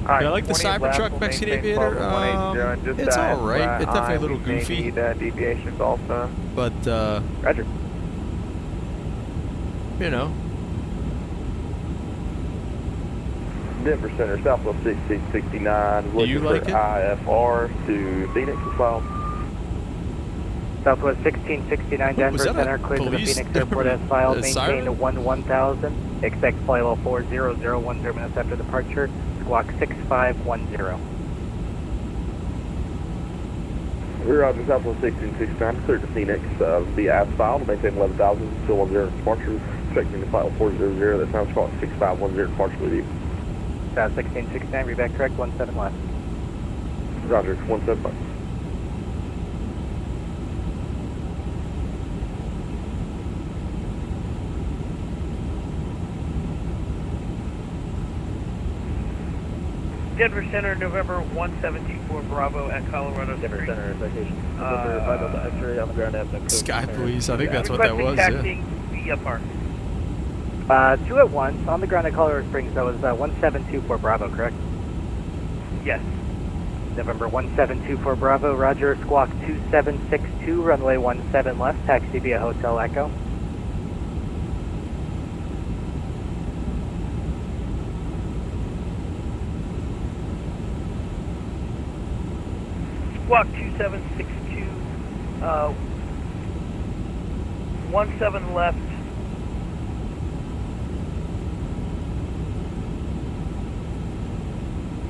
B: I like the Cybertruck Mexican Aviator. It's alright. It's definitely a little goofy.
F: Deviations also.
B: But,
E: Roger.
B: you know.
D: Denver Center, Southwest 1669.
B: Do you like it?
D: IFR to Phoenix as well.
E: Southwest 1669, Denver Center, clear to the Phoenix Airport as filed, maintain 1000. Expect flight level 400, 10 minutes after departure, squawk 6510.
D: We're on the Southwest 1669, clear to Phoenix via asphalt, maintain 11,000, still 10 departure, expecting the flight 400, that sounds squawk 6510 departure with you.
E: South 1669, read back correct, 17 left.
D: Roger, 17 left.
F: Denver Center, November 1724 Bravo at Colorado Springs.
D: Center, citation. X-ray on the ground at
B: Sky Police, I think that's what that was,
F: Taxiing via park.
E: 2 at once, on the ground at Colorado Springs, that was 1724 Bravo, correct?
F: Yes.
E: November 1724 Bravo, Roger, squawk 2762, runway 17 left, taxi via Hotel Echo.
H: Squawk 2762, 17 left.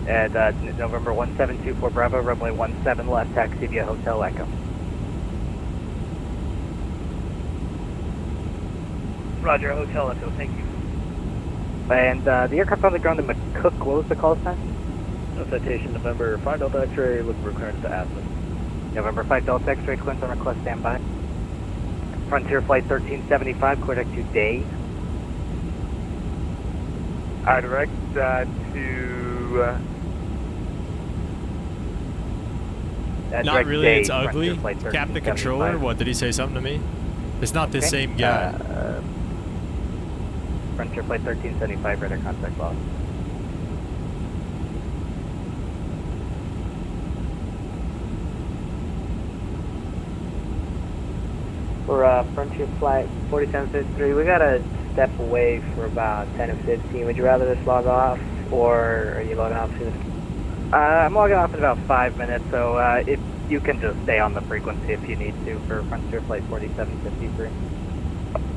E: And November 1724 Bravo, runway 17 left, taxi via Hotel Echo.
H: Roger, Hotel Echo, thank you.
E: And the aircraft on the ground in McCook, what was the call sign?
F: No citation, November 5 Delta X-ray, looking for clearance to Aspen.
E: November 5 Delta X-ray, clearance on request, standby. Frontier Flight 1375, clear deck to Day.
D: I direct to...
B: Not really,
E: Day,
B: it's ugly.
E: Frontier Flight
B: Captain
E: 1375.
B: Controller, what, did he say something to me? It's not the
E: Okay.
B: same guy.
E: Frontier Flight 1375, radar contact lost.
G: For Frontier Flight 4753, we got to step away for about 10 and 15. Would you rather just log off, or are you logging off soon?
E: I'm logging off in about 5 minutes, so if you can just stay on the frequency if you need to for Frontier Flight 4753.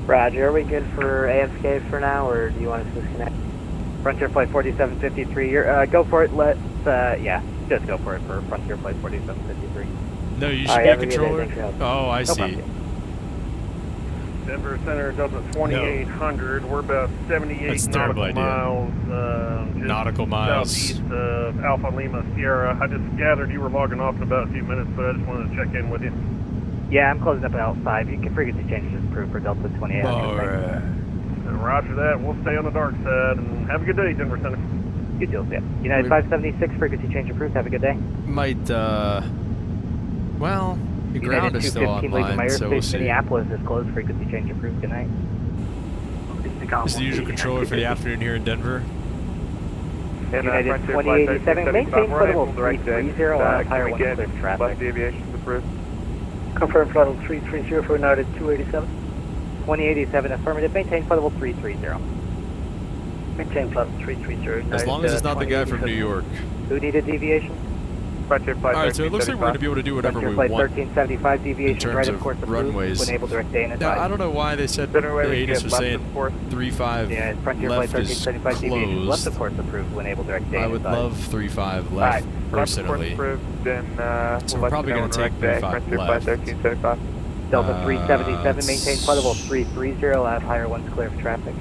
G: Roger, are we good for AFK for now, or do you want us to disconnect?
E: Frontier Flight 4753, you're, go for it, yeah, just go for it for Frontier Flight 4753.
B: No, you should
G: Alright,
B: be a
G: have a good day,
B: controller?
G: thanks for helping.
B: Oh, I
E: No
B: see.
E: problem.
I: Denver Center, Delta 2800. We're about 78
B: That's a terrible
I: nautical
B: idea.
I: miles. Just
B: Nautical miles.
I: southeast of Alpha Lima Sierra. I just gathered you were logging off in about a few minutes, but I just wanted to check in with you.
E: Yeah, I'm closing up at L5. You can frequency change this approved for Delta 28.
B: Alright.
I: And roger that. We'll stay on the dark side and have a good day, Denver Center.
E: Good deal, yeah. United 576, frequency change approved. Have a good day.
B: Might, well, the ground
E: United
B: is still
E: 215, leaving my
B: online, so we'll
E: airspace,
B: see.
E: Minneapolis is closed. Frequency change approved. Good night.
B: This is the usual controller for the afternoon here in Denver.
E: United 2087, maintain level 330, out of higher one clear traffic.
D: Left deviations approved.
H: Confirm flight level 330 for United 287.
E: 2087, affirmative, maintain flight level 330.
H: Maintain flight level 330.
B: As long as it's not the guy from New York.
E: Who needed deviation?
D: Frontier Flight
B: Alright, so it looks like we're going to be able to do whatever
E: Frontier
B: we
E: Flight
B: want
E: 1375, deviation
B: terms
E: right
B: of
E: of course approved.
B: runways.
E: When able direct day and
B: Now,
E: advise.
B: I don't know why they said the
D: Center way, we
B: ATIS
D: get
B: was
D: left
B: saying
D: and forth.
B: 3-5
E: Yeah, Frontier Flight
B: left is
E: 1375, deviation left
B: closed.
E: of course approved. When able direct day
B: I
E: and
B: would
E: advise.
B: love 3-5 left, personally.
D: Approved, then,
B: So we're probably going to take 3-5
D: Frontier Flight
B: left.
D: 1375.
E: Delta 377, maintain
B: it's-
E: flight level 330, I'll have higher ones clear for traffic.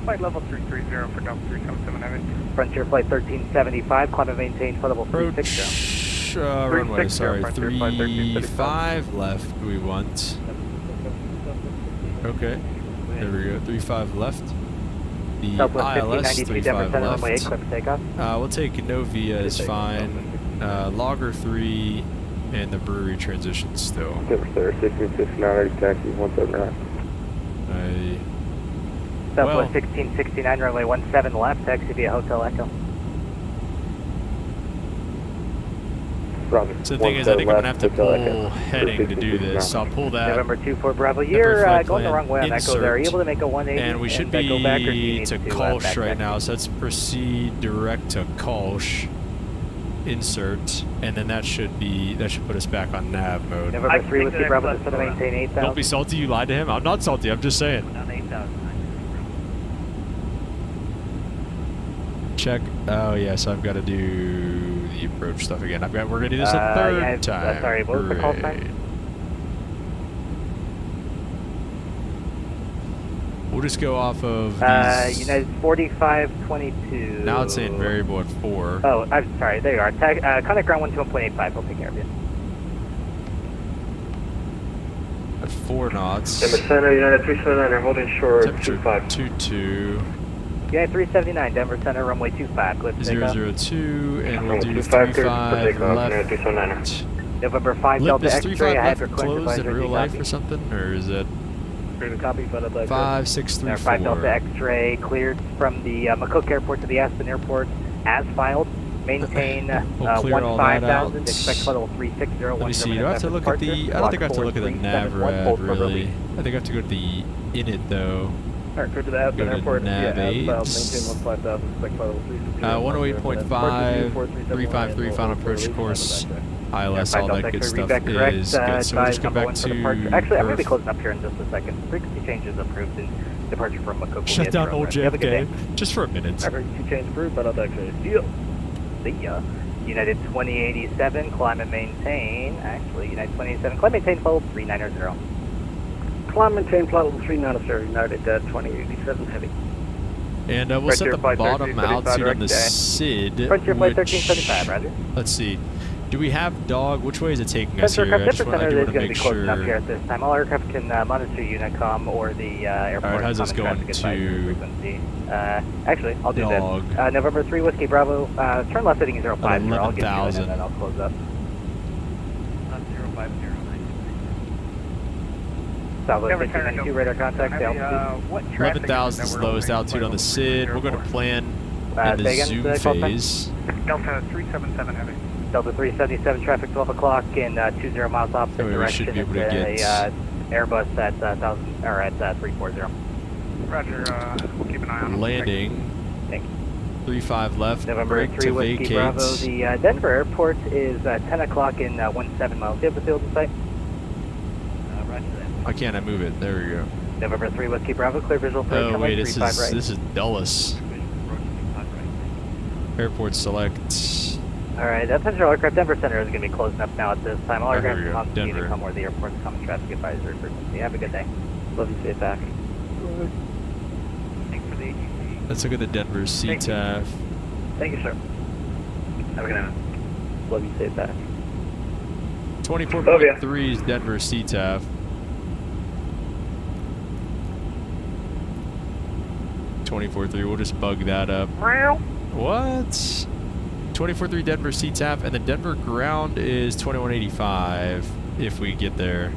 D: Flight level 330 for Delta 377.
E: Frontier Flight 1375, climb and maintain flight level 360.
B: Approach, runway,
D: 360,
B: sorry,
D: Frontier Flight 1375.
B: 3-5 left we want. Okay, there we go, 3-5 left. The
E: Southwest
B: ILS
E: 1593, Denver
B: 3-5
E: Center, runway 8,
B: left.
E: clear for takeoff.
B: We'll take Novia is fine. Logger 3 and the brewery transition still.
D: Denver Center 1669, taxi 179.
E: Southwest 1669, runway 17 left, taxi via Hotel Echo.
D: Roger.
B: So the thing is, I think I'm going to have to pull heading to do this. So I'll pull that.
E: November 24 Bravo,
B: November
E: you're
B: flight
E: going the
B: plan,
E: wrong way on Echo there. Are you
B: insert.
E: able to make a 180
B: And we should
E: go back, or do you
B: be
E: need
B: to
E: back
B: Kolsch right
E: back?
B: now, so let's proceed direct to Kolsch, insert, and then that should put us back on nav mode.
E: November 3 Whiskey Bravo, just to maintain 8,000.
B: Don't be salty, you lied to him. I'm not salty, I'm just saying.
E: Down 8,000.
B: Check. Oh yes, I've got to do the approach stuff again. We're gonna do this a third
E: yeah,
B: time.
E: sorry, what was the call sign?
B: Great. We'll just go off of these.
E: United 4522.
B: Now it's saying variable at 4.
E: Oh, I'm sorry, there you are. Contact ground 12.85, we'll take care of you.
B: At 4 knots.
F: Denver Center, United 379, holding short
B: Temperature
F: 25.
B: 22.
E: United 379, Denver Center, runway 25, clear for takeoff.
B: 002, and we'll do
F: 25
B: 3-5 left.
F: 379.
E: November 5
B: Lip,
E: Delta
B: is
E: X-ray,
B: 3-5
E: I have
B: left
E: your clearance
B: closed in
E: advisory,
B: real life
E: copy.
B: or something? Or is it
F: Copy, followed by
B: 5-6-3-4?
E: 5 Delta X-ray, cleared from the McCook Airport to the Aspen Airport, as filed. maintain
B: We'll clear all that out.
E: 15,000, expect level 360.
B: Let me see, do I have to look at the... I don't think I have to look at the nav rad, really. I think I have to go to the init, though.
I: Alright, go to the Aspen
B: Go to
I: Airport.
B: nav
I: Yeah,
B: aids.
I: maintain 15,000, expect level 360.
B: 108.5, 353, final approach course, ILS, all that good stuff is good. So we'll just go back to...
E: Actually, I'm going to be closing up here in just a second. Frequency changes approved and departure from Makoko.
B: Shut down old JFK, just for a minute.
I: Frequency change approved, but I'll actually deal.
E: See ya. United 2087, climb and maintain. Actually, United 2087, climb and maintain, fold 390.
H: Climb maintain flight level 390, United 2087 heavy.
B: And we'll set the bottom altitude on the SID,
E: Frontier Flight
B: which...
E: 1375, roger.
B: Let's see. Do we have dog? Which way is it taking us
E: Sensor
B: here? I
E: aircraft
B: just
E: center
B: want
E: is
B: to
E: going to be
B: make
E: closing up here
B: sure.
E: at this time. All aircraft can monitor Unicom or the airport.
B: Alright, how's this going to
E: frequency. Actually, I'll do
B: dog?
E: this. November 3 Whiskey Bravo, turn left heading 050. I'll get you in
B: 11,000.
E: and then I'll close up.
F: 050.
E: Southwest 1592 radar contact, altitude.
B: 11,000 is the lowest altitude on the SID. We're going to plan in the
E: say again,
B: zoom
E: call sign?
B: phase.
F: Delta 377 heavy.
E: Delta 377 traffic 12 o'clock in 20 miles opposite
B: So we
E: direction.
B: should be able to
E: It's
B: get...
E: Airbus at 1000 or at 340.
F: Roger, we'll keep an eye on him.
B: Landing.
E: Thank you.
B: 35 left.
E: November
B: Break
E: 3
B: to
E: Whiskey
B: vacate.
E: Bravo. The Denver airport is 10 o'clock in 17 miles. Do you have the field in sight? Roger that.
B: Why can't I move it? There we go.
E: November 3 Whiskey Bravo, clear visual for
B: Oh wait, this
E: 35
B: is
E: right.
B: this is Dulles. Airport select.
E: Alright, that Central Aircraft Denver Center is going to be closing up now at this time. All
B: Oh, here
E: aircraft
B: we go.
E: on
B: Denver.
E: Unicom or the airport's common traffic advisory frequency. Have a good day. Love you, safe back.
F: Thanks for the ATC.
B: Let's look at the Denver CTAF.
E: Thank you, sir. Have a good night. Love you, safe back.
B: 24.3 is Denver CTAF. 24.3, we'll just bug that up. What? 24.3 Denver CTAF, and the Denver ground is 2185 if we get there.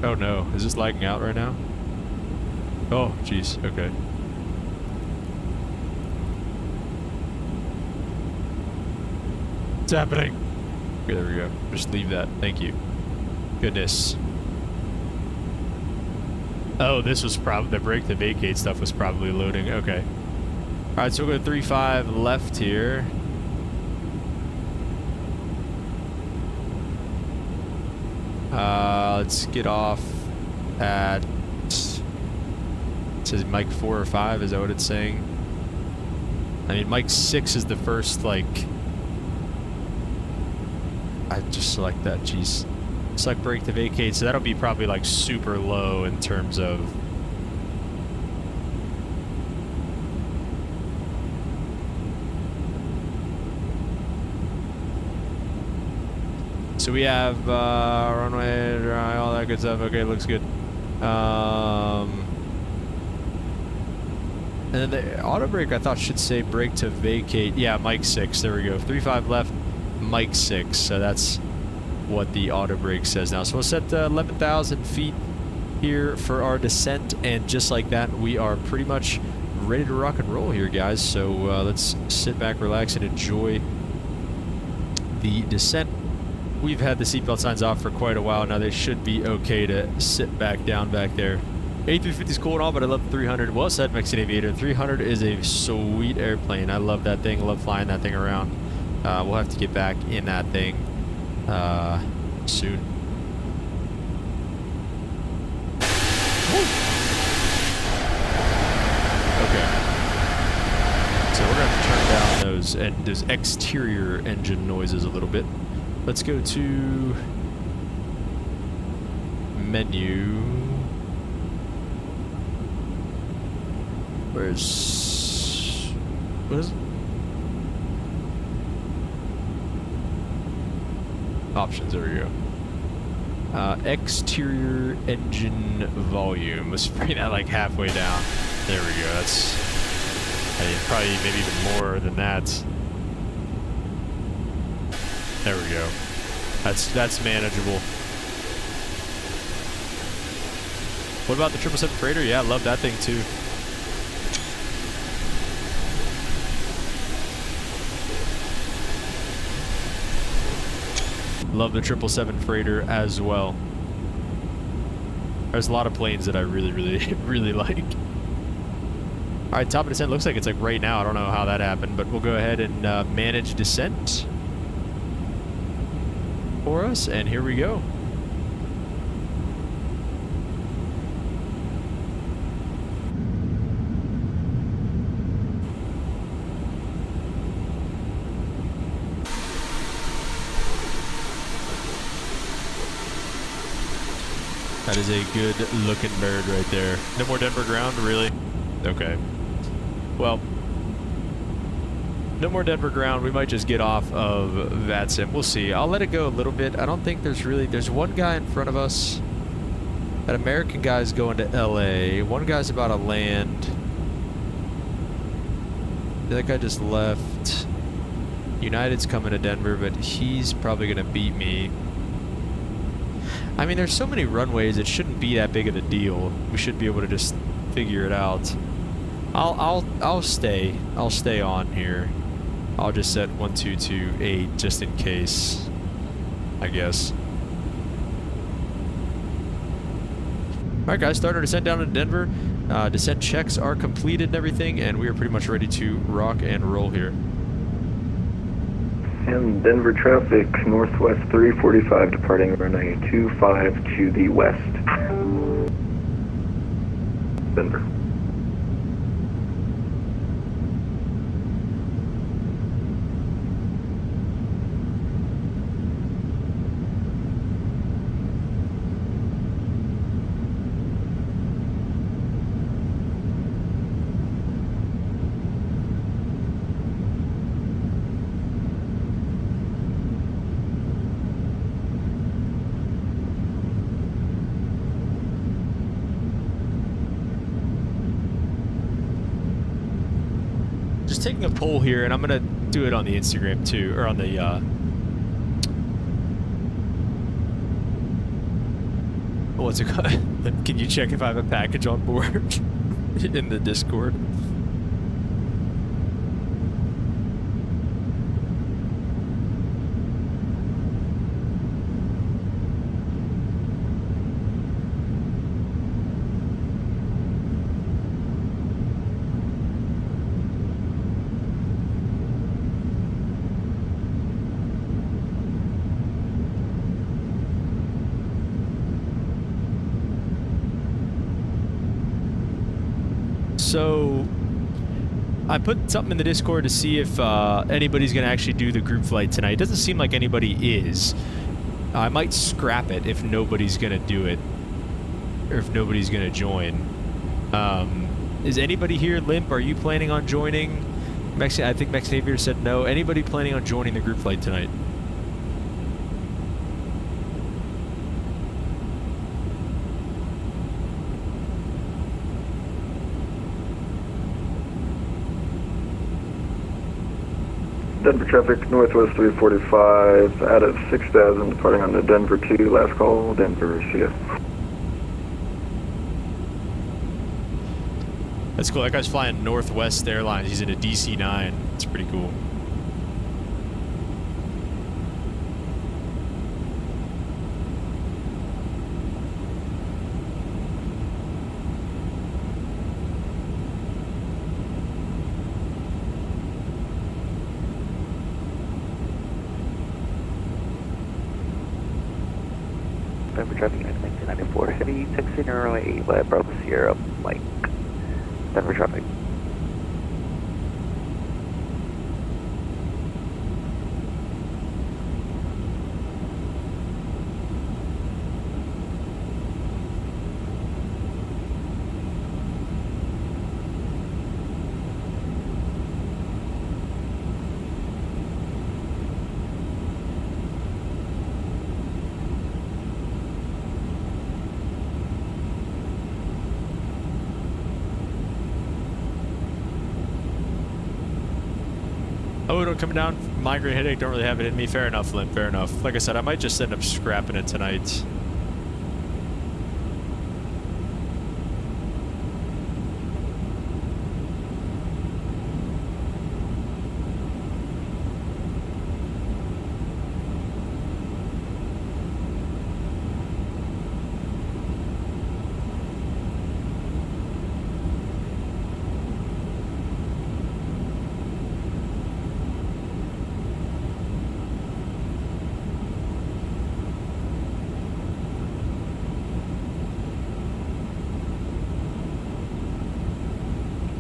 B: Oh no, is this lagging out right now? Oh, jeez, okay. What's happening? Okay, there we go. Just leave that. Thank you. Goodness. Oh, this was probably the break to vacate stuff was probably loading. Okay. All right, so we'll go 35 left here. Let's get off at. It says Mike 4 or 5. Is that what it's saying? I mean, Mike 6 is the first, like. I just select that. Jeez. Select break to vacate, so that'll be probably like super low in terms of so we have runway, dry, all that good stuff. Okay, looks good. And then the auto brake I thought should say brake to vacate. Yeah, Mike 6. There we go. 35 left, Mike 6. So that's what the auto brake says now. So we'll set 11,000 feet here for our descent, and just like that we are pretty much ready to rock and roll here, guys. So let's sit back, relax, and enjoy the descent. We've had the seatbelt signs off for quite a while now. They should be okay to sit back down back there. A350 is cool and all, but I love the 300. Well said, Mexican Aviator. 300 is a sweet airplane. I love that thing. I love flying that thing around. We'll have to get back in that thing soon. Okay. So we're gonna have to turn down those exterior engine noises a little bit. Let's go to menu. What is it? Options, there we go. Exterior engine volume. Let's bring that like halfway down. There we go. That's, I mean, probably maybe even more than that. There we go. That's manageable. What about the 777 Freighter? Yeah, I love that thing too. Love the 777 freighter as well. There's a lot of planes that I really, really, really like. All right, top of descent. Looks like it's like right now. I don't know how that happened, but we'll go ahead and manage descent for us, and here we go. That is a good looking bird right there. No more Denver ground, really? Okay. Well, no more Denver ground. We might just get off of VATSIM. We'll see. I'll let it go a little bit. I don't think there's one guy in front of us. That American guy's going to LA. One guy's about to land. That guy just left. United's coming to Denver, but he's probably going to beat me. I mean, there's so many runways, it shouldn't be that big of a deal. We should be able to just figure it out. I'll stay on here. I'll just set 1228 just in case, I guess. All right, guys, starting our descent down to Denver. Descent checks are completed and everything, and we are pretty much ready to rock and roll here.
D: And Denver traffic, northwest 345, departing runway 25 to the west. Denver.
B: Taking a poll here, and I'm gonna do it on the Instagram too, or on the what's it called? Can you check if I have a package on board in the Discord? So I put something in the Discord to see if anybody's going to actually do the group flight tonight. It doesn't seem like anybody is. I might scrap it if nobody's going to do it, or if nobody's going to join. Is anybody here? Limp, are you planning on joining? I think Max Xavier said no. Anybody planning on joining the group flight tonight?
D: Denver traffic, northwest 345, out of 6000, departing on the Denver 2, last call, Denver, see ya.
B: That's cool. That guy's flying Northwest Airlines. He's in a DC-9. It's pretty cool.
E: Denver traffic 1994, heavy taxi runway Bravo Sierra, Mike. Denver traffic.
B: Oh, don't coming down. Migraine headache. Don't really have it in me. Fair enough, Limp. Fair enough. Like I said, I might just end up scrapping it tonight.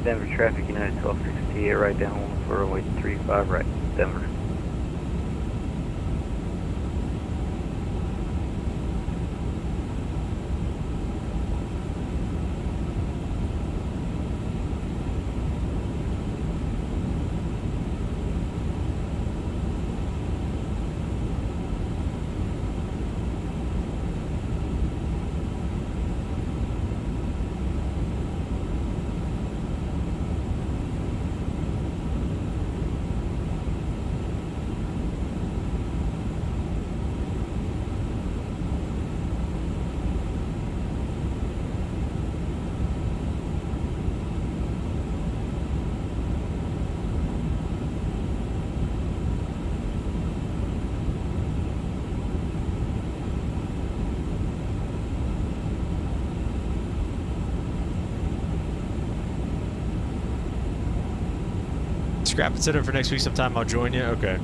E: Denver traffic, United 1268, right down for runway 35, right, Denver.
B: Scrap and set up for next week sometime. I'll join you. Okay.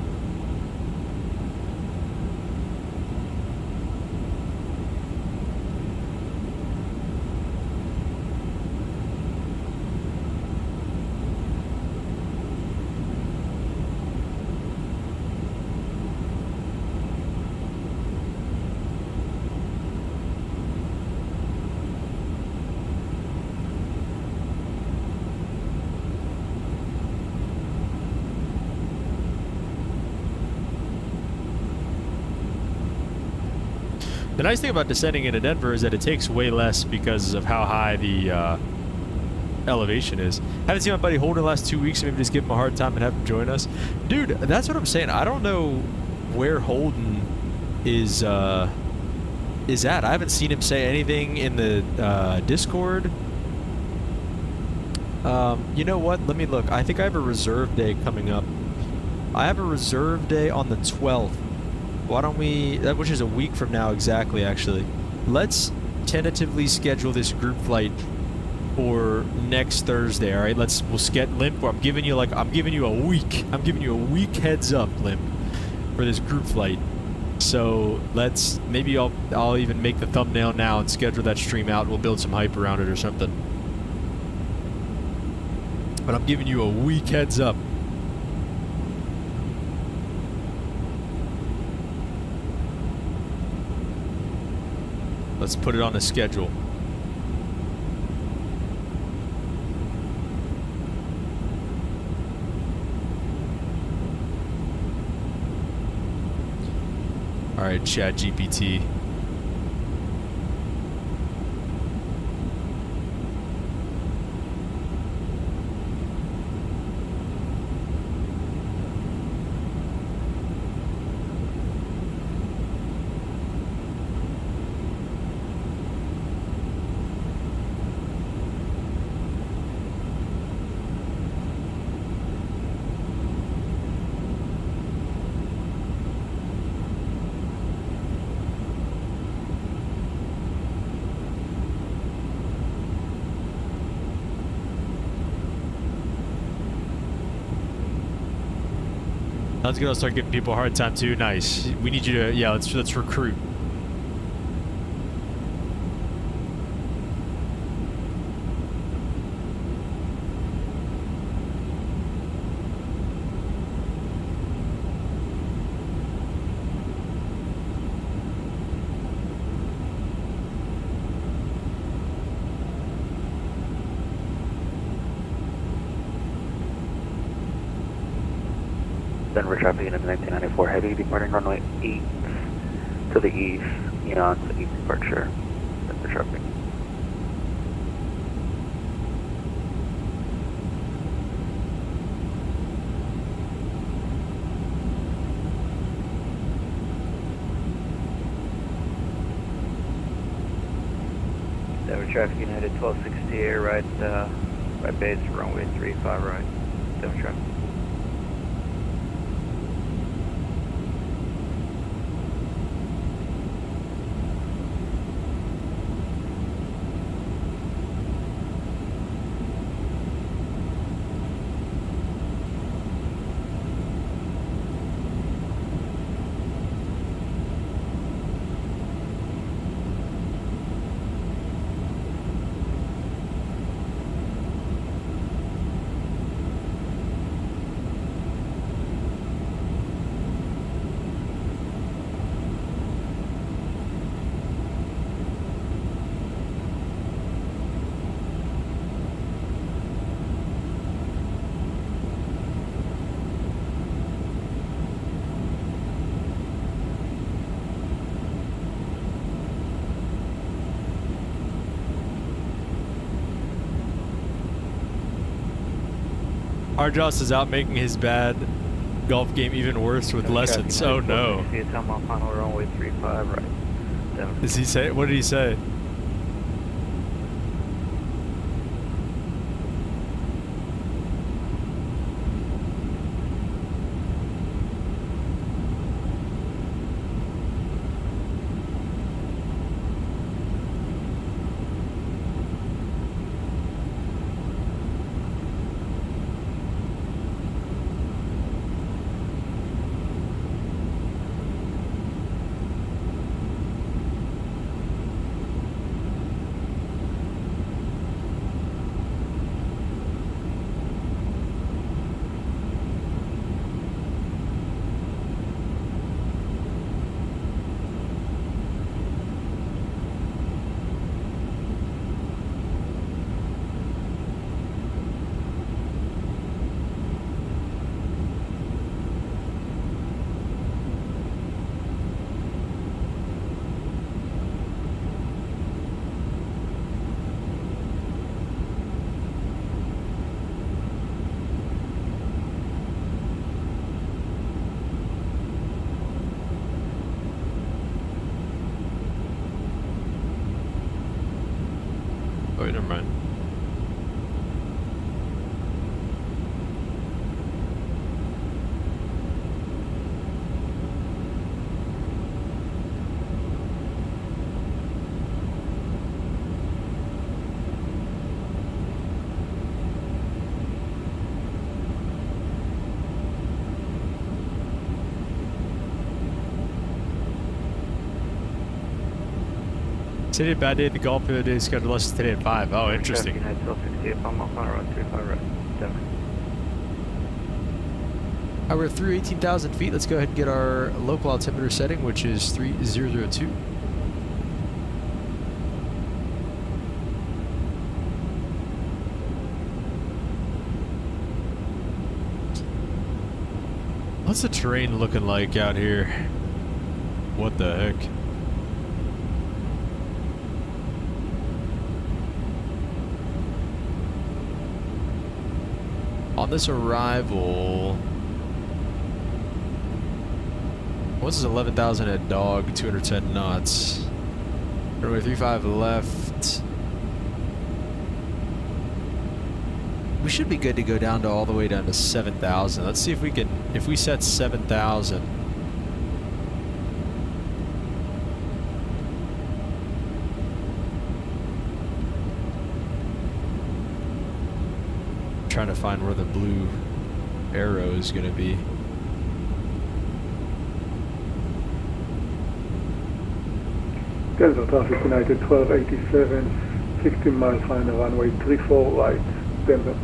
B: The nice thing about descending into Denver is that it takes way less because of how high the elevation is. Haven't seen my buddy Holden the last 2 weeks, so maybe just give him a hard time and have him join us. Dude, that's what I'm saying. I don't know where Holden is at. I haven't seen him say anything in the Discord. You know what? Let me look. I think I have a reserve day coming up. I have a reserve day on the 12th. Why don't we, which is a week from now exactly, actually. Let's tentatively schedule this group flight for next Thursday, all right? We'll get Limp. I'm giving you a week. I'm giving you a week heads up, Limp, for this group flight. So maybe I'll even make the thumbnail now and schedule that stream out. We'll build some hype around it or something. But I'm giving you a week heads up. Let's put it on the schedule. All right, ChatGPT. Sounds good. I'll start giving people a hard time too. Nice. We need you to, yeah, let's recruit.
E: Denver traffic unit 1994 heavy departing runway 8 to the east, Eon to east departure. Denver traffic. Denver traffic United 1268 right base runway 35 right. Denver traffic.
B: Arjos is out making his bad golf game even worse with lessons. Oh no.
F: See a time off final runway 35 right.
B: Does he say? What did he say? Oh, never mind. Today, bad day at the golf day scheduled lessons today at 5. Oh, interesting.
F: United 1260 if I'm off on a run 35 right. Denver.
B: Alright, we're through 18,000 feet. Let's go ahead and get our local altimeter setting, which is 3002. What's the terrain looking like out here? What the heck? On this arrival, what's this 11,000 at dog, 210 knots. Runway 35 left. We should be good to go down to all the way down to 7,000. Let's see if we can, if we set 7,000. Trying to find where the blue arrow is going to be.
J: Delta traffic United 1287, 16 miles final runway 34 right, Denver.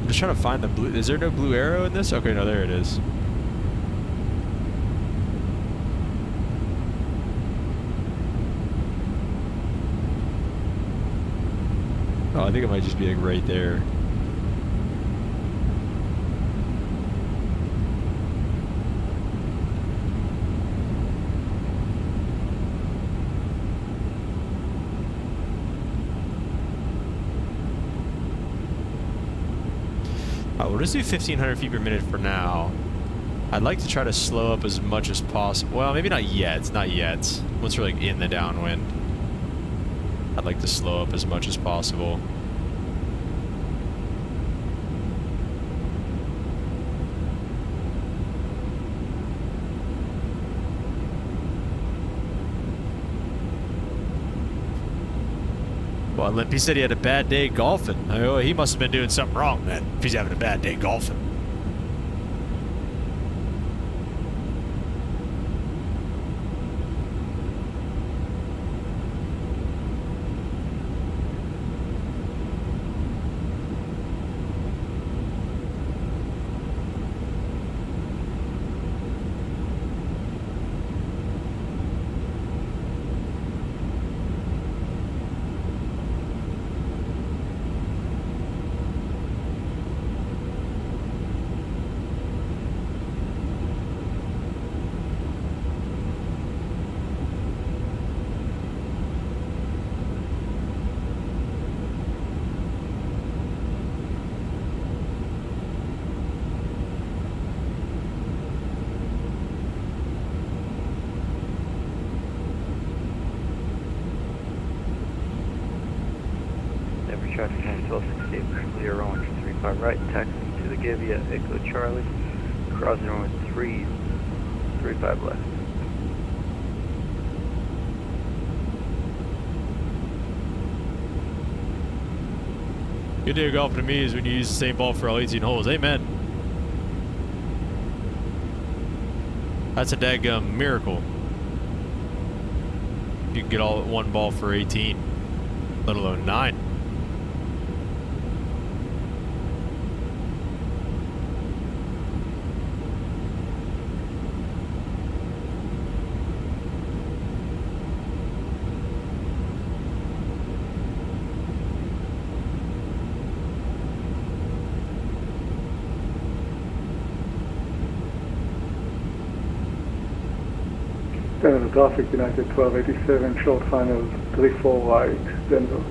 B: I'm just trying to find the blue. Is there no blue arrow in this? Okay, no, there it is. Oh, I think it might just be like right there. We'll just do 1,500 feet per minute for now. I'd like to try to slow up as much as possible. Well, maybe not yet. Not yet. Once we're like in the downwind, I'd like to slow up as much as possible. Well, Limpy said he had a bad day golfing. Oh, he must have been doing something wrong then, if he's having a bad day golfing.
E: Denver traffic 1268, clear runway 35 right, taxi to the give you Echo Charlie, crossing runway 335 left.
B: Good day of golfing to me is when you use the same ball for all 18 holes. Amen. That's a daggum miracle. You can get all one ball for 18, let alone 9.
J: Denver traffic, United 1287, short final 34 right, Denver.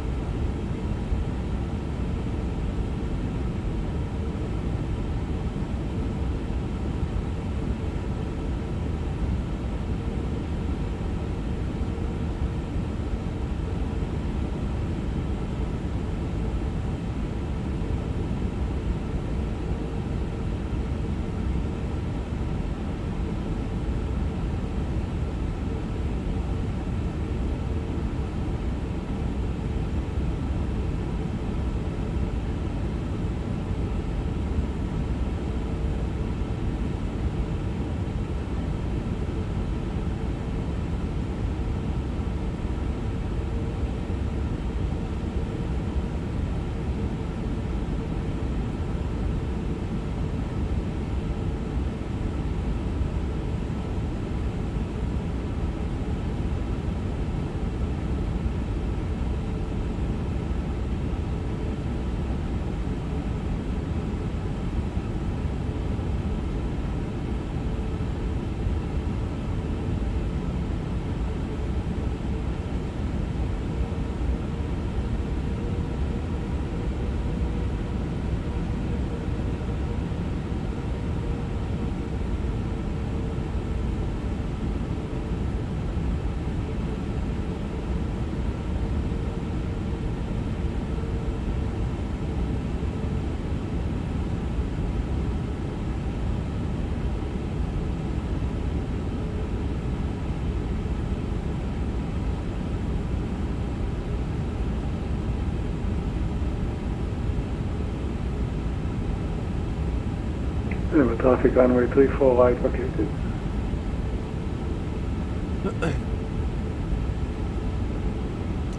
J: Denver traffic runway 34 right located.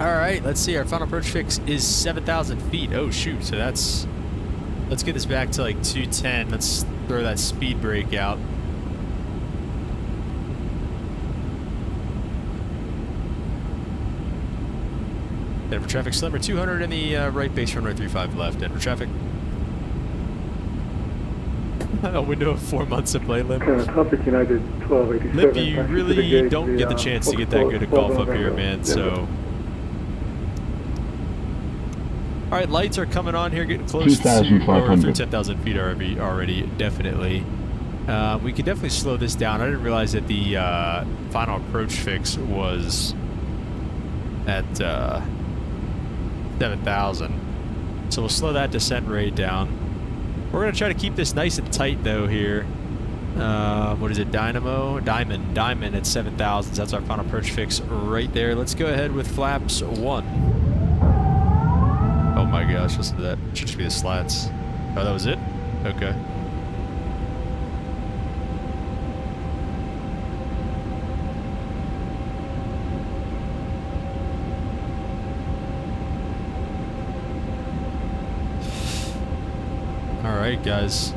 B: All right, let's see. Our final approach fix is 7,000 feet. Oh, shoot. So that's... Let's get this back to like 210. Let's throw that speed brake out. Denver traffic, slimmer 200 in the right base runway 35 left. Denver traffic. A window of 4 months of play, Limp.
J: Traffic United 1287.
B: Limp, you really don't get the chance to get that good at golf up here, man, so... Alright, lights are coming on here, getting close to or through 10,000 feet already, definitely. We can definitely slow this down. I didn't realize that the final approach fix was at 7,000. So we'll slow that descent rate down. We're going to try to keep this nice and tight, though, here. What is it? Diamond at 7,000. So that's our final approach fix right there. Let's go ahead with flaps 1. Oh my gosh, listen to that. Should just be the slats. Oh, that was it? Okay. Alright, guys.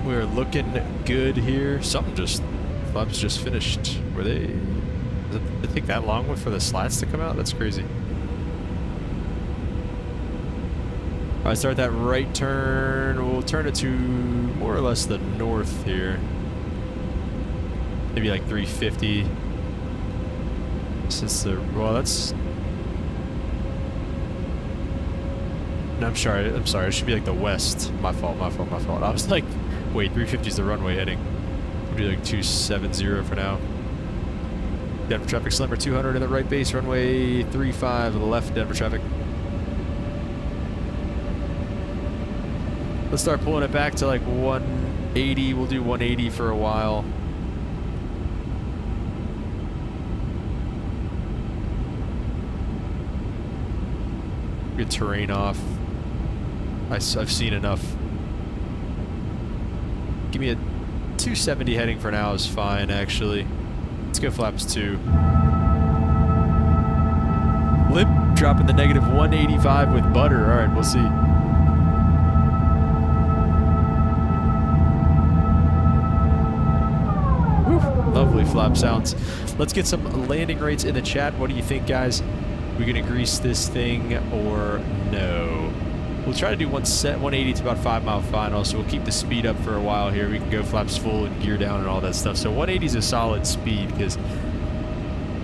B: We're looking good here. Flaps just finished. Were they... Did it take that long for the slats to come out? That's crazy. Alright, start that right turn. We'll turn it to more or less the north here. Maybe like 350. Since the... Well, that's... No, I'm sorry. It should be like the west. My fault. I was like, wait, 350 is the runway heading. We'll do like 270 for now. Denver traffic, Slimmer 200 in the right base, runway 35 to the left, Denver traffic. Let's start pulling it back to like 180. We'll do 180 for a while. Good terrain off. I've seen enough. Give me a 270 heading for now is fine, actually. Let's go flaps 2. Lip dropping the negative 185 with butter. All right, we'll see. Whew, lovely flap sounds. Let's get some landing rates in the chat. What do you think, guys? We gonna grease this thing or no? We'll try to do 180 to about 5 mile final, so we'll keep the speed up for a while here. We can go flaps full and gear down and all that stuff. So 180 is a solid speed because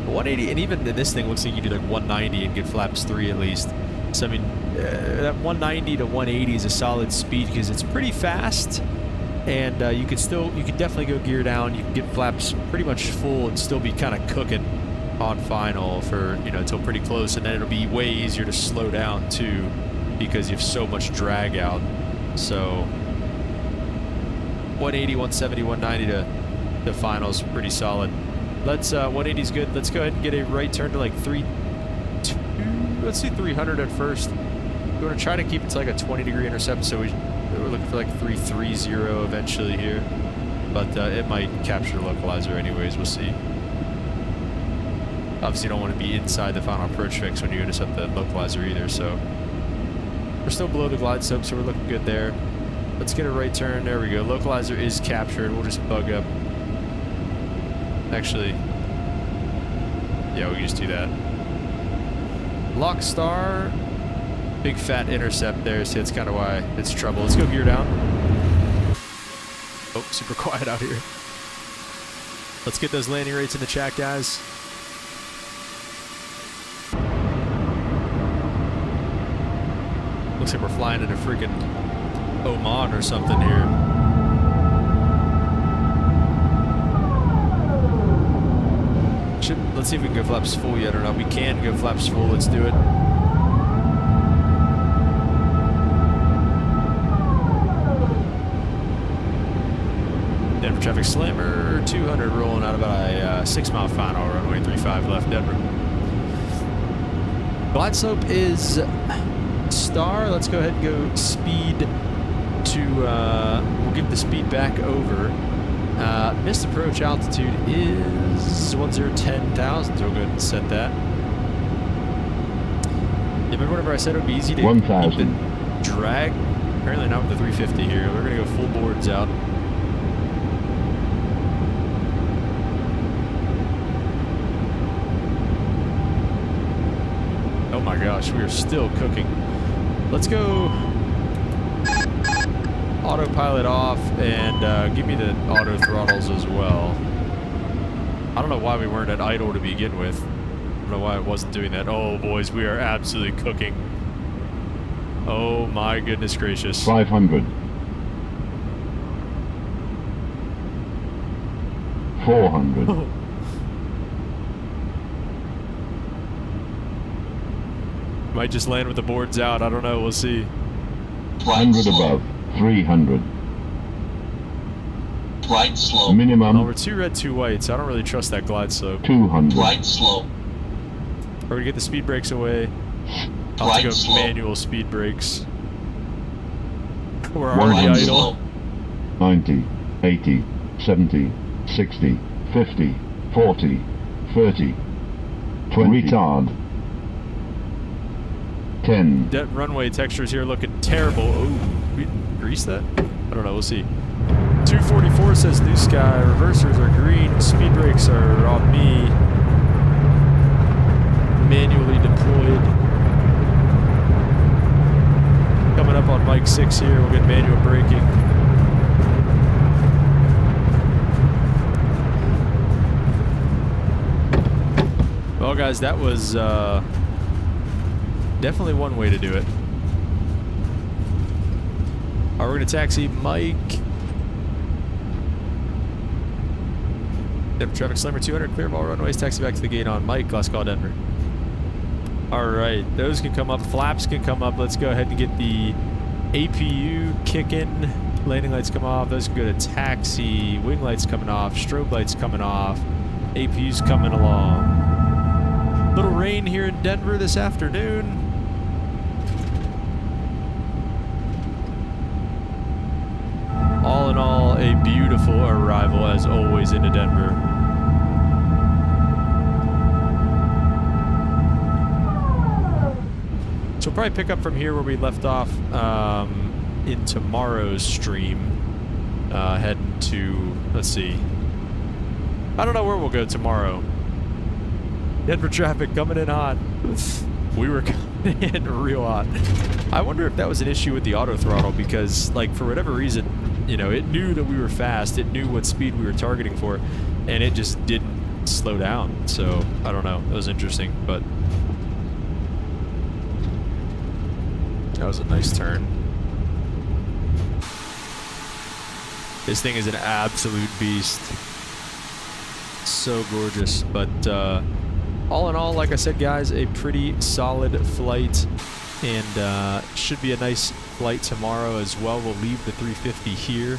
B: 180, and even this thing looks like you do like 190 and get flaps 3 at least. So I mean, that 190 to 180 is a solid speed because it's pretty fast, and you could definitely go gear down. You can get flaps pretty much full and still be kind of cooking on final for, you know, until pretty close, and then it'll be way easier to slow down too because you have so much drag out. So 180, 170, 190 to finals, pretty solid. Let's 180 is good. Let's go ahead and get a right turn to like 32. Let's do 300 at first. We're gonna try to keep it to like a 20-degree intercept, so we're looking for like 330 eventually here, but it might capture the localizer anyways. We'll see. Obviously, you don't want to be inside the final approach fix when you intercept the localizer either, so we're still below the glide slope, so we're looking good there. Let's get a right turn. There we go. Localizer is captured. We'll just bug up. Actually, yeah, we can just do that. Lock star, big fat intercept there, so that's kind of why it's trouble. Let's go gear down. Oh, super quiet out here. Let's get those landing rates in the chat, guys. Looks like we're flying into freaking Oman or something here. Let's see if we can go flaps full yet or not. We can go flaps full. Let's do it. Denver traffic, Slammer 200 rolling out about a 6 mile final, runway 35 left, Denver. Glide slope is star. Let's go ahead and go speed to, we'll give the speed back over. Missed approach altitude is 10,000, so we'll go ahead and set that. Yeah, remember whenever I said it would be easy to
K: 1,000.
B: keep the drag? Apparently not with the 350 here. We're going to go full boards out. Oh my gosh, we are still cooking. Let's go autopilot off and give me the auto throttles as well. I don't know why we weren't at idle to begin with. I don't know why I wasn't doing that. Oh boys, we are absolutely cooking. Oh my goodness gracious.
K: 500. 400.
B: Might just land with the boards out. I don't know. We'll see.
K: 100 above. 300.
L: Right slope.
K: Minimum.
B: Oh, we're 2 red, 2 white, so I don't really trust that glide slope.
K: 200.
L: Right slope.
B: We're gonna get the speed brakes away. I'll have to go manual speed brakes. We're already idle.
K: 90, 80, 70, 60, 50, 40, 30, 20. Retard. 10.
B: That runway textures here looking terrible. Oh, we grease that? I don't know. We'll see. 244 says new sky. Reversers are green. Speed brakes are on me. Manually deployed. Coming up on Mike 6 here. We'll get manual braking. Well, guys, that was definitely one way to do it. All right, we're going to taxi Mike Denver traffic, Slammer 200, clear of all runways, taxi back to the gate on Mike, last call Denver. Alright, those can come up, flaps can come up. Let's go ahead and get the APU kicking. Landing lights come off, those can go to taxi, wing lights coming off, strobe lights coming off, APU's coming along. Little rain here in Denver this afternoon. All in all, a beautiful arrival as always into Denver. So we'll probably pick up from here where we left off in tomorrow's stream. Heading to, let's see. I don't know where we'll go tomorrow. Denver traffic coming in hot. We were coming in real hot. I wonder if that was an issue with the auto throttle because, like, for whatever reason, you know, it knew that we were fast. It knew what speed we were targeting for, and it just didn't slow down. So, I don't know. It was interesting, but that was a nice turn. This thing is an absolute beast. So gorgeous. But all in all, like I said, guys, a pretty solid flight. And should be a nice flight tomorrow as well. We'll leave the 350 here.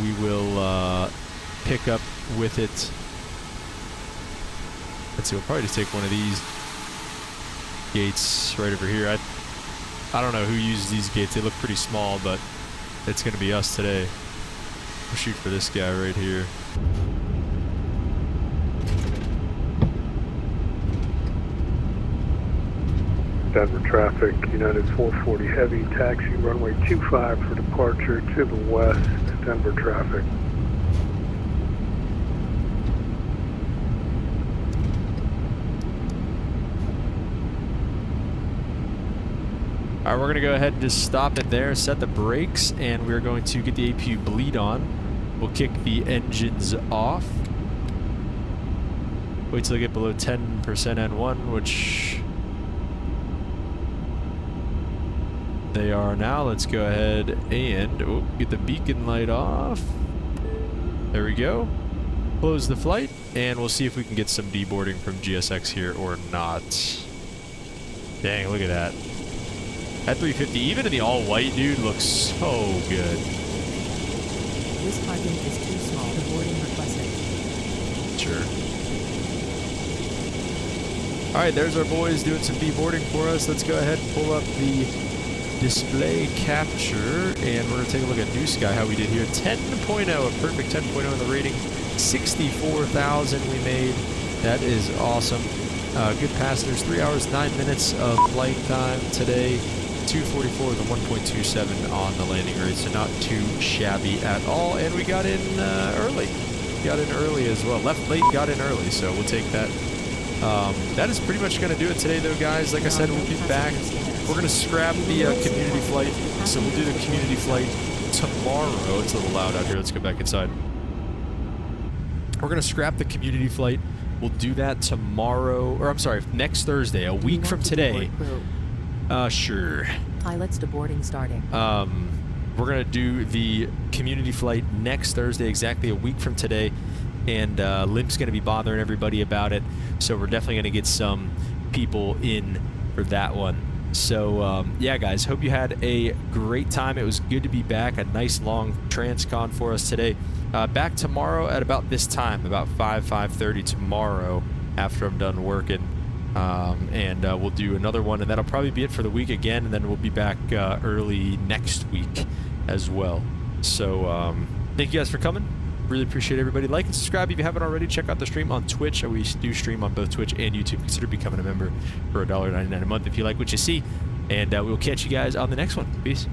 B: We will pick up with it. Let's see, we'll probably just take one of these gates right over here. I don't know who uses these gates. They look pretty small, but it's going to be us today. We'll shoot for this guy right here.
J: Denver traffic, United 440 heavy, taxi runway 25 for departure to the west, Denver traffic.
B: Alright, we're going to go ahead and just stop it there, set the brakes, and we're going to get the APU bleed on. We'll kick the engines off. Wait till they get below 10% N1, which they are now. Let's go ahead and get the beacon light off. There we go. Close the flight, and we'll see if we can get some deboarding from GSX here or not. Dang, look at that. That 350, even in the all-white, dude, looks so good.
A: This parking is too small. The boarding requested.
B: Sure. Alright, there's our boys doing some deboarding for us. Let's go ahead and pull up the display capture, and we're going to take a look at New Sky, how we did here. 10.0, a perfect 10.0 in the rating. 64,000 we made. That is awesome. Good passengers, 3 hours, 9 minutes of flight time today. 244 with a 1.27 on the landing rate, so not too shabby at all. And we got in early. Got in early as well. Left late, got in early, so we'll take that. That is pretty much going to do it today, though, guys. Like I said, we'll be back. We're going to scrap the community flight, so we'll do the community flight tomorrow. It's a little loud out here. Let's go back inside. We're going to scrap the community flight. We'll do that tomorrow, or I'm sorry, next Thursday, a week from today. Sure.
A: Pilots to boarding starting.
B: We're going to do the community flight next Thursday, exactly a week from today. And Limp's going to be bothering everybody about it. So we're definitely going to get some people in for that one. So, yeah, guys, hope you had a great time. It was good to be back. A nice long Transcon for us today. Back tomorrow at about this time, about 5:30 tomorrow after I'm done working. And we'll do another one, and that'll probably be it for the week again, and then we'll be back early next week as well. So thank you guys for coming. Really appreciate everybody. Like and subscribe if you haven't already. Check out the stream on Twitch. We do stream on both Twitch and YouTube. Consider becoming a member for $1.99 a month if you like what you see. And we'll catch you guys on the next one. Peace.